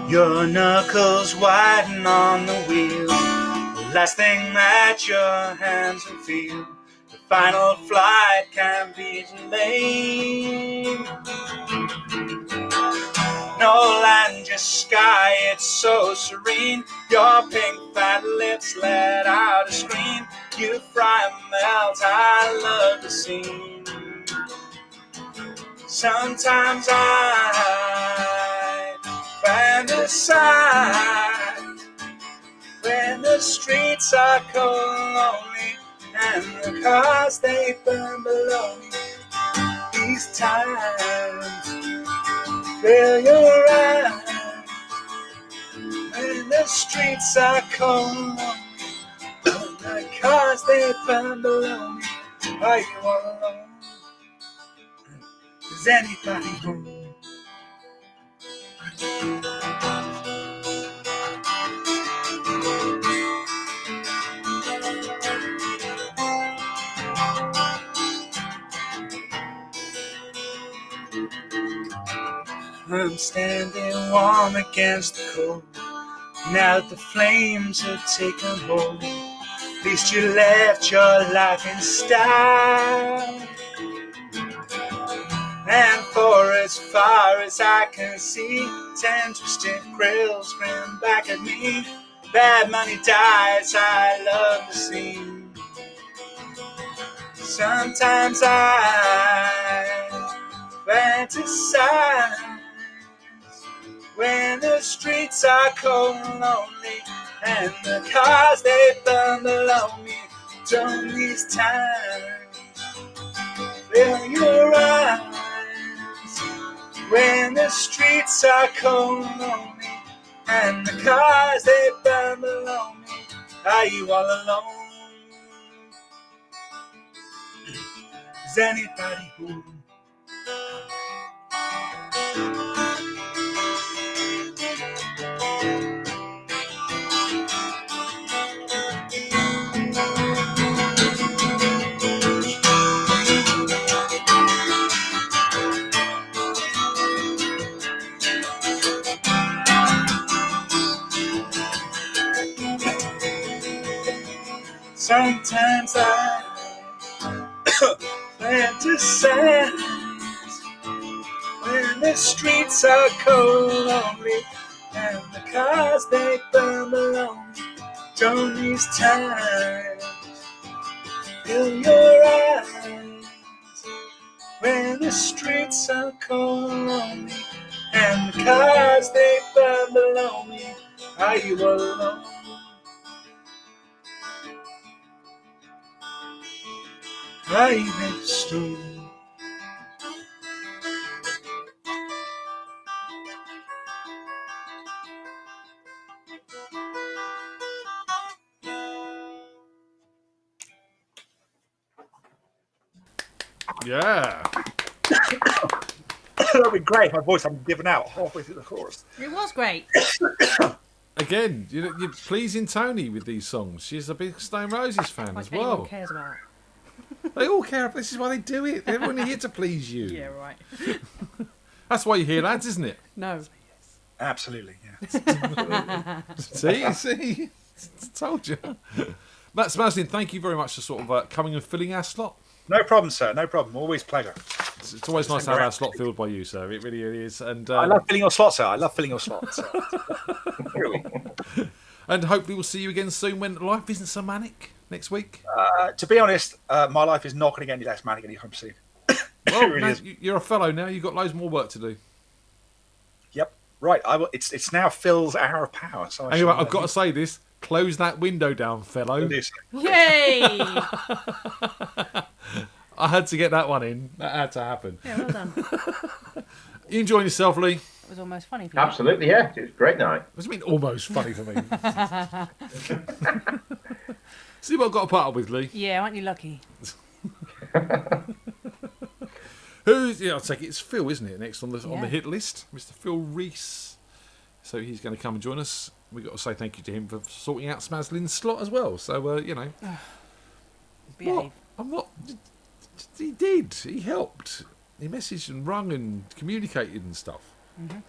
Your knuckles whiten on the wheel. The last thing that your hands will feel. The final flight can be delayed. No land, just sky, it's so serene. Your pink fat lips let out a scream. You fry and melt, I love the scene. Sometimes I fantasize when the streets are cold and lonely and the cars they burn below me. These times fill your eyes when the streets are cold and lonely and the cars they burn below me. Are you all alone? Is anybody home? I'm standing warm against the cold. Now that the flames have taken hold, at least you left your life in style. And for as far as I can see, 10 twisted grills grin back at me. Bad money dies, I love the scene. Sometimes I fantasize when the streets are cold and lonely and the cars they burn below me. Don't these times fill your eyes when the streets are cold and lonely and the cars they burn below me? Are you all alone? Is anybody home? Sometimes I fantasize when the streets are cold and lonely and the cars they burn below me. Don't these times fill your eyes when the streets are cold and lonely and the cars they burn below me? Are you all alone? Are you made of stone? Yeah. That'd be great. My voice, I'm giving out halfway through the chorus. It was great. Again, you're pleasing Tony with these songs. She's a big Stone Roses fan as well. Anyone cares about. They all care. This is why they do it. They're only here to please you. Yeah, right. That's why you're here, lads, isn't it? No. Absolutely, yeah. See? Told you. Matt Smaslin, thank you very much for sort of coming and filling our slot. No problem, sir. No problem. Always pleasure. It's always nice to have our slot filled by you, sir. It really is. And I love filling your slot, sir. I love filling your slot. Really. And hopefully we'll see you again soon when life isn't so manic next week. To be honest, my life is not going to get any less manic anytime soon. Well, really is. you're a fellow now. You've got loads more work to do. Yep. Right. It's now Phil's hour of power. So anyway, I've got to say this. Close that window down, fellow. Yay! I had to get that one in. That had to happen. Yeah, well done. You enjoying yourself, Lee? It was almost funny for you. Absolutely, yeah. It was a great night. What do you mean almost funny for me? See what I've got to put up with, Lee? Yeah, aren't you lucky? I'll take it. It's Phil, isn't it? Next on the hit list, Mr. Phil Reese. So he's going to come and join us. We've got to say thank you to him for sorting out Smaslin's slot as well. So, you know. What? I'm not. He did. He helped. He messaged and rung and communicated and stuff. Mm-hmm.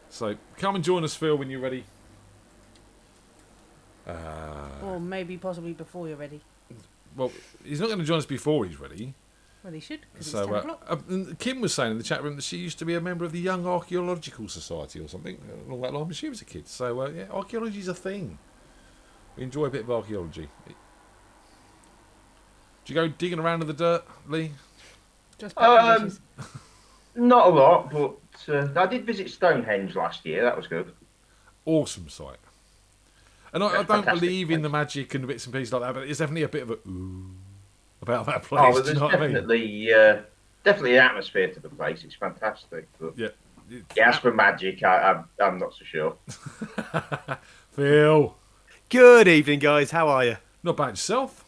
So come and join us, Phil, when you're ready. Or maybe possibly before you're ready. Well, he's not going to join us before he's ready. Well, he should, because So, it's 10 o'clock. Kim was saying in the chat room that she used to be a member of the Young Archaeological Society or something along that line when she was a kid. So, yeah, archaeology's a thing. We enjoy a bit of archaeology. Do you go digging around in the dirt, Lee? Just not a lot, but I did visit Stonehenge last year. That was good. Awesome site. And I don't fantastic believe in the magic and the bits and pieces like that, but it's definitely a bit of a ooh about that place. Oh, but do you there's know what I mean? definitely an atmosphere to the place. It's fantastic. But yeah. As for magic, I'm not so sure. Phil. Good evening, guys. How are you? Not bad yourself.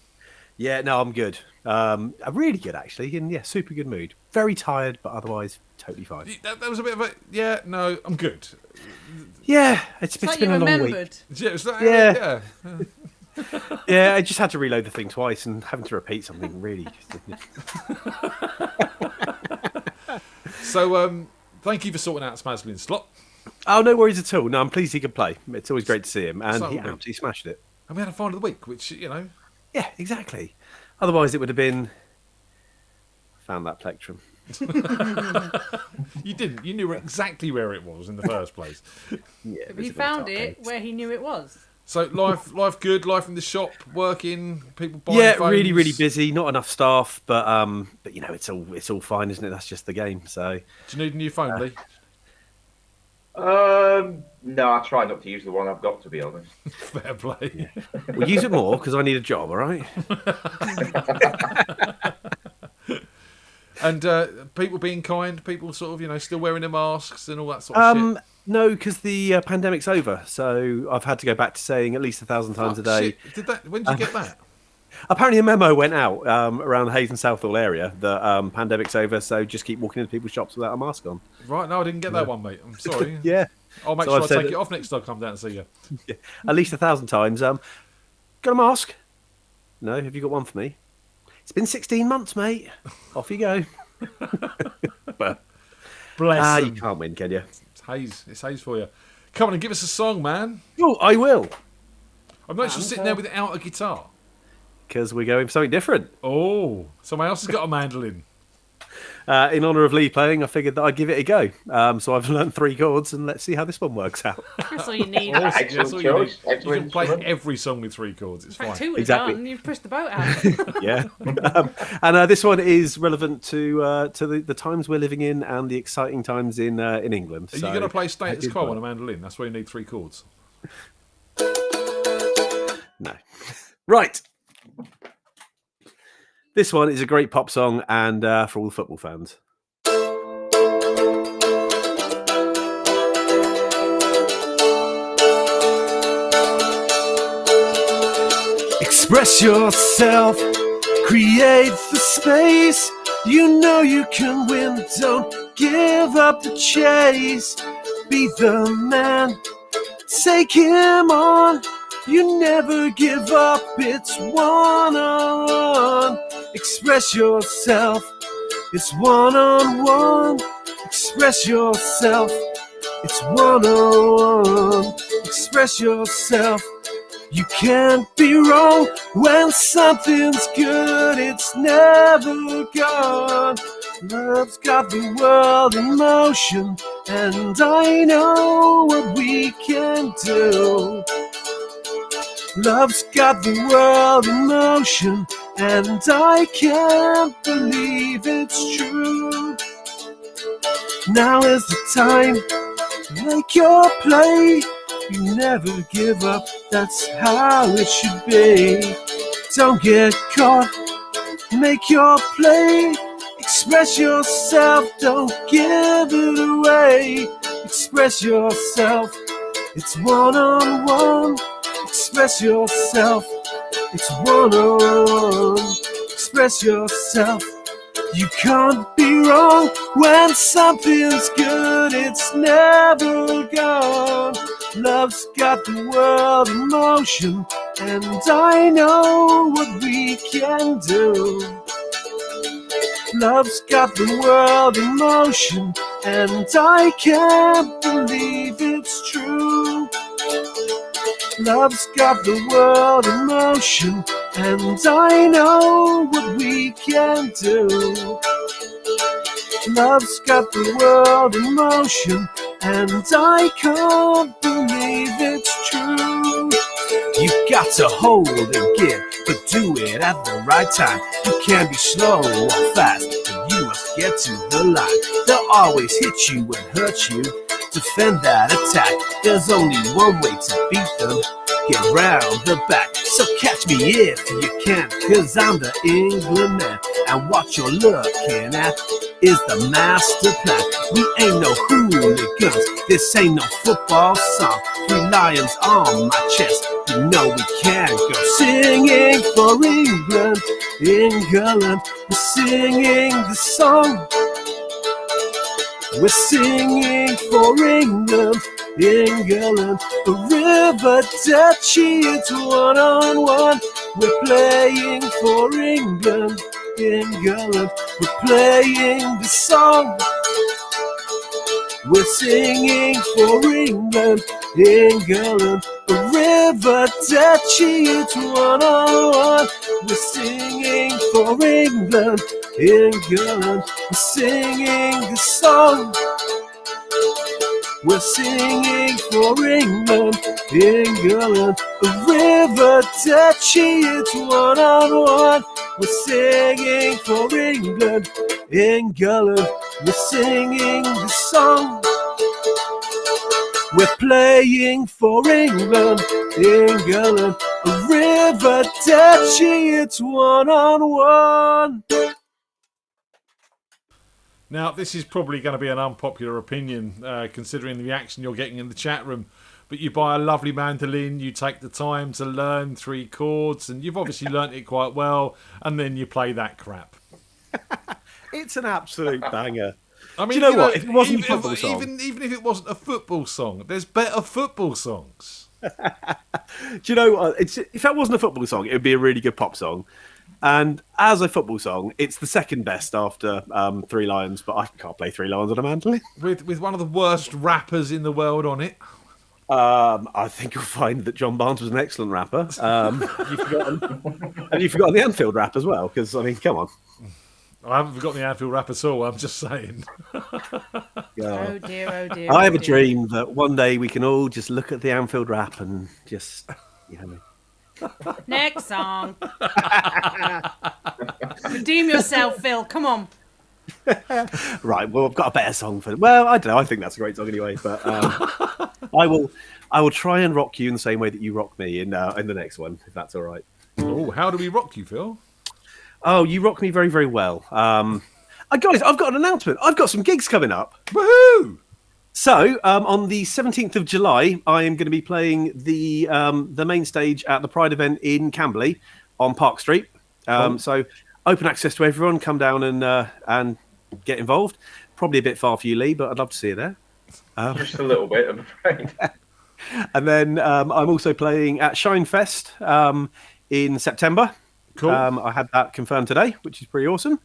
Yeah, no, I'm good. I'm really good, actually. In super good mood. Very tired, but otherwise totally fine. That was a bit of a no. I'm good. Yeah, it's like been you a long remembered. week. Yeah. Yeah, I just had to reload the thing twice and having to repeat something really. So, thank you for sorting out Smazlin's slot. Oh, no worries at all. No, I'm pleased he could play. It's always great to see him, and So he good. absolutely smashed it. And we had a find of the week, which Yeah, exactly. Otherwise, it would have been found that plectrum. You didn't. You knew exactly where it was in the first place. Yeah, But he found it where he knew it was. So life good. Life in the shop, working, people buying. Yeah, phones. really busy. Not enough staff, but it's all fine, isn't it? That's just the game. So, do you need a new phone, Lee? No, I try not to use the one I've got, to be honest. Fair play. We'll use it more because I need a job. All right. And people being kind, people sort of still wearing their masks and all that sort of shit. No, because the pandemic's over, so I've had to go back to saying at least 1,000 times a day. Shit. When did you get that? Apparently, a memo went out around the Hayes and Southall area that pandemic's over, so just keep walking into people's shops without a mask on. Right, no, I didn't get that one, mate. I'm sorry. Yeah. I'll make So sure I've I said take it- it off next time I come down and see you. Yeah. At least 1,000 times. Got a mask? No. Have you got one for me? It's been 16 months, mate. Off you go. But Bless you them. can't win, can you? It's Hayes. It's Hayes for you. Come on and give us a song, man. Oh, I will. I'm not just sitting there without a guitar. Because we're going for something different. Oh, someone else has got a mandolin. In honour of Lee playing, I figured that I'd give it a go. So I've learned 3 chords, and let's see how this one works out. That's all you need. Awesome. Excellent That's all you need. choice. You can play Excellent. every song with 3 chords. It's In fact, fine. 2 would have done. You've pushed the boat out. Yeah. And this one is relevant to the times we're living in and the exciting times in England. Are you going to play Status Quo on a mandolin? That's where you need 3 chords. No. Right. This one is a great pop song and for all the football fans. Express yourself, create the space. You know you can win, don't give up the chase. Be the man, take him on. You never give up, it's one-on-one. Express yourself, it's one-on-one. Express yourself, it's one-on-one. Express yourself. You can't be wrong when something's good, it's never gone. Love's got the world in motion, and I know what we can do. Love's got the world in motion, and I can't believe it's true. Now is the time to make your play. You never give up, that's how it should be. Don't get caught, make your play. Express yourself, don't give it away. Express yourself, it's one-on-one. Express yourself, it's one-on-one. Express yourself, you can't be wrong. When something's good, it's never gone. Love's got the world in motion, and I know what we can do. Love's got the world in motion, and I can't believe it's true. Love's got the world in motion, and I know what we can do. Love's got the world in motion, and I can't believe it's true. You got to hold and give, but do it at the right time. You can be slow or fast, but you must get to the line. They'll always hit you and hurt you. Defend that attack. There's only one way to beat them. Get round the back. So catch me if you can, 'cause I'm the England man. And what you're looking at is the master plan. We ain't no hooligans. This ain't no football song. 3 lions on my chest. You know we can go singing for England. England, we're singing the song. We're singing for England, England. The river Duchy, it's 1-on-1. We're playing for England, England. We're playing the song. We're singing for England, England. The river Duchy, it's 1-on-1. We're singing for England, England. We're singing the song. We're singing for England, England. The river Duchy, it's 1-on-1. We're singing for England, England. We're singing the song. We're playing for England, England. The river Duchy, it's 1-on-1. Now, this is probably going to be an unpopular opinion, considering the reaction you're getting in the chat room. But you buy a lovely mandolin, you take the time to learn 3 chords, and you've obviously learnt it quite well, and then you play that crap. It's an absolute banger. I mean, do you know what? If it wasn't a football song, even if it wasn't a football song, there's better football songs. do you know what? If that wasn't a football song, it would be a really good pop song. And as a football song, it's the second best after 3 Lions, but I can't play 3 Lions on a mandolin. With one of the worst rappers in the world on it. I think you'll find that John Barnes was an excellent rapper. You've forgotten the Anfield rap as well, because, I mean, come on. I haven't forgotten the Anfield rap at all, I'm just saying. Yeah. Oh dear. I have a dream that one day we can all just look at the Anfield rap and just, you know. Next song. Redeem yourself, Phil. Come on. Right. Well, I've got a better song for. Well, I don't know. I think that's a great song anyway. But I will try and rock you in the same way that you rock me in the next one, if that's all right. Oh, how do we rock you, Phil? Oh, you rock me very, very well. Guys, I've got an announcement. I've got some gigs coming up. Woohoo! So, on the 17th of July, I am going to be playing the main stage at the Pride event in Camberley on Park Street. So, open access to everyone. Come down and get involved. Probably a bit far for you, Lee, but I'd love to see you there. Just a little bit, I'm afraid. And then I'm also playing at Shine Fest in September. Cool. I had that confirmed today, which is pretty awesome.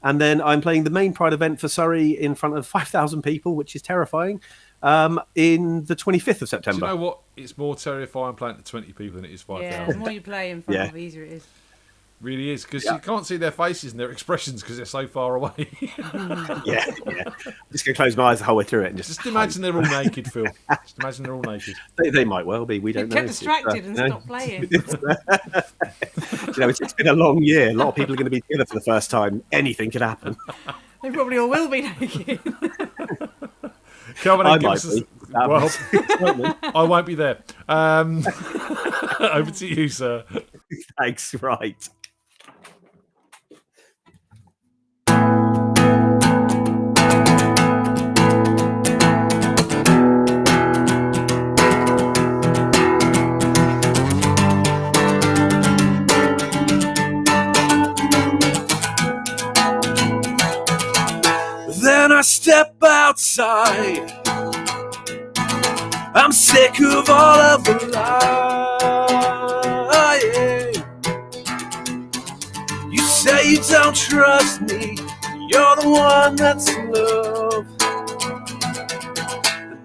And then I'm playing the main Pride event for Surrey in front of 5,000 people, which is terrifying, in the 25th of September. Do you know what? It's more terrifying playing to 20 people than it is 5,000. Yeah, the more you play in front of, the easier it is. Really is, because you can't see their faces and their expressions because they're so far away. Yeah. I'm just going to close my eyes the whole way through it. And just imagine they're all naked, Phil. Just imagine they're all naked. They might well be. We don't know. Get distracted and stop playing. It's been a long year. A lot of people are going to be together for the first time. Anything could happen. They probably all will be naked. Come on, I might be. Well, I won't be there. Over to you, sir. Thanks. Right. Then I step outside. I'm sick of all of the lying. You say you don't trust me. You're the one that's in love.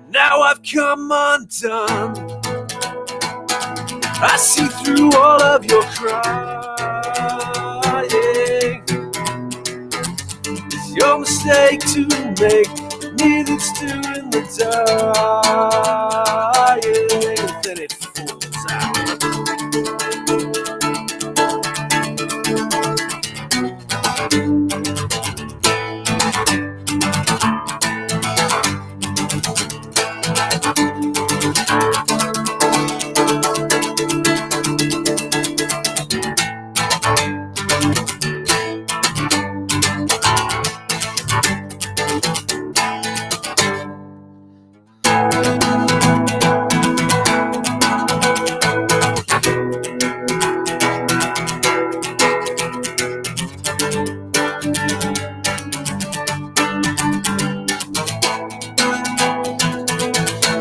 Now I've come undone. I see through all of your crying. It's your mistake to make, needless to in the dying. Then it falls out.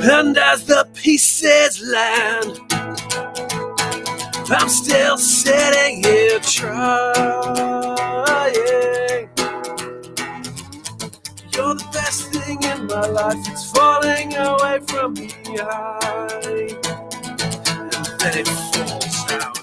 And as the pieces land, I'm still sitting here trying. You're the best thing in my life, it's falling away from behind. And then it falls out.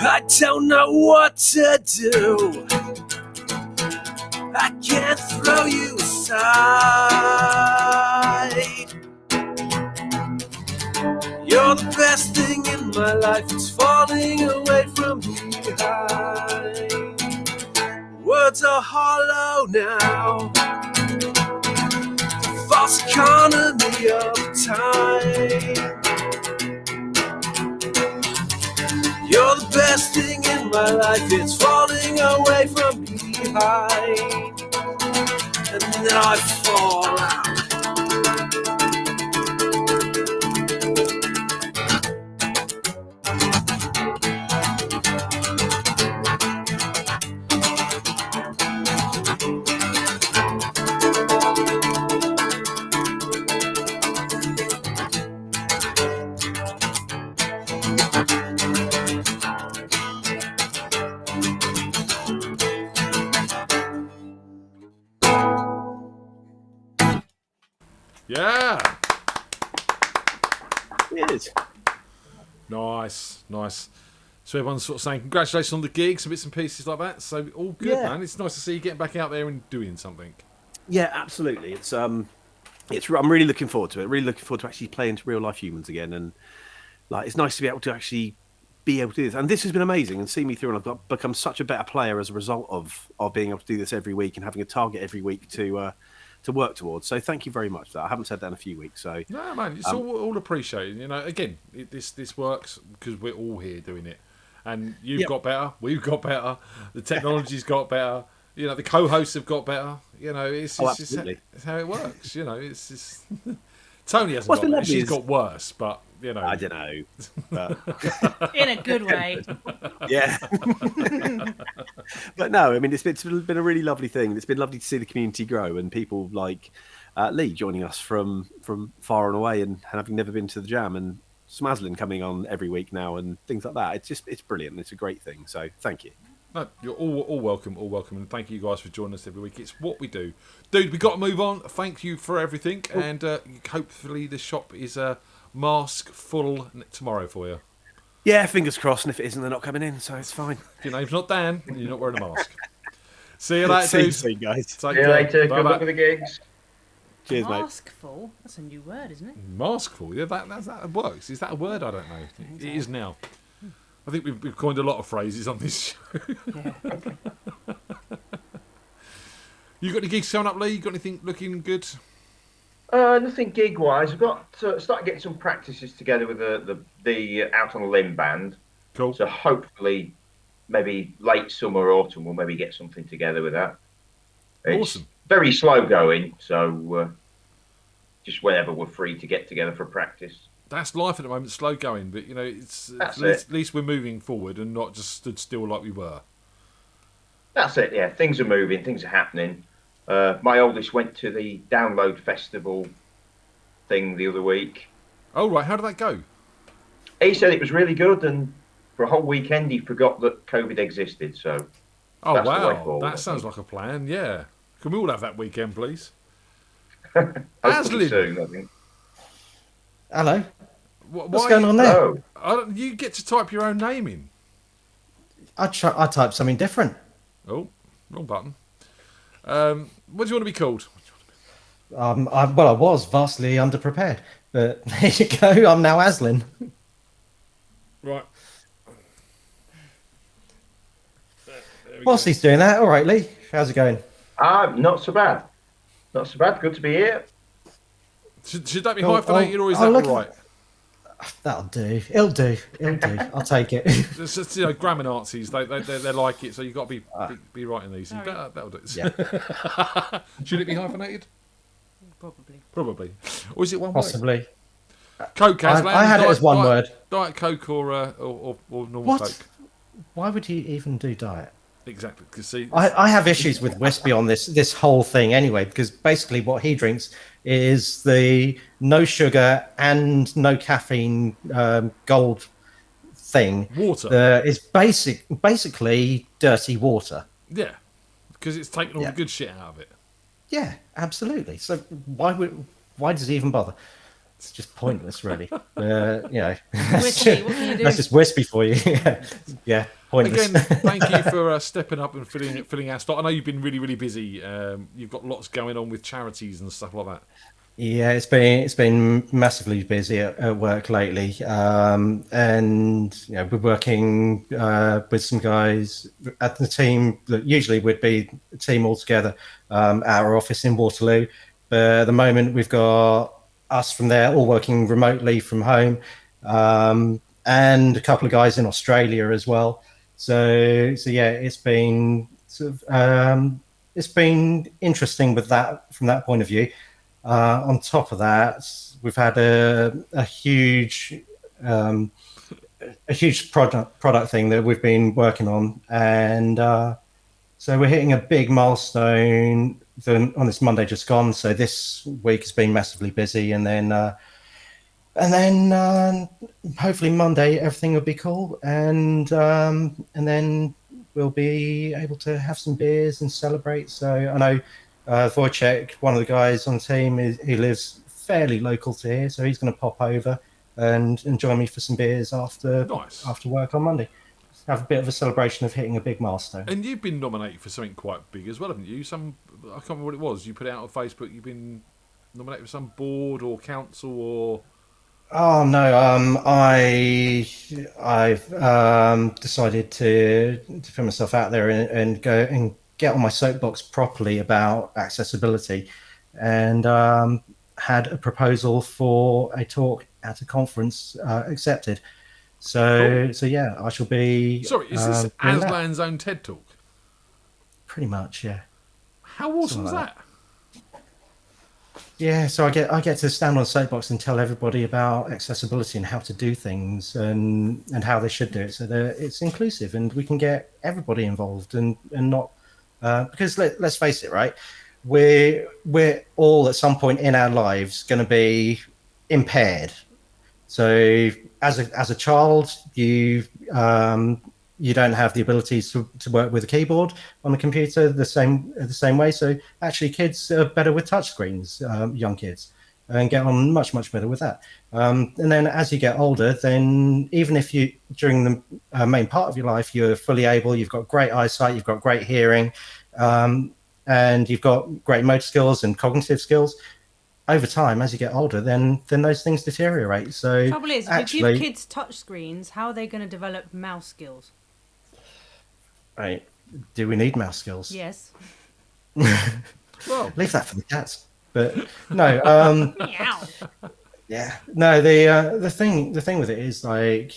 I don't know what to do. I can't throw you aside. You're the best thing in my life, it's falling away from behind. Words are hollow now. False economy of time. You're the best thing in my life, it's falling away from behind. And then I fall out. Yeah. It is. Nice, nice. So everyone's sort of saying congratulations on the gigs and bits and pieces like that. So all good, Yeah. man. It's nice to see you getting back out there and doing something. Yeah, absolutely. It's I'm really looking forward to it. Really looking forward to actually playing to real life humans again, and like it's nice to be able to actually be able to do this. And this has been amazing and see me through. And I've become such a better player as a result of being able to do this every week and having a target every week to work towards. So thank you very much for that. I haven't said that in a few weeks. So No, man, it's all appreciated. You know, again, this works because we're all here doing it, and you've got better, we've got better, the technology's got better. You know, the co-hosts have got better. You know, it's just it's how it works. You know, it's just Tony hasn't got better. She's got worse, but you know, I don't know. But... In a good way. Yeah. But no, I mean, it's been a really lovely thing. It's been lovely to see the community grow and people like Lee joining us from far and away and having never been to the jam, and Smaslin coming on every week now and things like that. It's brilliant. It's a great thing. So thank you. No, you're all welcome, and thank you guys for joining us every week. It's what we do, dude. We got to move on. Thank you for everything, and hopefully the shop is mask full tomorrow for you. Yeah, fingers crossed. And if it isn't, they're not coming in, so it's fine. If your name's not Dan, you're not wearing a mask. See you later, dude. See you guys. See you later. Good luck with the gigs. Cheers, mate. Maskful? That's a new word, isn't it? Maskful, yeah, that works. Is that a word? I don't know. It is now. I think we've coined a lot of phrases on this show. Yeah, okay. You got any gigs coming up, Lee? You got anything looking good? Nothing gig wise. I've got started getting some practices together with the Out on a Limb band. Cool. So hopefully, maybe late summer, autumn, we'll maybe get something together with that. It's Awesome. very slow going, so just whenever we're free to get together for practice. That's life at the moment, slow going, but it's That's at least we're moving forward and not just stood still like we were. That's it. Yeah, things are moving, things are happening. My oldest went to the Download Festival thing the other week. Oh right, how did that go? He said it was really good, and for a whole weekend he forgot that COVID existed. So, Oh that's the way wow, forward, I that sounds think. like a plan. Yeah, can we all have that weekend, please? Hopefully Aslin. soon, I think. Hello. What's What's going on there? You get to type your own name in. I typed something different. Oh, wrong button. What do you want to be called? I was vastly underprepared, but there you go. I'm now Aslin. Right. Whilst he's doing that, all right, Lee. How's it going? Not so bad. Not so bad. Good to be here. Should that be Oh, hyphenated or is oh, that look- all right? That'll do. It'll do. I'll take it. It's just, grammar Nazis. They like it, so you've got to be writing these. That'll do it. Yeah. Should it be hyphenated? Probably. Probably. Or is it one Possibly. word? Coke, Aslan. I had it as one word. Diet Coke or normal What? Coke. Why would you even do diet? Exactly. Because see, I have issues with Wispy on this whole thing anyway, because basically what he drinks is the no sugar and no caffeine gold thing. Water. Is basically dirty water. Yeah, because it's taken all the good shit out of it. Yeah, absolutely. So why does he even bother? It's just pointless, really. Wispy, what can you do? That's just Wispy for you. Yeah, pointless. Again, thank you for stepping up and filling our slot. I know you've been really, really busy. You've got lots going on with charities and stuff like that. Yeah, it's been massively busy at work lately, and we're working with some guys at the team that usually would be a team all together at our office in Waterloo. But at the moment, we've got us from there all working remotely from home, and a couple of guys in Australia as well. So yeah, it's been it's been interesting with that from that point of view. On top of that, we've had a huge product thing that we've been working on, and so we're hitting a big milestone on this Monday just gone. So this week has been massively busy, and then hopefully Monday everything will be cool, and then we'll be able to have some beers and celebrate. So I know Wojciech, one of the guys on the team, he lives fairly local to here, so he's going to pop over and join me for some beers after work on Monday. Have a bit of a celebration of hitting a big milestone. And you've been nominated for something quite big as well, haven't you? I can't remember what it was. You put it out on Facebook. You've been nominated for some board or council or. Oh no, I've decided to put myself out there and go and get on my soapbox properly about accessibility, and had a proposal for a talk at a conference accepted. So yeah, I shall be. Sorry, is this doing that. Aslan's own TED talk? Pretty much, yeah. How awesome was Something like that? Yeah, so I get to stand on a soapbox and tell everybody about accessibility and how to do things and how they should do it, so that it's inclusive and we can get everybody involved and not because let's face it, right? We're all at some point in our lives going to be impaired. So as a child, you don't have the ability to work with a keyboard on the computer the same way. So actually, kids are better with touchscreens, young kids, and get on much better with that. And then as you get older, then even if you during the main part of your life you're fully able, you've got great eyesight, you've got great hearing, and you've got great motor skills and cognitive skills. Over time, as you get older, then those things deteriorate. So Trouble is, if you give kids touch screens, how are they going to develop mouse skills? Right. Do we need mouse skills? Yes. Well, leave that for the cats. But no, yeah, no. The thing with it is like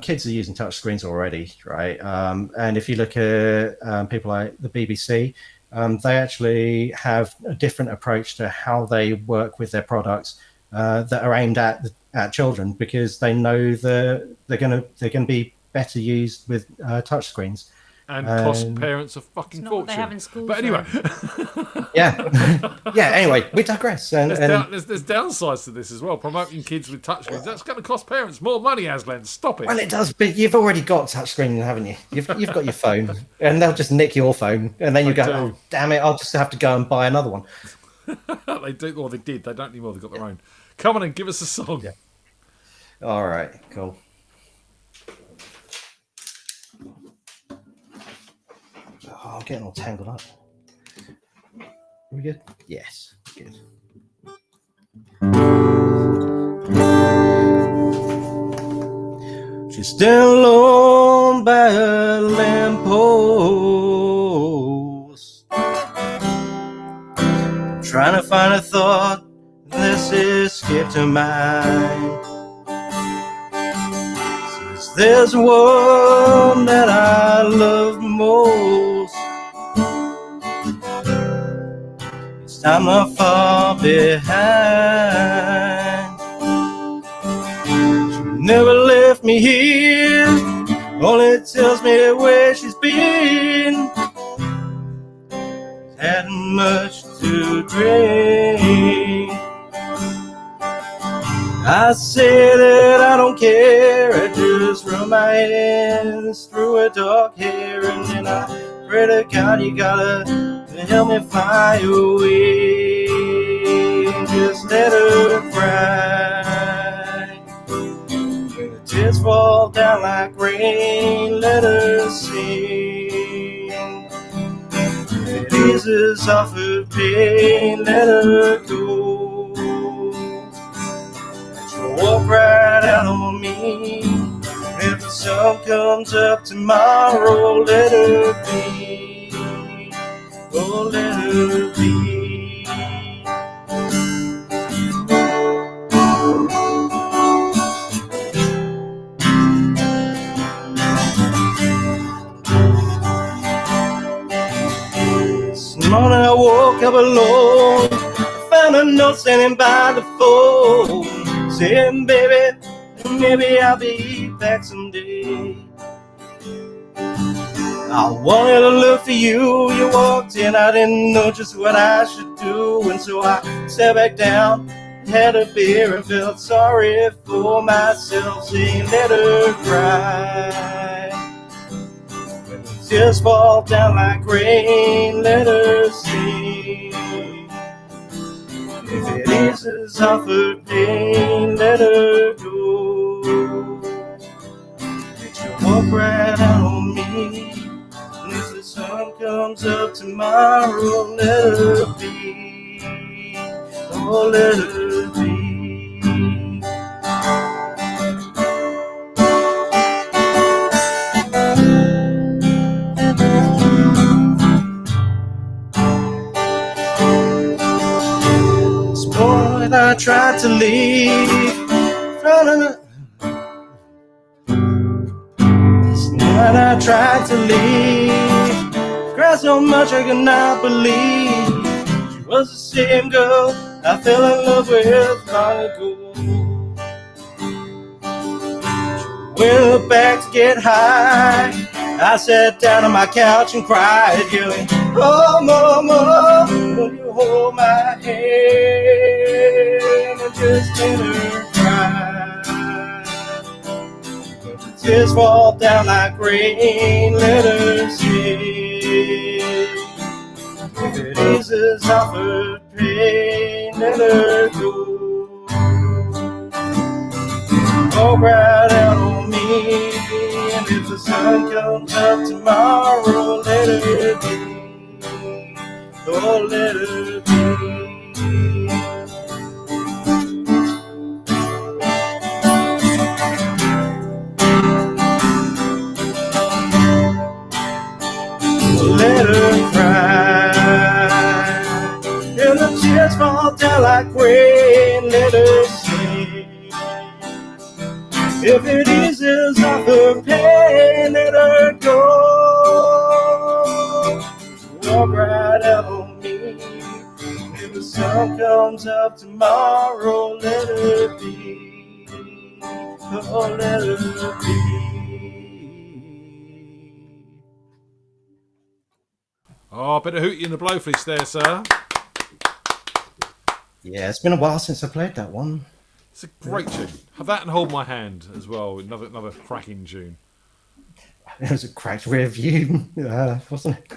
kids are using touchscreens already, right? And if you look at people like the BBC, they actually have a different approach to how they work with their products that are aimed at children, because they know that they're gonna be better used with touchscreens. And cost parents a fucking Not fortune. what they have in school. But anyway, yeah. Anyway, we digress. And there's downsides to this as well. Promoting kids with touchscreens, that's going to cost parents more money, Aslan. Stop it. Well, it does, but you've already got touchscreen, haven't you? You've got your phone, and they'll just nick your phone, and then you go, "Oh, damn it! I'll just have to go and buy another one." They do, or they did. They don't anymore. They've got their own. Come on and give us a song. Yeah. All right, cool. Oh, I'm getting all tangled up. Are we good? Yes, good. She's still alone by a lamppost, trying to find a thought that's escaped her mind. Since there's one that I love most, it's time not far behind. She never left me here, only tells me where she's been. Had much to drink. I say that I don't care, I just run my hands through her dark hair, and then I pray to God you gotta help me fly away. Just let her cry. When the tears fall down like rain, let her sing. If it eases off her pain, let her go. Walk right out on me. If the sun comes up tomorrow, let her be. Oh, let her be. This morning I woke up alone. I found a note standing by the phone, saying, baby, maybe I'll be back someday. I wanted to look for you. You walked in, I didn't know just what I should do, and so I sat back down, had a beer, and felt sorry for myself, saying, let her cry. When the tears fall down like rain, let her sing. If it eases off her pain, let her go. Let you walk right out on me. And if the sun comes up tomorrow, let her be. Oh, let her be. I tried to leave from her. This night I tried to leave. Cried so much I could not believe she was the same girl I fell in love with long ago. She went back to get high. I sat down on my couch and cried, yelling, oh, mama, will you hold my hand and just let her cry? When the tears fall down like rain, let her sing. If it eases off her pain, let her go. Walk right out on me. And if the sun comes up tomorrow, let her be. Oh, let her be. Let her cry. And the tears fall like rain, let her sing. If it eases off her pain, let her go. Walk right out on me. If the sun comes up tomorrow, let her be. Oh, let her be. Oh, a bit of hootie in the blowfish there, sir. Yeah, it's been a while since I played that one. It's a great tune. Have that and Hold My Hand as well. Another cracking tune. It was a cracked rear view, wasn't it?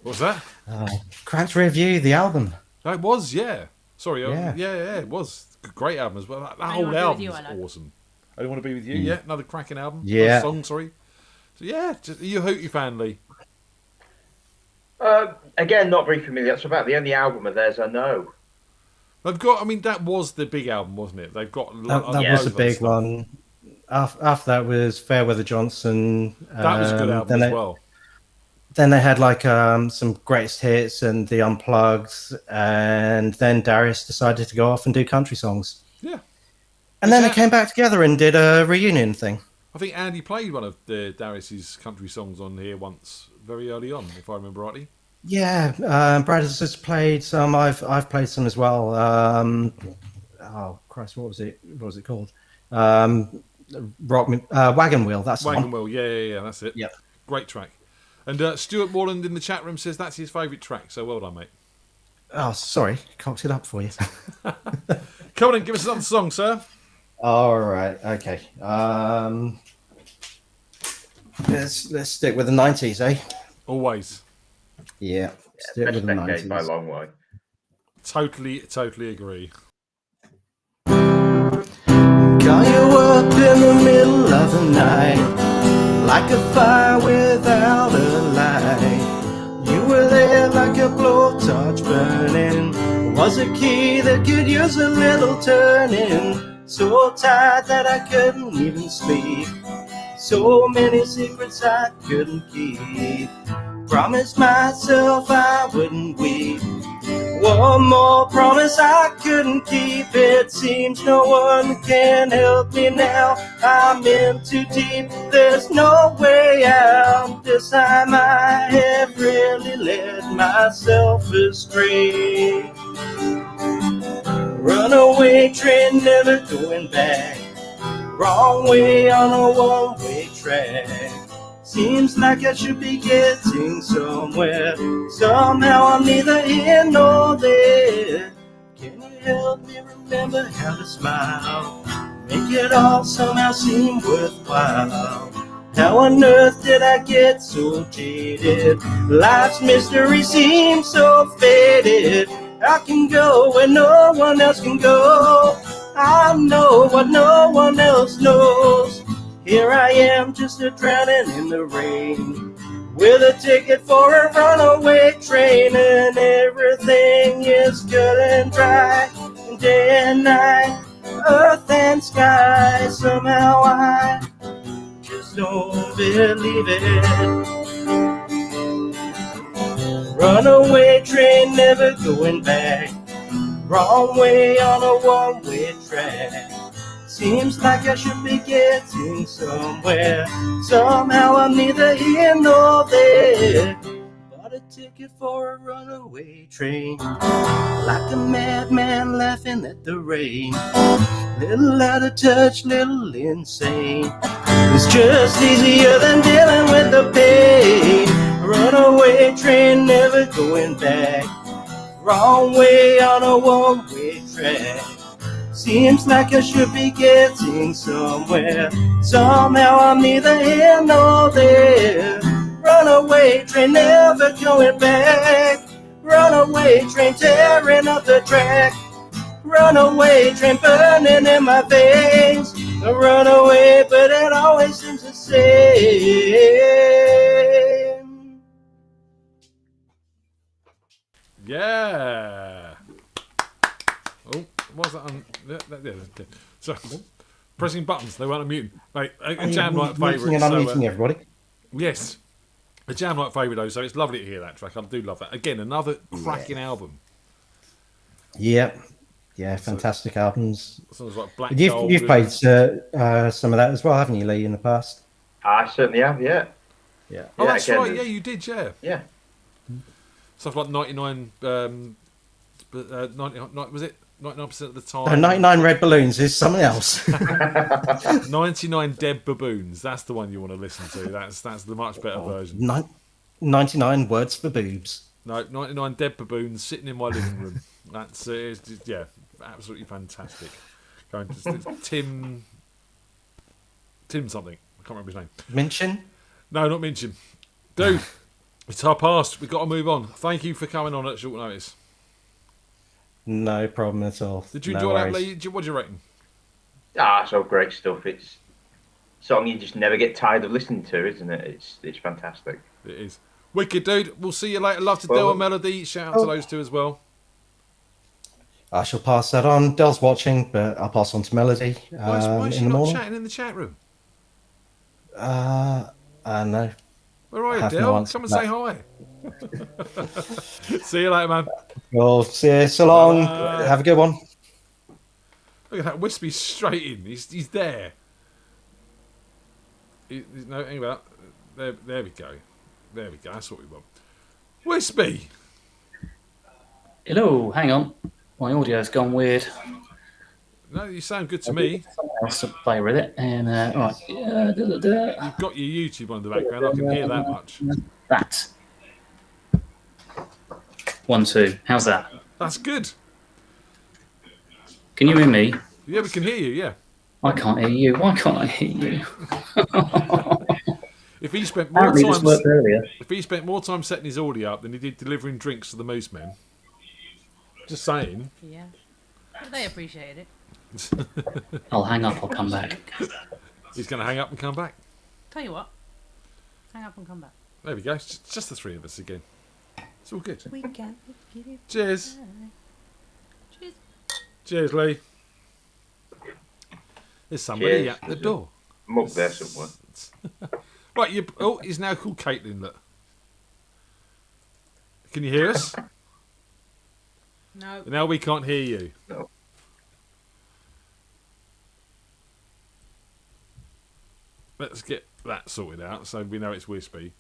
What was that? Cracked rear view, the album. Oh, it was, yeah. Sorry, Yeah. yeah, it was. Great album as well. That I whole Wanna Be album With You, was I like. awesome. I Don't Want to Be With You, yeah. Another cracking album. Yeah. Song, sorry. So, yeah, are you a Hootie fan, Lee? Again, not very familiar. That's about the only album of theirs I know. They've got, I mean, that was the big album, wasn't it? They've got That was a big one. After that was Fairweather Johnson. That was a good album as well. Then they had like some greatest hits and the Unplugged, and then Darius decided to go off and do country songs. Yeah. And then they came back together and did a reunion thing. I think Andy played one of the Darius's country songs on here once, very early on, if I remember rightly. Yeah, Brad has just played some. I've played some as well. Oh Christ, what was it? What was it called? Wagon Wheel. That's the Wagon one. Wheel. Yeah, that's it. Yep. Great track. And Stuart Warland in the chat room says that's his favourite track. So well done, mate. Oh, sorry, cocked it up for you. Come on in, give us another song, sir. All right, okay. Let's stick with the 90s, eh? Always. Yeah, stick Best with the decade 90s. by a long way. Totally agree. Call you up in the middle of the night, like a fire without a light. You were there like a blowtorch burning. Was a key that could use a little turning. So tired that I couldn't even sleep. So many secrets I couldn't keep. Promised myself I wouldn't weep. One more promise I couldn't keep. It seems no one can help me now. I'm in too deep, there's no way out. This time I have really led myself astray. Runaway train, never going back. Wrong way on a one-way track. Seems like I should be getting somewhere. Somehow I'm neither here nor there. Can you help me remember how to smile? Make it all somehow seem worthwhile. How on earth did I get so jaded? Life's mystery seems so faded. I can go where no one else can go. I know what no one else knows. Here I am, just a drowning in the rain, with a ticket for a runaway train, and everything is good and dry, day and night, earth and sky. Somehow I just don't believe it. Runaway train, never going back. Wrong way on a one-way track. Seems like I should be getting somewhere. Somehow I'm neither here nor there. Bought a ticket for a runaway train, like a madman laughing at the rain. Little out of touch, little insane. It's just easier than dealing with the pain. Runaway train, never going back. Wrong way on a one-way track. Seems like I should be getting somewhere. Somehow I'm neither here nor there. Runaway train, never going back. Runaway train, tearing up the track. Runaway train, burning in my veins. A runaway, but it always seems the same. Yeah. Oh, what's that on? So, pressing buttons, they weren't unmuting. Mate, a Jam Night favourite. And unmuting everybody. Yes. A Jam Night favourite, though, so it's lovely to hear that track. I do love that. Again, another cracking album. Yep. Yeah, fantastic albums. Songs like Black You've Gold. played some of that as well, haven't you, Lee, in the past? I certainly have, yeah. Yeah. Oh, Yeah, that's again, right. there's- Yeah, you did. Yeah. Yeah. Stuff like 99. 99 was it 99% of the time? 99 Red Balloons is something else. 99 Dead Baboons. That's the one you want to listen to. That's the much better version. 99 Words for Boobs. No, 99 Dead Baboons sitting in my living room. That's it's just, yeah, absolutely fantastic. Going to Tim something. I can't remember his name. Minchin? No, not Minchin. Dude, it's half past. We've got to move on. Thank you for coming on at short notice. No problem at all. Did you No enjoy that, worries. Lee? What do you reckon? It's all great stuff. It's a song you just never get tired of listening to, isn't it? It's fantastic. It is. Wicked, dude. We'll see you later. Love to Well- Del and Melody. Shout out to those two as well. I shall pass that on. Del's watching, but I'll pass on to Melody Why is she in the not morning. chatting in the chat room? I know. Where are you, Have no Del? answer Come and for say hi. See you later, man. Well, see you. So long. Bye. Have a good one. Look at that. Wispy straight in. He's there. No, hang about. There we go. There we go. That's what we want. Wispy. Hello, hang on. My audio's gone weird. No, you sound good to me. Someone else to play with it. And right. You've got your YouTube on the background. I can hear that much. That. 1, 2. How's that? That's good. Can you hear me? Yeah, we can hear you. Yeah. I can't hear you. Why can't I hear you? If he spent more Apparently this time, worked earlier. if he spent more time setting his audio up than he did delivering drinks to the Moose Men, just saying. Yeah. But they appreciate it. I'll hang up. I'll come back. He's going to hang up and come back. Tell you what. Hang up and come back. There we go. It's just the three of us again. It's all good. We can get it. Cheers. Cheers. Cheers, Lee. There's somebody Cheers. at the door. I'm up there somewhere. Right, he's now called Caitlin. Look. Can you hear us? No. Now we can't hear you. No. Let's get that sorted out so we know it's Wispy.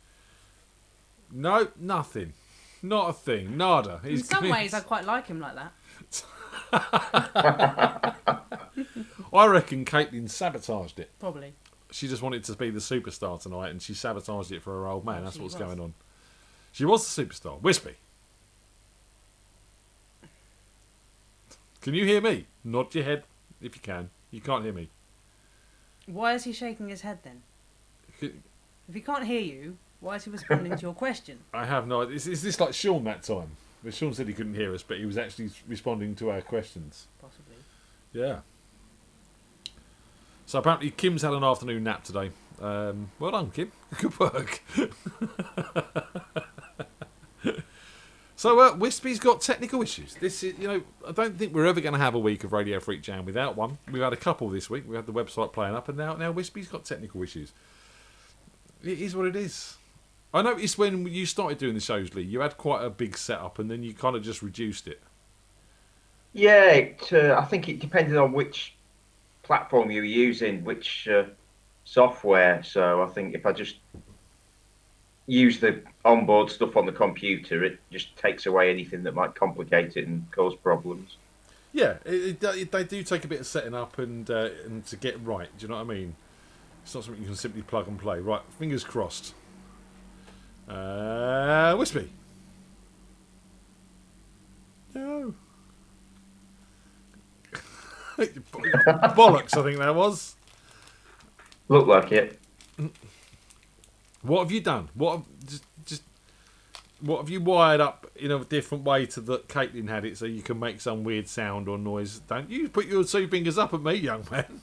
No, nothing. Not a thing. Nada. In some ways, I quite like him like that. I reckon Caitlin sabotaged it. Probably. She just wanted to be the superstar tonight and she sabotaged it for her old man. That's She what's was. going on. She was the superstar. Wispy. Can you hear me? Nod your head if you can. You can't hear me. Why is he shaking his head then? C- If he can't hear you, why is he responding to your question? I have no idea. Is this like Sean that time? Where Sean said he couldn't hear us, but he was actually responding to our questions. Possibly. Yeah. So apparently Kim's had an afternoon nap today. Well done, Kim. Good work. So Wispy's got technical issues. This is, I don't think we're ever going to have a week of Radio Freak Jam without one. We've had a couple this week. We had the website playing up, and now Wispy's got technical issues. It is what it is. I noticed when you started doing the shows, Lee, you had quite a big setup, and then you kind of just reduced it. Yeah, I think it depended on which platform you were using, which software. So I think if I just use the onboard stuff on the computer, it just takes away anything that might complicate it and cause problems. Yeah, they do take a bit of setting up and to get right. Do you know what I mean? It's not something you can simply plug and play. Right, fingers crossed. Wispy. No. Bollocks, I think that was. Looked like it. What have you done? What have you wired up in a different way to that Caitlin had it, so you can make some weird sound or noise? Don't you put your two fingers up at me, young man.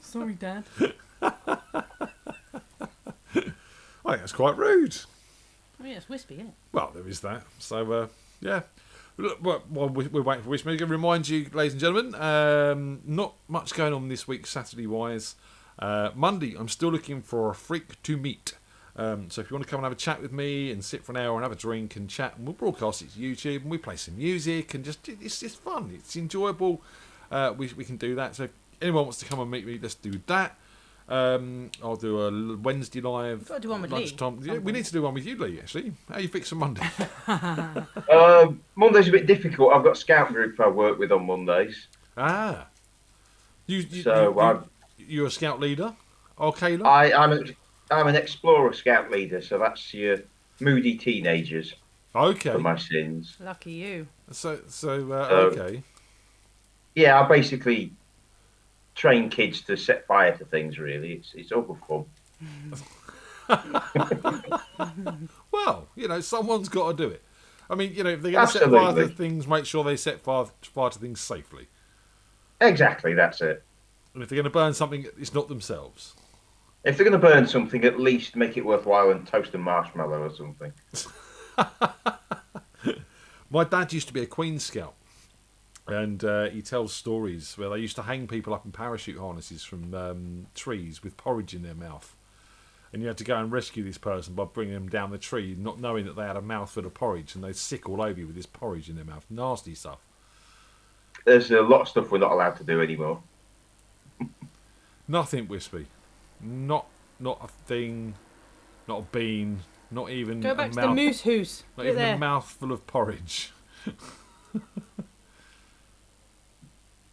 Sorry, Dad. I think that's quite rude. Oh, yeah, it's wispy, isn't it? Well, there is that. So, yeah. Look, well, we're waiting for Wispy. I'm going to remind you, ladies and gentlemen, not much going on this week, Saturday-wise. Monday, I'm still looking for a freak to meet. So if you want to come and have a chat with me and sit for an hour and have a drink and chat, and we'll broadcast it to YouTube and we play some music and just it's fun. It's enjoyable. We can do that. So if anyone wants to come and meet me, let's do that. I'll do a Wednesday live. Gotta do one with lunchtime. Lee. Yeah, we need to do one with you, Lee. Actually, how you fix on Monday? Monday's a bit difficult. I've got a scout group I work with on Mondays. Ah, you're a scout leader, okay? I'm an explorer scout leader, so that's your moody teenagers. Okay. For my sins. Lucky you. So okay. Yeah, I basically train kids to set fire to things. Really, it's all good fun. Well, someone's got to do it. I mean, if they're going to set fire to things, make sure they set fire to things safely. Exactly, that's it. And if they're going to burn something, it's not themselves. If they're going to burn something, at least make it worthwhile and toast a marshmallow or something. My dad used to be a Queen Scout, and he tells stories where they used to hang people up in parachute harnesses from trees with porridge in their mouth. And you had to go and rescue this person by bringing them down the tree, not knowing that they had a mouthful of porridge, and they'd sick all over you with this porridge in their mouth. Nasty stuff. There's a lot of stuff we're not allowed to do anymore. Nothing wispy. Not a thing. Not a bean. Not even Go back to the moose hoose. Not even a mouthful of porridge.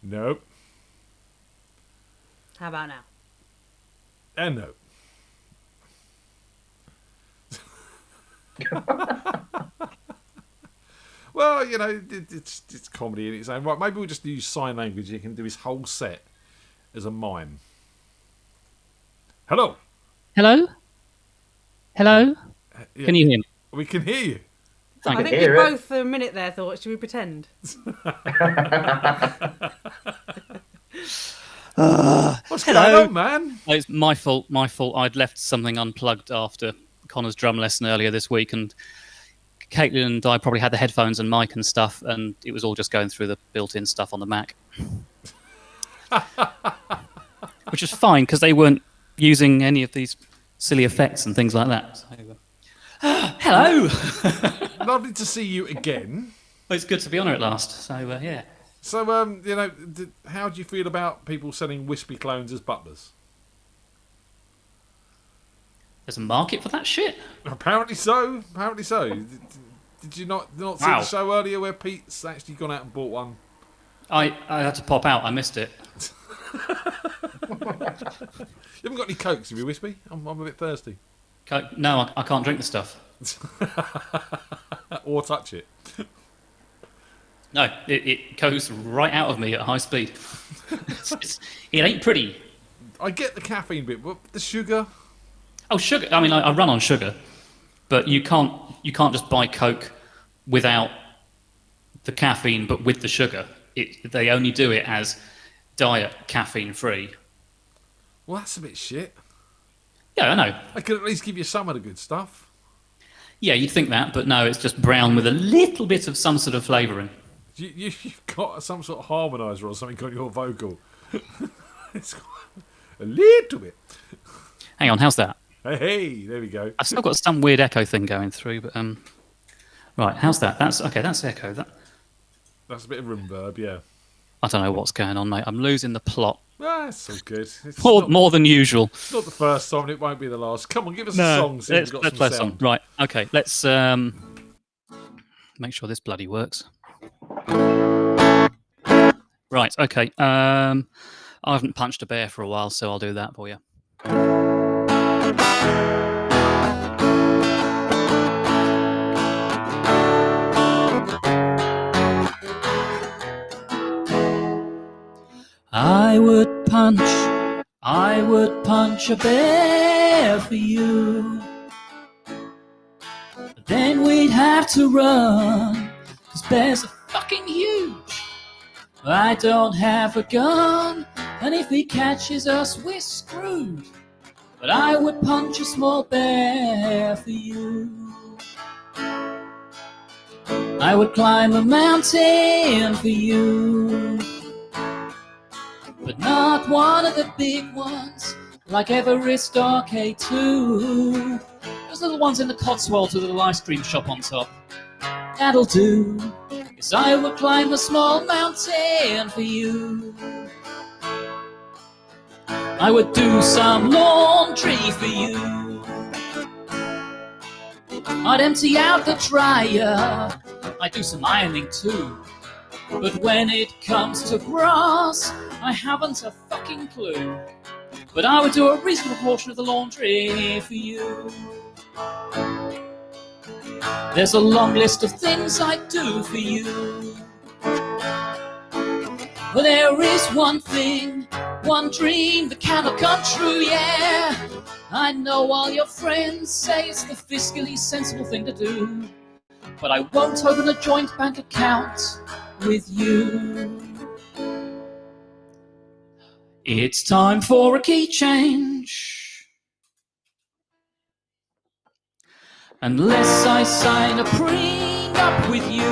Nope. How about now? And no. Well, it's comedy in its own right. Maybe we'll just use sign language. You can do his whole set as a mime. Hello. Hello? Hello? Yeah. Can you hear me? We can hear you. I think we both for a minute there thought, should we pretend? What's going on, man? It's my fault. I'd left something unplugged after Connor's drum lesson earlier this week, and Caitlin and I probably had the headphones and mic and stuff, and it was all just going through the built-in stuff on the Mac. Which is fine, because they weren't using any of these silly effects and things like that. So, hello! Lovely to see you again. Well, it's good to be on it at last, so yeah. So, how do you feel about people selling wispy clones as butlers? There's a market for that shit? Apparently so. Did you not see the show earlier where Pete's actually gone out and bought one? I had to pop out. I missed it. You haven't got any Cokes, have you, Wispy? I'm a bit thirsty. Coke? No, I can't drink the stuff. Or touch it. No, it goes right out of me at high speed. It ain't pretty. I get the caffeine bit, but the sugar? Oh, sugar. I mean, I run on sugar, but you can't just buy Coke without the caffeine, but with the sugar. They only do it as diet caffeine free. Well, that's a bit shit. Yeah, I know. I could at least give you some of the good stuff. Yeah, you'd think that, but no, it's just brown with a little bit of some sort of flavouring. You've got some sort of harmonizer or something on your vocal. It's a little bit. Hang on, how's that? Hey, there we go. I've still got some weird echo thing going through, but right, how's that? That's echo. That's a bit of reverb, yeah. I don't know what's going on, mate. I'm losing the plot. That's all good. It's More than usual. It's not the first time, and it won't be the last. Come on, give us a song. So Let's we've got play a some song. sound. Right, okay, let's make sure this bloody works. Right, okay. I haven't punched a bear for a while, so I'll do that for you. I would punch a bear for you. But then we'd have to run, 'cause bears are fucking huge. I don't have a gun, and if he catches us, we're screwed. But I would punch a small bear for you. I would climb a mountain for you. But not one of the big ones, like Everest or K2. Those little ones in the Cotswolds with a little ice cream shop on top. That'll do. Yes, I would climb a small mountain for you. I would do some laundry for you. I'd empty out the dryer. I'd do some ironing too. But when it comes to grass, I haven't a fucking clue. But I would do a reasonable portion of the laundry for you. There's a long list of things I'd do for you. But there is one thing, one dream that cannot come true, yeah. I know all your friends say it's the fiscally sensible thing to do, but I won't open a joint bank account with you. It's time for a key change. Unless I sign a prenup with you,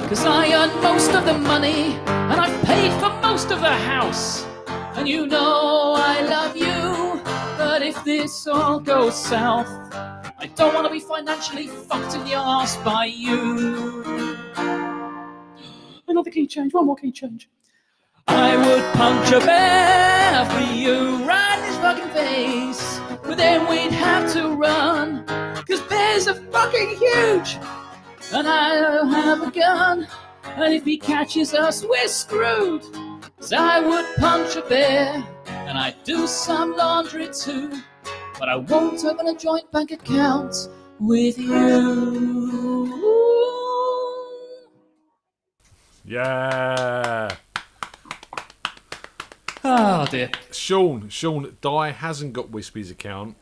'cause I earn most of the money and I've paid for most of the house. And you know I love you, but if this all goes south, I don't want to be financially fucked in the arse by you. Another key change, one more key change. I would punch a bear for you right in his fucking face, but then we'd have to run, 'cause bears are fucking huge, and I don't have a gun, and if he catches us, we're screwed. So I would punch a bear, and I'd do some laundry too, but I won't open a joint bank account with you. Yeah. Oh dear. Sean, Di hasn't got Wispy's account.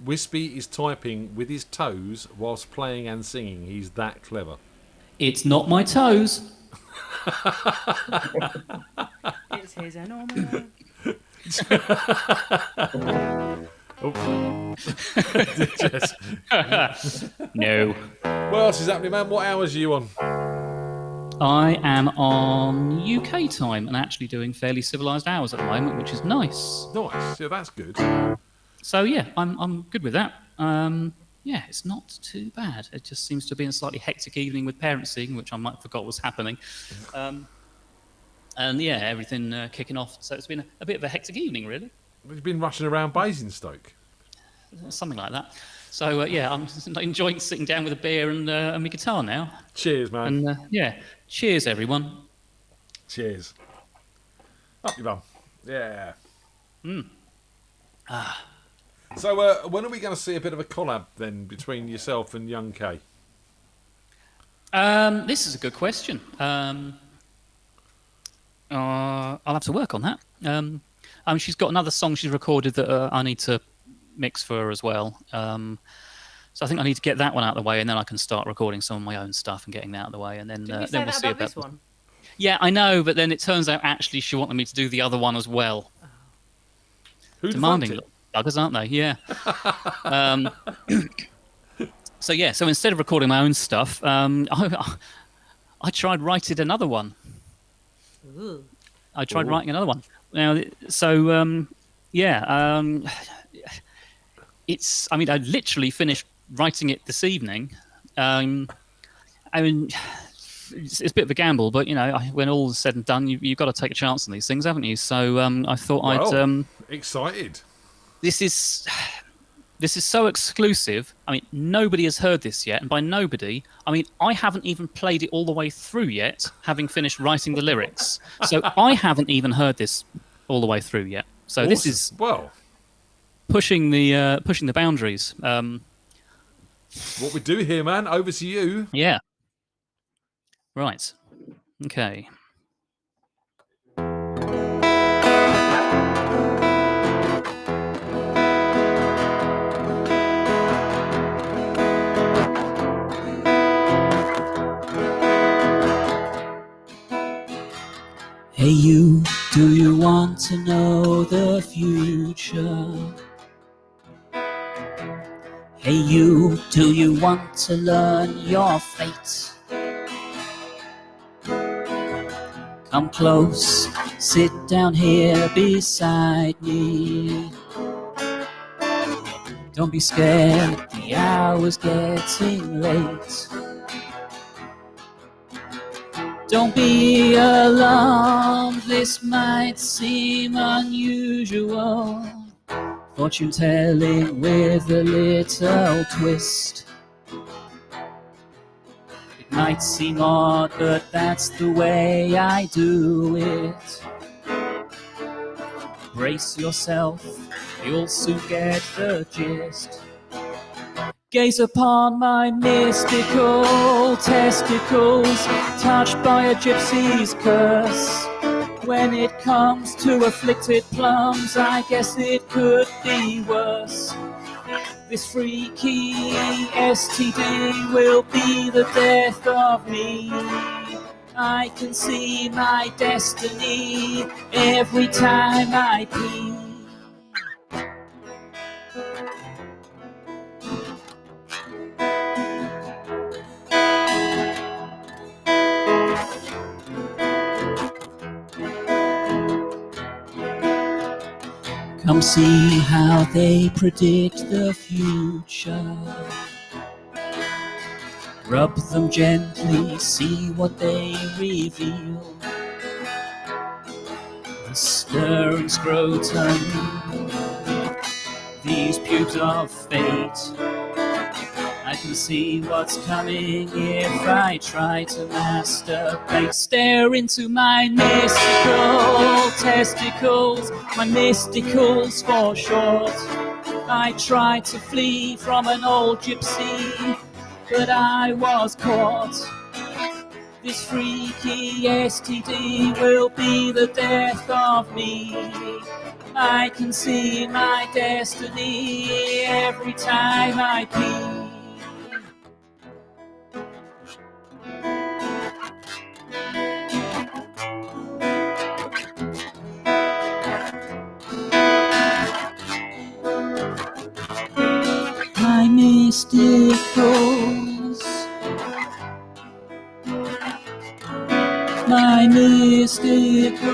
Wispy is typing with his toes whilst playing and singing. He's that clever. It's not my toes. It's his enormous. Jess. No. What else is happening, man? What hours are you on? I am on UK time and actually doing fairly civilised hours at the moment, which is nice. Nice. Yeah, that's good. So yeah, I'm good with that. Yeah, it's not too bad. It just seems to be a slightly hectic evening with parents seeing, which I might have forgot was happening. And yeah, everything kicking off. So it's been a bit of a hectic evening, really. We've been rushing around Basingstoke. Something like that. So yeah, I'm enjoying sitting down with a beer and my guitar now. Cheers, man. And yeah, cheers, everyone. Cheers. Up your bum. Yeah. So when are we going to see a bit of a collab then between yourself and Young K? This is a good question. I'll have to work on that. She's got another song she's recorded that I need to mix for her as well. So I think I need to get that one out of the way, and then I can start recording some of my own stuff and getting that out of the way, and then Didn't you say then we'll that see about about this one? Yeah, I know, but then it turns out actually she wanted me to do the other one as well. Who'd Demanding have little buggers, aren't they? Yeah. So yeah, so instead of recording my own stuff, I tried writing another one. Ooh. I tried writing another one. Now, so it's. I mean, I literally finished writing it this evening. I mean, it's a bit of a gamble, but you know, when all is said and done, you've got to take a chance on these things, haven't you? So I thought I'd. Excited. This is so exclusive. I mean, nobody has heard this yet, and by nobody, I mean I haven't even played it all the way through yet, having finished writing the lyrics. So I haven't even heard this all the way through yet. So this is pushing the boundaries. What we do here, man. Over to you. Yeah. Right. Okay. Hey you, do you want to know the future? Hey you, do you want to learn your fate? Come close, sit down here beside me. Don't be scared, the hour's getting late. Don't be alarmed, this might seem unusual. Fortune telling with a little twist. It might seem odd, but that's the way I do it. Brace yourself, you'll soon get the gist. Gaze upon my mystical testicles, touched by a gypsy's curse. When it comes to afflicted plums, I guess it could be worse. This freaky STD will be the death of me. I can see my destiny every time I pee. Come see how they predict the future. Rub them gently, see what they reveal. The stirring scrotum, these pubes of fate. I can see what's coming if I try to masturbate. Stare into my mystical testicles, my mysticals for short. I tried to flee from an old gypsy, but I was caught. This freaky STD will be the death of me. I can see my destiny every time I pee. My mysticals, my mysticals,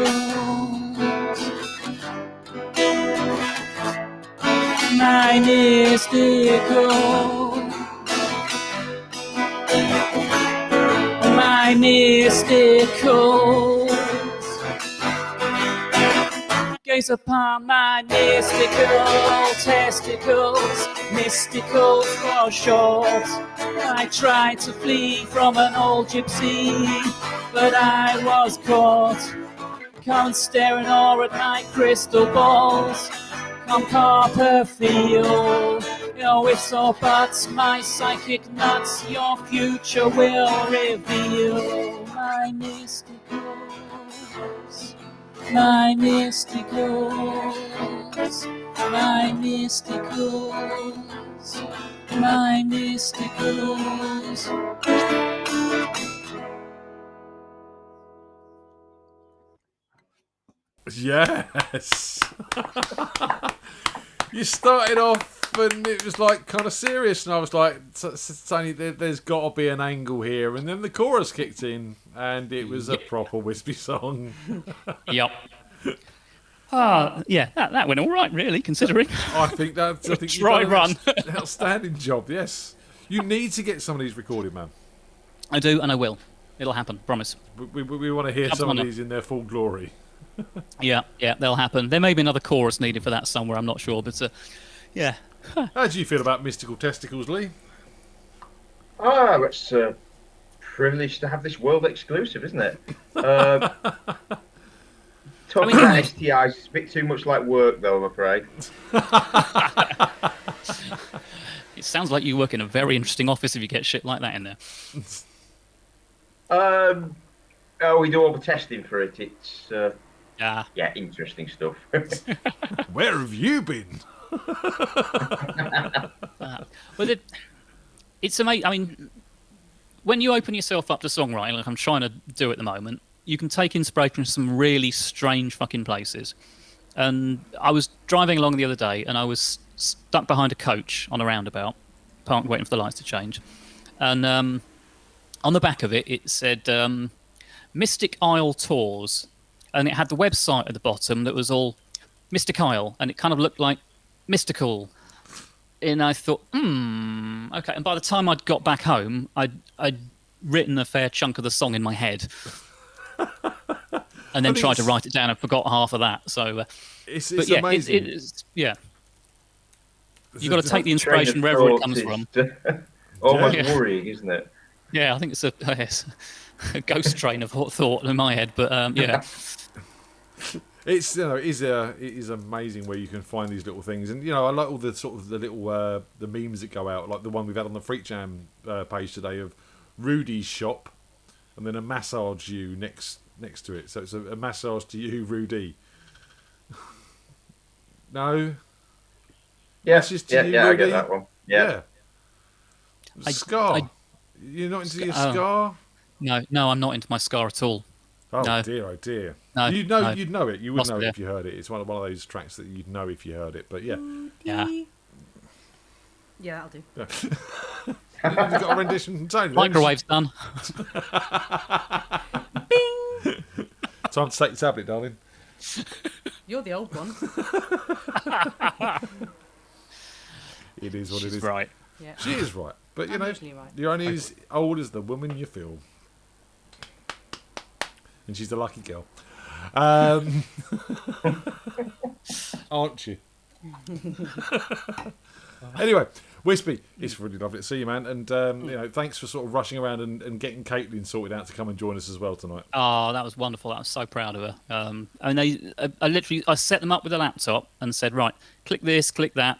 my mysticals, my mysticals. Gaze upon my mystical testicles, mysticals for short. I tried to flee from an old gypsy, but I was caught. Come and stare in awe at my crystal balls. Come Copperfield, your ifs or buts, my psychic nuts, your future will reveal. My mysticals, my mysticals, my mysticals, my mysticals. Yes. You started off and it was like kind of serious, and I was like, Tony, there's got to be an angle here. And then the chorus kicked in, and it was a proper wispy song. Yep. Yeah, that went all right, really, considering. I think you've Dry done run. an outstanding job. Yes, you need to get some of these recorded, man. I do, and I will. It'll happen, promise. We want to hear some of these in their full glory. Yeah, they'll happen. There may be another chorus needed for that somewhere, I'm not sure, but yeah. How do you feel about Mystical Testicles, Lee? Oh, it's a privilege to have this world exclusive, isn't it? Talking about STIs, it's a bit too much like work, though, I'm afraid. It sounds like you work in a very interesting office if you get shit like that in there. We do all the testing for it. It's yeah, interesting stuff. Where have you been? Well, it's amazing. I mean, when you open yourself up to songwriting, like I'm trying to do at the moment, you can take inspiration from some really strange fucking places. And I was driving along the other day, and I was stuck behind a coach on a roundabout, parked waiting for the lights to change. And on the back of it, it said Mystic Isle Tours. And it had the website at the bottom that was all Mystic Isle, and it kind of looked like mystical. and I thought, okay. And by the time I'd got back home, I'd written a fair chunk of the song in my head, and then tried to write it down and forgot half of that. So, it's yeah, amazing. Yeah. You've got to take the inspiration wherever it comes from. Almost worrying, isn't it? Yeah, I think it's a ghost train of thought in my head, but yeah. It is amazing where you can find these little things, and I like all the sort of the little the memes that go out, like the one we've had on the FreakJam page today of Rudy's shop, and then a massage you next to it. So it's a massage to you, Rudy. No. Yes, just to you, I Rudy? get that one. Yeah. Scar. You're not into your Scar? No, I'm not into my Scar at all. Oh no. dear. No, you'd know it. You would know it yeah. if you heard it. It's one of those tracks that you'd know if you heard it. But yeah. Yeah, that'll do. You've got a rendition from Tony. Microwave's done. Bing. Time to take the tablet, darling. You're the old one. It is what it is. Right. Yeah. She is right. But I'm usually right. you're only as old as the woman you feel. And she's the lucky girl. Aren't you? Anyway, Wispy, it's really lovely to see you, man. And thanks for sort of rushing around and getting Caitlin sorted out to come and join us as well tonight. Oh, that was wonderful. I was so proud of her. I mean, I set them up with a laptop and said, right, click this, click that,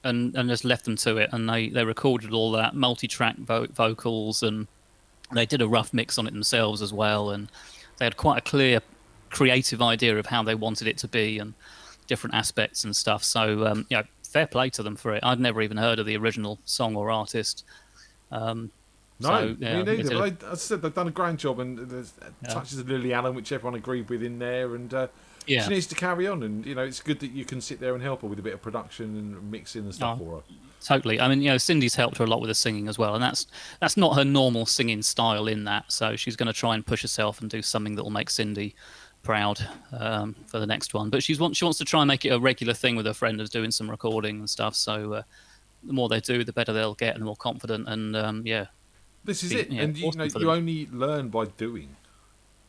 and just left them to it. And they recorded all that, multi-track vocals, and they did a rough mix on it themselves as well. And they had quite a clear, creative idea of how they wanted it to be and different aspects and stuff. So, fair play to them for it. I'd never even heard of the original song or artist. Me neither. But as I said, they've done a grand job, and there's touches of Lily Allen, which everyone agreed with in there, and she needs to carry on. And it's good that you can sit there and help her with a bit of production and mixing and stuff for her. Totally. I mean, Cindy's helped her a lot with the singing as well, and that's not her normal singing style in that. So she's going to try and push herself and do something that will make Cindy proud for the next one. But she wants to try and make it a regular thing with her friend who's doing some recording and stuff. So the more they do, the better they'll get and the more confident. And this is it. And you only learn by doing.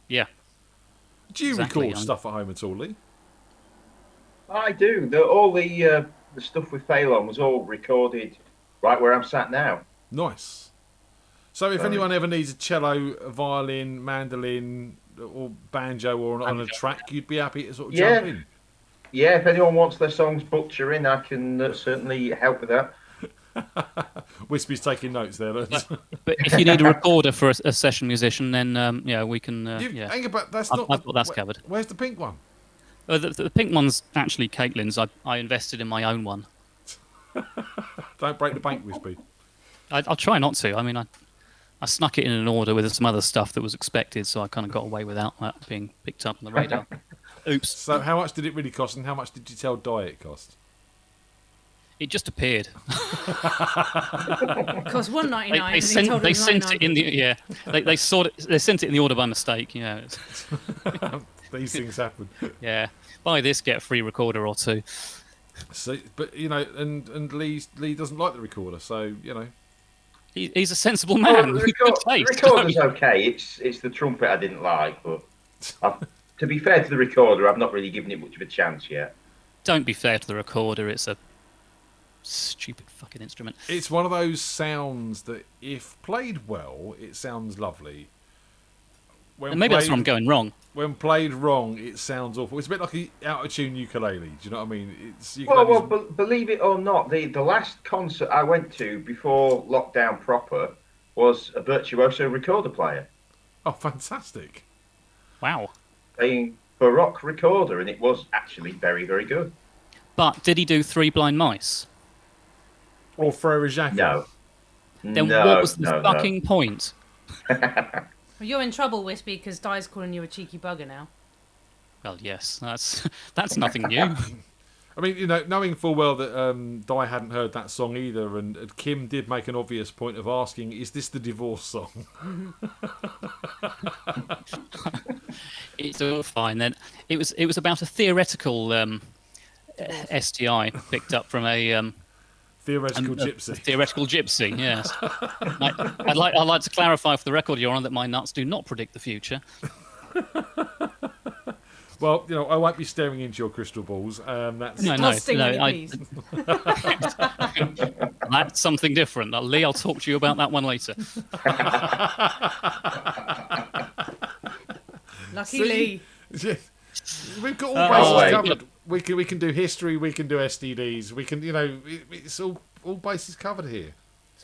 Yeah. Do you record stuff at home at all, Lee? I do. All the stuff with Phalon was all recorded right where I'm sat now. Nice. So if anyone ever needs a cello, a violin, mandolin, or banjo or on a track, you'd be happy to sort of jump in? Yeah, if anyone wants their songs butchering, I can certainly help with that. Wispy's taking notes there. But if you need a recorder for a session musician, then we can. Hang about, that's I've got that covered. Where's the pink one? The pink one's actually Caitlin's. I invested in my own one. Don't break the bank, Wispy. I'll try not to. I mean, I snuck it in an order with some other stuff that was expected, so I kind of got away without that being picked up on the radar. Oops. So how much did it really cost, and how much did you tell Di it cost? It just appeared. Cost $1.99. They sent it in the They sent it in the order by mistake. These things happen. Yeah. Buy this, get a free recorder or two. So, but and Lee doesn't like the recorder, so he's a sensible man. The recorder's okay. It's the trumpet I didn't like, but to be fair to the recorder, I've not really given it much of a chance yet. Don't be fair to the recorder. It's a stupid fucking instrument. It's one of those sounds that, if played well, it sounds lovely. And maybe that's where I'm going wrong. When played wrong, it sounds awful. It's a bit like an out-of-tune ukulele. Do you know what I mean? Believe it or not, the last concert I went to before lockdown proper was a virtuoso recorder player. Oh, fantastic! Wow. Playing Baroque recorder, and it was actually very, very good. But did he do Three Blind Mice? Or Frere Jacques? No. Then what was the fucking point? Well, you're in trouble, Wispy, because Di's calling you a cheeky bugger now. Well, yes, that's nothing new. I mean, knowing full well that Di hadn't heard that song either, and Kim did make an obvious point of asking, "Is this the divorce song?" It's all fine then. It was about a theoretical STI picked up from a Theoretical gypsy. Theoretical gypsy, yes. I'd like to clarify for the record, Your Honour, that my nuts do not predict the future. Well, I won't be staring into your crystal balls. That's That's something different. Lee, I'll talk to you about that one later. Lucky Lee. We've got all bases covered. We can do history. We can do STDs. We can, it's all bases covered here.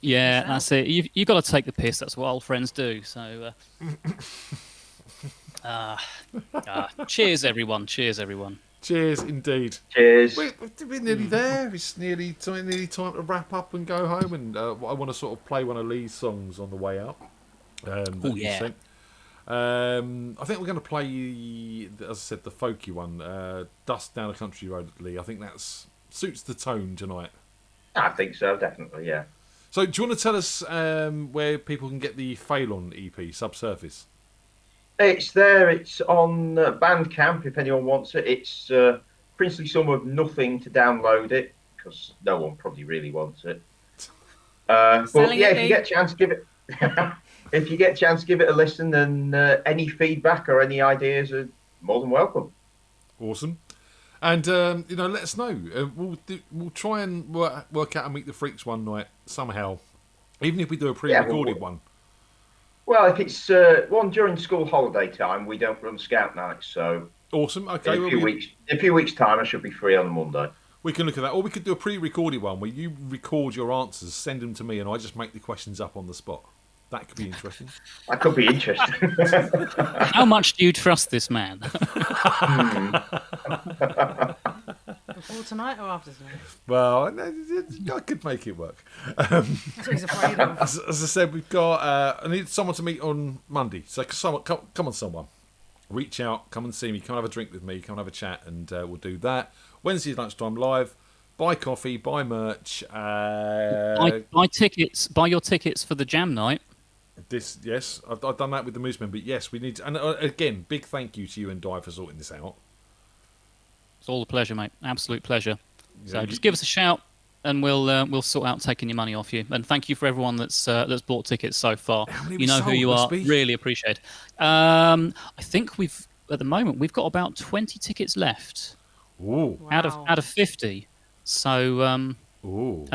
Yeah, that's it. You've got to take the piss. That's what old friends do. So, cheers, everyone. Cheers, everyone. Cheers, indeed. Cheers. We're nearly there. It's nearly time to wrap up and go home. And I want to sort of play one of Lee's songs on the way out. Oh, yeah. I think we're going to play, as I said, the folky one, Dust Down a Country Road, Lee. I think that suits the tone tonight. I think so, definitely, yeah. So, do you want to tell us where people can get the Phalon EP, Subsurface? It's there. It's on Bandcamp if anyone wants it. It's principally some of nothing to download it because no one probably really wants it. But yeah, if you get a chance, give it. If you get a chance, give it a listen, and any feedback or any ideas are more than welcome. Awesome. And let us know. We'll try and work out and meet the freaks one night somehow, even if we do a pre-recorded one. Well, if it's one during school holiday time, we don't run scout nights, so awesome. Okay, in a few weeks' time, I should be free on Monday. We can look at that, or we could do a pre-recorded one where you record your answers, send them to me, and I just make the questions up on the spot. That could be interesting. That could be interesting. How much do you trust this man? Before tonight or after tonight? Well, I could make it work. That's what he's afraid of. As I said, we've got. I need someone to meet on Monday. So come on, someone. Reach out, come and see me, come and have a drink with me, come and have a chat, and we'll do that. Wednesday lunchtime live. Buy coffee, buy merch. Buy tickets. Buy your tickets for the jam night. Yes, I've done that with the Moosemen, but yes, we need to, and again, big thank you to you and Di for sorting this out. It's all a pleasure, mate. Absolute pleasure. So just give us a shout, and we'll sort out taking your money off you. And thank you for everyone that's bought tickets so far. You know who you are. Really appreciate. I think at the moment we've got about 20 tickets left. Ooh. Out of 50. So and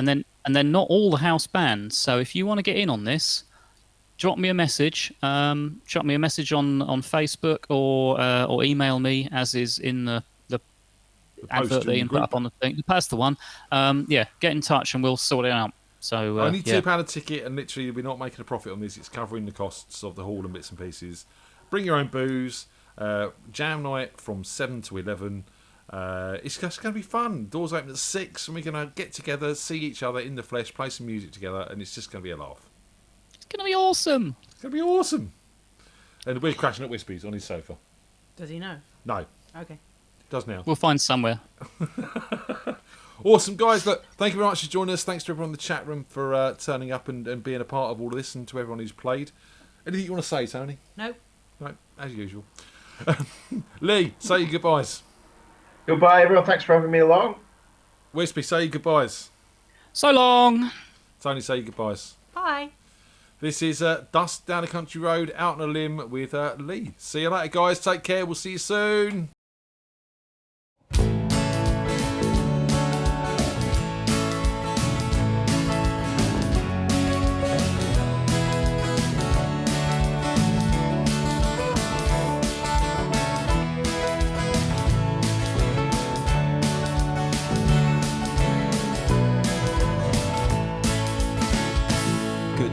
then not all the house bands. So if you want to get in on this, drop me a message. Drop me a message on Facebook or email me, as is in the advert that you put up on the thing. That's the one. Get in touch and we'll sort it out. So only £2 a ticket, and literally we're not making a profit on this. It's covering the costs of the hall and bits and pieces. Bring your own booze. Jam night from 7 to 11. It's just going to be fun. Doors open at 6, and we're going to get together, see each other in the flesh, play some music together, and it's just going to be a laugh. It's going to be awesome. It's going to be awesome. And we're crashing at Wispy's on his sofa. Does he know? No. Okay. Does now. We'll find somewhere. Awesome, guys. Look, thank you very much for joining us. Thanks to everyone in the chat room for turning up and being a part of all of this, and to everyone who's played. Anything you want to say, Tony? No. No, as usual. Lee, say your goodbyes. Goodbye, everyone. Thanks for having me along. Wispy, say your goodbyes. So long. Tony, say your goodbyes. Bye. This is Dust Down a Country Road, out on a limb with Lee. See you later, guys. Take care. We'll see you soon.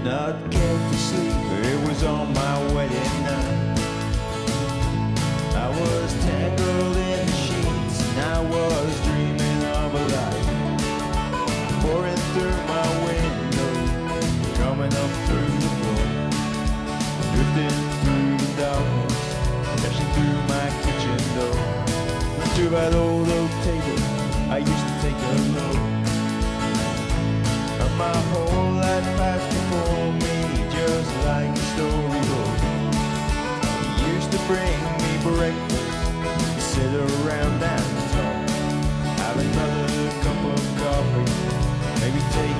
Not get to sleep, it was on my wedding night. I was tangled in the sheets, and I was dreaming of a light pouring through my window, coming up through the floor, drifting through the darkness, dashing through my kitchen door. To that old oak table, I used to take a look. My whole life passed before me, just like a storybook. He used to bring me breakfast, sit around and talk, have another cup of coffee, maybe take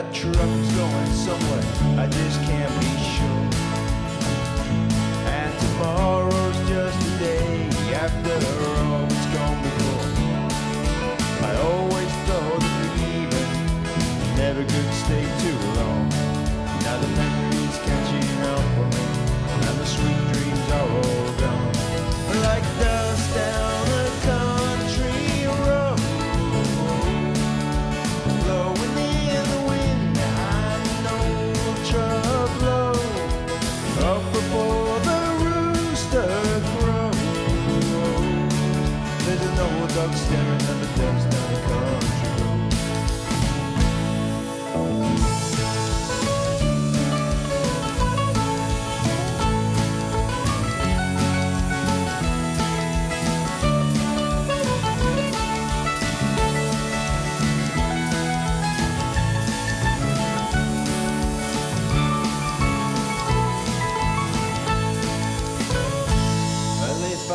that truck's going somewhere, I just can't be sure. And tomorrow's just a day after all that's gone before. I always thought that leaving never could stay too long. Now the memories catching up on me, and the sweet dreams are all gone. Like dust down a country road, blowing in the wind, I know trouble. Up before the rooster crows, there's an old dog staring at the dust down the country road. Well, if I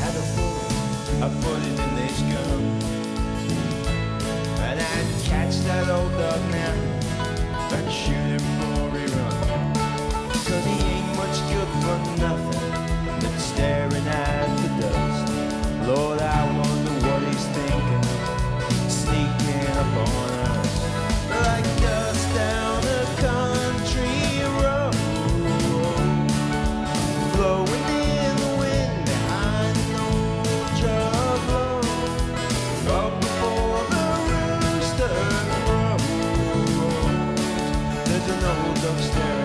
had a bullet, I'd put it in this gun, and I'd catch that old dog now and shoot him before he runs. 'Cause he ain't much good for nothing but staring at the dust. Lord, I wonder what he's thinking, sneaking up on us like dust down a country road, blowing in the wind behind no trouble. Up before the rooster crows, there's an old dog staring